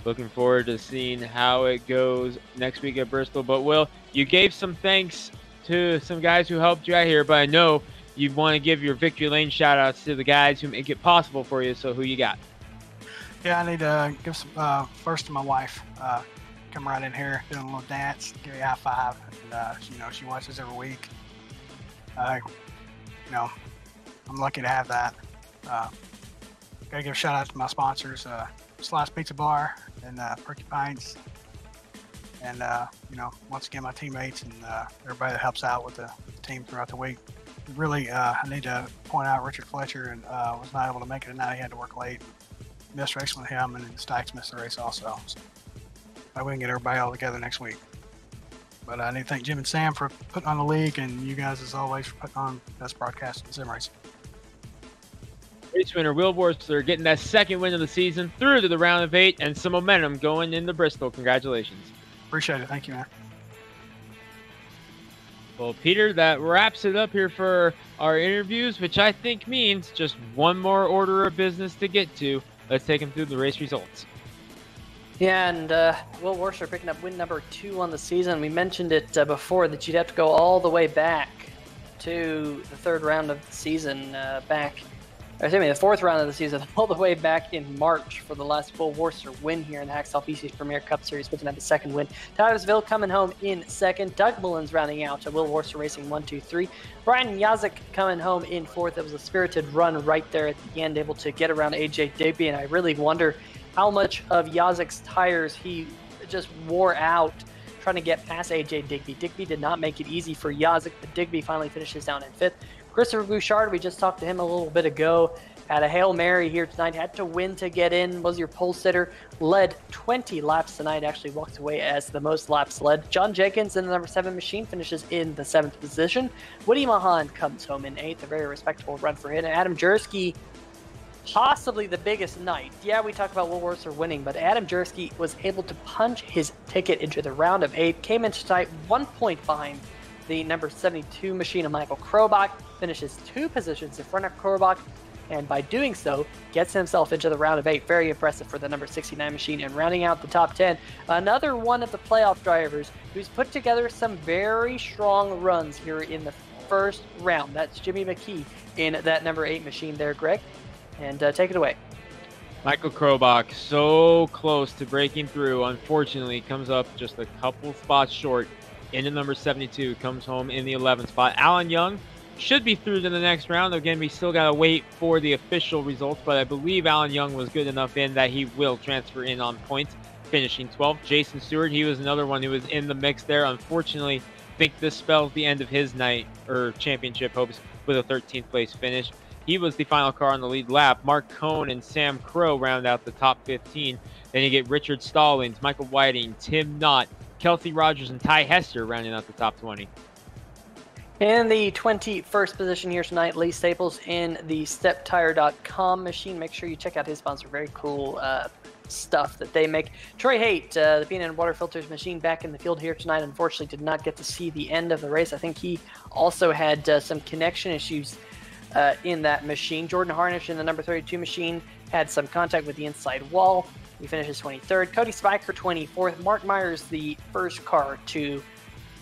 Looking forward to seeing how it goes next week at Bristol. But, Will, you gave some thanks to some guys who helped you out here, but I know you want to give your Victory Lane shout-outs to the guys who make it possible for you, so who you got? Yeah, I need to give some, first to my wife. Come right in here, doing a little dance, give me a high five. And, you know, she watches every week. You know, I'm lucky to have that. Got to give a shout-out to my sponsors, Slice Pizza Bar and Perky Pints, and you know, once again my teammates and everybody that helps out with the team throughout the week. Really, I need to point out Richard Fletcher and was not able to make it tonight. He had to work late. Missed racing with him, and then Stykes missed the race also. So we can get everybody all together next week. But I need to thank Jim and Sam for putting on the league, and you guys as always for putting on the best broadcast in sim racing. Race winner Will Borsler getting that second win of the season through to the round of 8 and some momentum going into Bristol. Congratulations. Appreciate it. Thank you, man. Well, Peter, that wraps it up here for our interviews, which I think means just one more order of business to get to. Let's take him through the race results. Yeah, and Will Borsler picking up win number 2 on the season. We mentioned it before that you'd have to go all the way back to the 3rd round of the season, the 4th round of the season, all the way back in March for the last Will Borsler win here in the Hacksaw PC's Premier Cup Series, picking up the 2nd win. Tyersville coming home in 2nd. Doug Mullins rounding out Will Borsler Racing 1, 2, 3. Brian Yazik coming home in 4th. It was a spirited run right there at the end, able to get around AJ Digby, and I really wonder how much of Yazik's tires he just wore out trying to get past AJ Digby. Digby did not make it easy for Yazik, but Digby finally finishes down in 5th. Christopher Bouchard, we just talked to him a little bit ago. had a Hail Mary here tonight, had to win to get in, was your pole sitter, led 20 laps tonight, actually walked away as the most laps led. John Jenkins in the number 7 machine finishes in the 7th position. Woody Mahan comes home in 8th, a very respectable run for him. Adam Jersky, possibly the biggest night. Yeah, we talk about Will Worser winning, but Adam Jersky was able to punch his ticket into the round of 8, came into tonight 1 point behind the number 72 machine of Michael Krobach, finishes 2 positions in front of Krobach, and by doing so, gets himself into the round of 8. Very impressive for the number 69 machine. And rounding out the top 10, another one of the playoff drivers who's put together some very strong runs here in the first round. That's Jimmy McKee in that number 8 machine there, Greg. And take it away. Michael Krobach, so close to breaking through. Unfortunately, comes up just a couple spots short into number 72. Comes home in the 11th spot. Alan Young should be through to the next round. Again, we still got to wait for the official results, but I believe Alan Young was good enough in that he will transfer in on points, finishing 12th. Jason Stewart, he was another one who was in the mix there. Unfortunately, I think this spells the end of his night or championship hopes with a 13th place finish. He was the final car on the lead lap. Mark Cohn and Sam Crow round out the top 15. Then you get Richard Stallings, Michael Whiting, Tim Knott, Kelsey Rogers, and Ty Hester rounding out the top 20. In the 21st position here tonight, Lee Staples in the StepTire.com machine. Make sure you check out his sponsor. Very cool stuff that they make. Troy Haight, the peanut and water filters machine, back in the field here tonight. Unfortunately, did not get to see the end of the race. I think he also had some connection issues in that machine. Jordan Harnish in the number 32 machine had some contact with the inside wall. He finishes 23rd. Cody Spiker 24th. Mark Myers, the first car to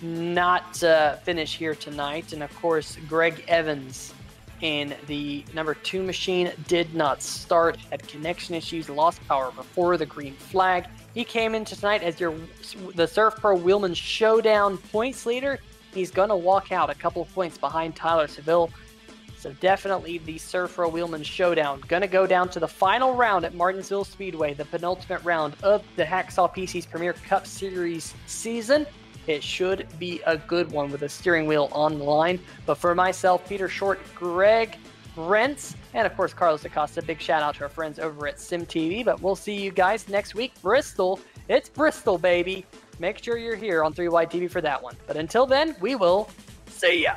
not finish here tonight. And of course, Greg Evans in the number 2 machine did not start, had connection issues, lost power before the green flag. He came into tonight as the SERVPRO Wheelman Showdown points leader. He's going to walk out a couple of points behind Tyler Seville. So definitely the SERVPRO Wheelman Showdown. Going to go down to the final round at Martinsville Speedway, the penultimate round of the Hacksaw PC's Premier Cup Series season. It should be a good one with a steering wheel on the line. But for myself, Peter Short, Greg Brentz, and of course Carlos Acosta, big shout out to our friends over at SimTV. But we'll see you guys next week. Bristol, it's Bristol, baby. Make sure you're here on 3Y TV for that one. But until then, we will see ya.